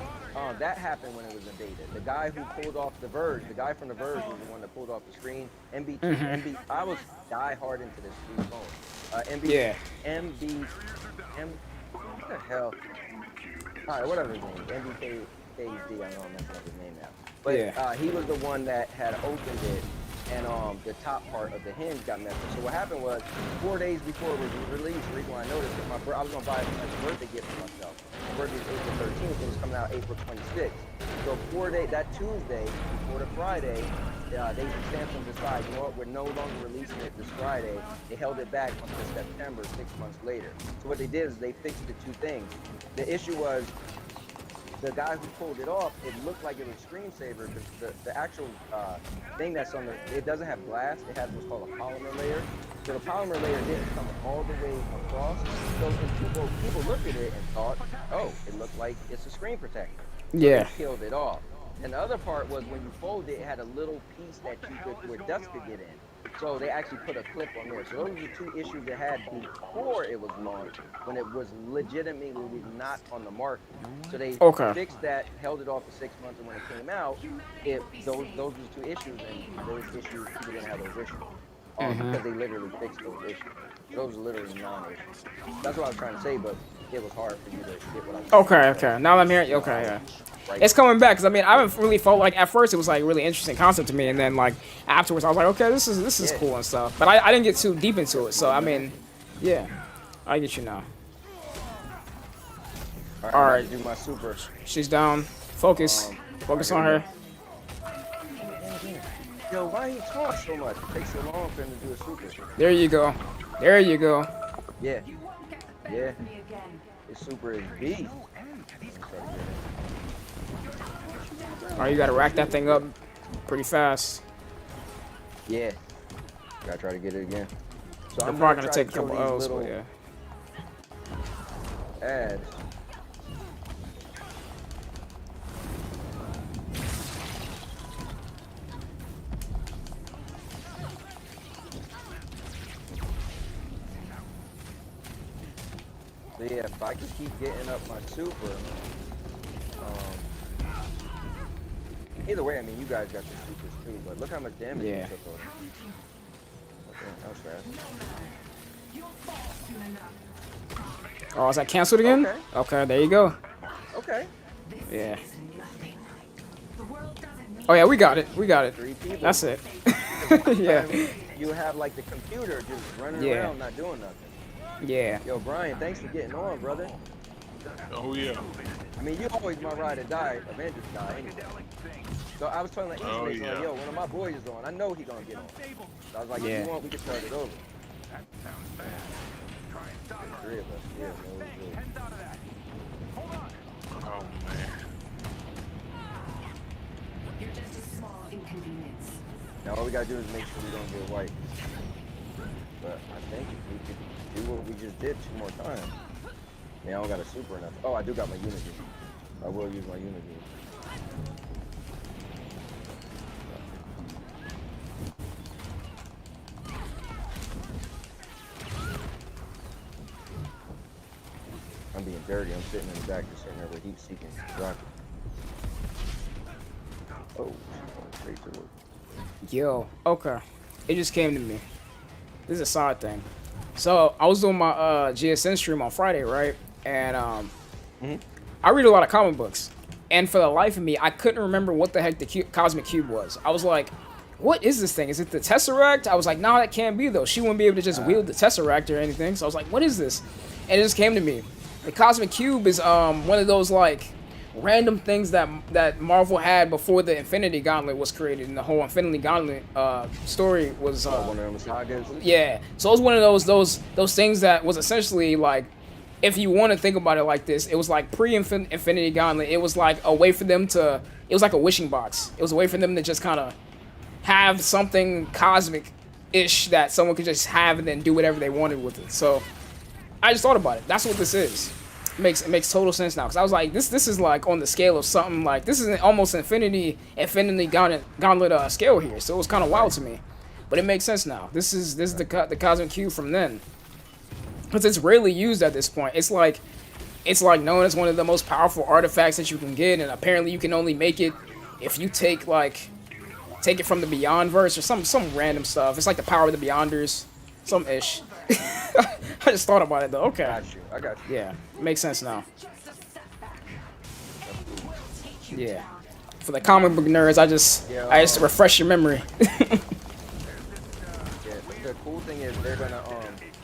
That happened when it was in beta. The guy who pulled off the Verge, the guy from the Verge was the one that pulled off the screen. I was die hard into this new phone. What the hell? All right, whatever his name is. MBKD, I don't know his name now. But he was the one that had opened it, and the top part of the hinge got messed up. So what happened was, 4 days before it was released, the reason why I noticed it, I was going to buy it as a birthday gift for myself. My birthday is April 13th, it was coming out April 26th. So 4 days, that Tuesday, before the Friday, Samsung decided, you know what, we're no longer releasing it this Friday. They held it back until September, 6 months later. So what they did is they fixed the two things. The issue was, the guy who pulled it off, it looked like it was screensaver, but the actual thing that's on it doesn't have glass, it has what's called a polymer layer. So the polymer layer didn't come all the way across. So when people looked at it and thought, oh, it looked like it's a screen protector. So they peeled it off. And the other part was when you fold it, it had a little piece that where dust could get in. So they actually put a clip on there. So those are the two issues they had before it was launched, when it was legitimately not on the market. So they fixed that, held it off for 6 months, and when it came out, those were the two issues, and those issues, people didn't have those issues. Because they literally fixed those issues. Those are literally non-issues. That's what I was trying to say, but it was hard for you to get what I was saying. Okay. Now I'm hearing. It's coming back because I mean I haven't really felt like at first it was like a really interesting concept to me, and then like afterwards I was like, okay, this is cool and stuff. But I didn't get too deep into it, so I mean, yeah, I get you now. All right. Do my super. She's down. Focus. Focus on her. Yo, why he talk so much? It takes so long for him to do a super. There you go. There you go. Yeah. His super is beast. Oh, you gotta rack that thing up pretty fast. Yeah. Gotta try to get it again. So I'm probably gonna take a couple L's, but yeah. Ads. So yeah, if I can keep getting up my super, either way, I mean, you guys got your supers too, but look how much damage you took on. Okay, that was fast. Oh, is that canceled again? Okay, there you go. Okay. Yeah. Oh yeah, we got it. We got it. 3 people. That's it. Yeah. You have like the computer just running around not doing nothing. Yeah. Yo, Brian, thanks for getting on, brother. Oh yeah. I mean, you always my ride or die, Avengers guy anyway. So I was telling like, like, yo, one of my boys is on. I know he gonna get on. So I was like, if you want, we can start it over. The 3 of us. Yeah, Oh man. You're just a small inconvenience. now all we gotta do is make sure we don't get white. But I think if we could do what we just did 2 more times. Yeah, I don't got a super enough. Oh, I do got my unity. I will use my unity. I'm being dirty. I'm sitting in the back, just sitting there with heat seeking rocket. Oh, straight to work. Yo, okay. It just came to me. This is a side thing. So I was doing my GSN stream on Friday, right? And I read a lot of comic books, and for the life of me, I couldn't remember what the heck the Cosmic Cube was. I was like, "What is this thing? Is it the Tesseract?" I was like, "No, that can't be though. She wouldn't be able to just wield the Tesseract or anything." So I was like, "What is this?" And it just came to me. The Cosmic Cube is one of those like random things that Marvel had before the Infinity Gauntlet was created, and the whole Infinity Gauntlet story was one of them sagas. yeah. So it was one of those things that was essentially like, if you want to think about it like this, it was like pre-Infinity Gauntlet. It was like a way for them to, it was like a wishing box. It was a way for them to just kind of have something cosmic-ish that someone could just have and then do whatever they wanted with it. So I just thought about it. That's what this is. It makes total sense now, because I was like, this is like on the scale of something like, this is almost Infinity Gauntlet scale here. So it was kind of wild to me, but it makes sense now. This is the Cosmic Cube from then, because it's rarely used at this point. It's like known as one of the most powerful artifacts that you can get, and apparently you can only make it if you take it from the Beyond verse or some random stuff. It's like the power of the Beyonders, some ish. I just thought about it though. Okay. I got you. Yeah, makes sense now. Yeah. For the comic book nerds, I just refresh your memory. Yeah, the cool thing is they're gonna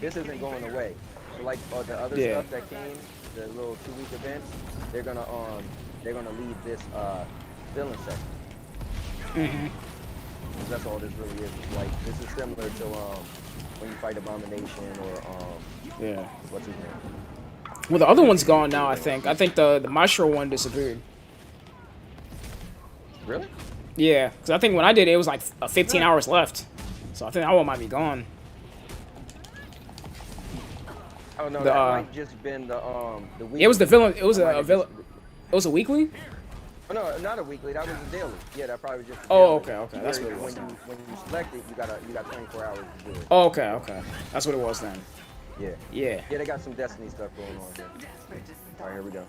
this isn't going away. So like the other stuff that came, the little 2-week events, they're gonna leave this villain section. That's all this really is. It's like, this is similar to when you fight Abomination or what's his name? Well, the other one's gone now. I think the Maestro one disappeared. Really? Yeah, because I think when I did it, it was like 15 hours left. So I think that one might be gone. Oh no, that might just been the weekly. It was the villain. It was a villain. It was a weekly. Oh, no, not a weekly. That was a daily. Yeah, that probably just. Oh, okay. That's what it was. When you select it, you got 24 hours to do it. Oh, okay. That's what it was then. Yeah. Yeah. Yeah, they got some Destiny stuff going on here. All right, here we go.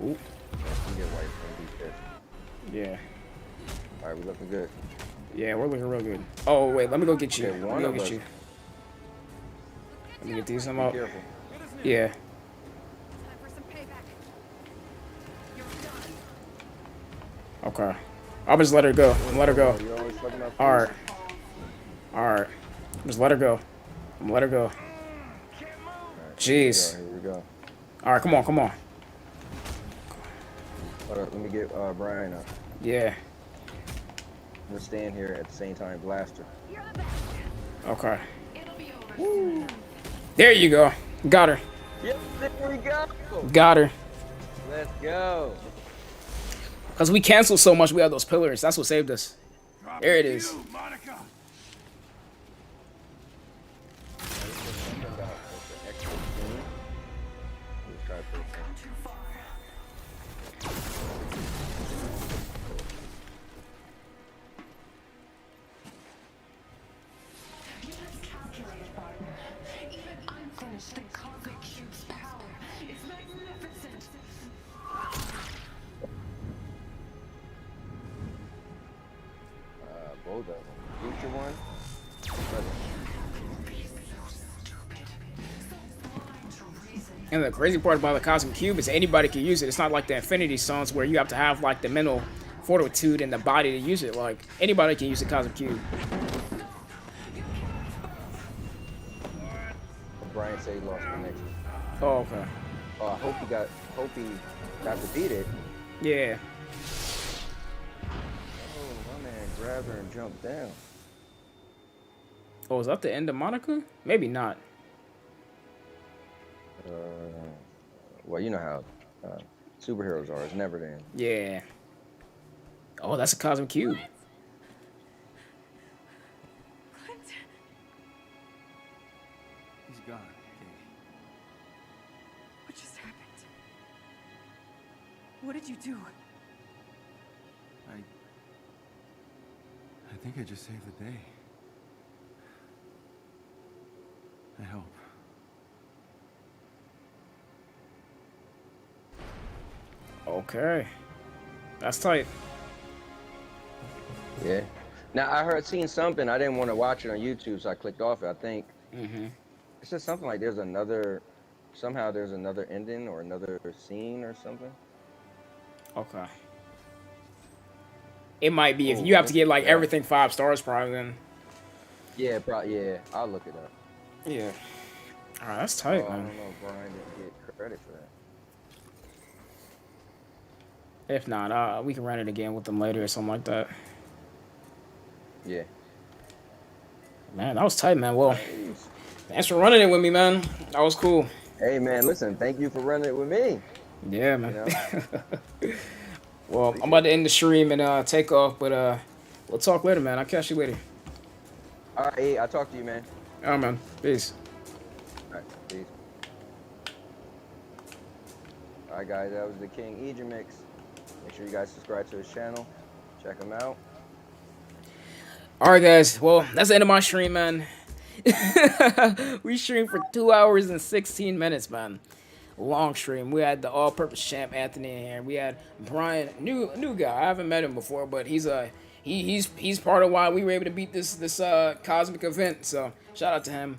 Ooh. Yeah. All right, we looking good. Yeah, we're looking real good. Oh wait, let me go get you. Okay, Let me go get you. Let me get these some up. Careful. Yeah. Time for some payback. You're done. Okay. I'll just let her go. Let her go. You always fucking up. Alright. Alright. Just let her go. Let her go. Jeez. Here we go. Alright, come on. Hold up, let me get Brian up. Yeah. I'm gonna stand here at the same time, blaster. Okay. There you go. Got her. Yep, there we go. Got her. Let's go. Because we canceled so much, we had those pillars. That's what saved us. There it is. Monica. The Cosmic Cube's power is magnificent. Both of them. Future one. And the crazy part about the Cosmic Cube is anybody can use it. It's not like the Infinity Stones where you have to have like the mental fortitude and the body to use it. Like anybody can use the Cosmic Cube. Brian said he lost connection. Oh, okay. Oh, I hope he got to beat it. Yeah. Oh, my man grabbed her and jumped down. Oh, is that the end of Monica? Maybe not. Well, you know how superheroes are. It's never the end. Yeah. Oh, that's a Cosmic Cube. He's gone, Katie. What just happened? What did you do? I think I just saved the day. I hope. Okay. That's tight. Yeah. Now I seen something. I didn't want to watch it on YouTube, so I clicked off it. I think it said something like there's another. Somehow there's another ending or another scene or something. Okay. It might be if Oh, you have to look get at like that. everything 5 stars, probably. Then. Yeah, probably. Yeah, I'll look it up. Yeah. All right, that's Oh, tight, I man. don't know if Brian didn't get credit for that. If not, we can run it again with them later or something like that. Yeah. Man, that was tight, man. Well, Nice. thanks for running it with me, man. That was cool. Hey man, listen. Thank you for running it with me. Yeah, man. You know? Well, I'm about to end the stream and take off, but we'll talk later, man. I'll catch you later. All right, hey, I'll talk to you, man. All right, man. Peace. All right, peace. All right, guys, that was the KingEjahmix. Make sure you guys subscribe to his channel. Check him out. All right, guys. Well, that's the end of my stream, man. We streamed for 2 hours and 16 minutes, man. Long stream. We had the all-purpose champ Anthony in here. We had Brian, new guy. I haven't met him before, but he's part of why we were able to beat this cosmic event. So shout out to him.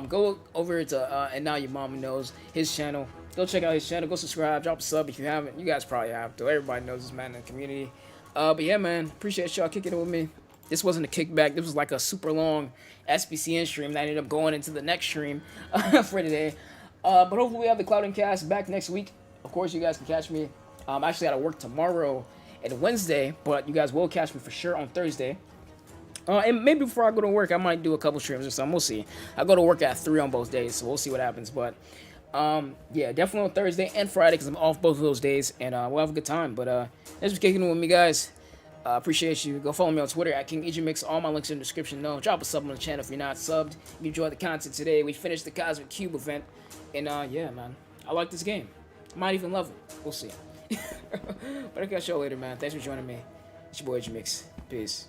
Go over to and now your mama knows his channel. Go check out his channel. Go subscribe. Drop a sub if you haven't. You guys probably have to. Everybody knows this man in the community. But yeah, man, appreciate y'all kicking it with me. This wasn't a kickback. This was like a super long SBCN stream that ended up going into the next stream for today. But hopefully we have the Clouding Cast back next week. Of course, you guys can catch me. I'm actually out of work tomorrow and Wednesday, but you guys will catch me for sure on Thursday. And maybe before I go to work, I might do a couple streams or something. We'll see. I go to work at 3 on both days, so we'll see what happens. But yeah, definitely on Thursday and Friday because I'm off both of those days, and we'll have a good time. But thanks for kicking it with me, guys. Appreciate you. Go follow me on Twitter at KingEjahmix. All my links in the description. No, drop a sub on the channel if you're not subbed. If you enjoyed the content today, we finished the Cosmic Cube event. And yeah, man, I like this game. I might even love it. We'll see. But I'll catch y'all later, man. Thanks for joining me. It's your boy Ejahmix. Peace.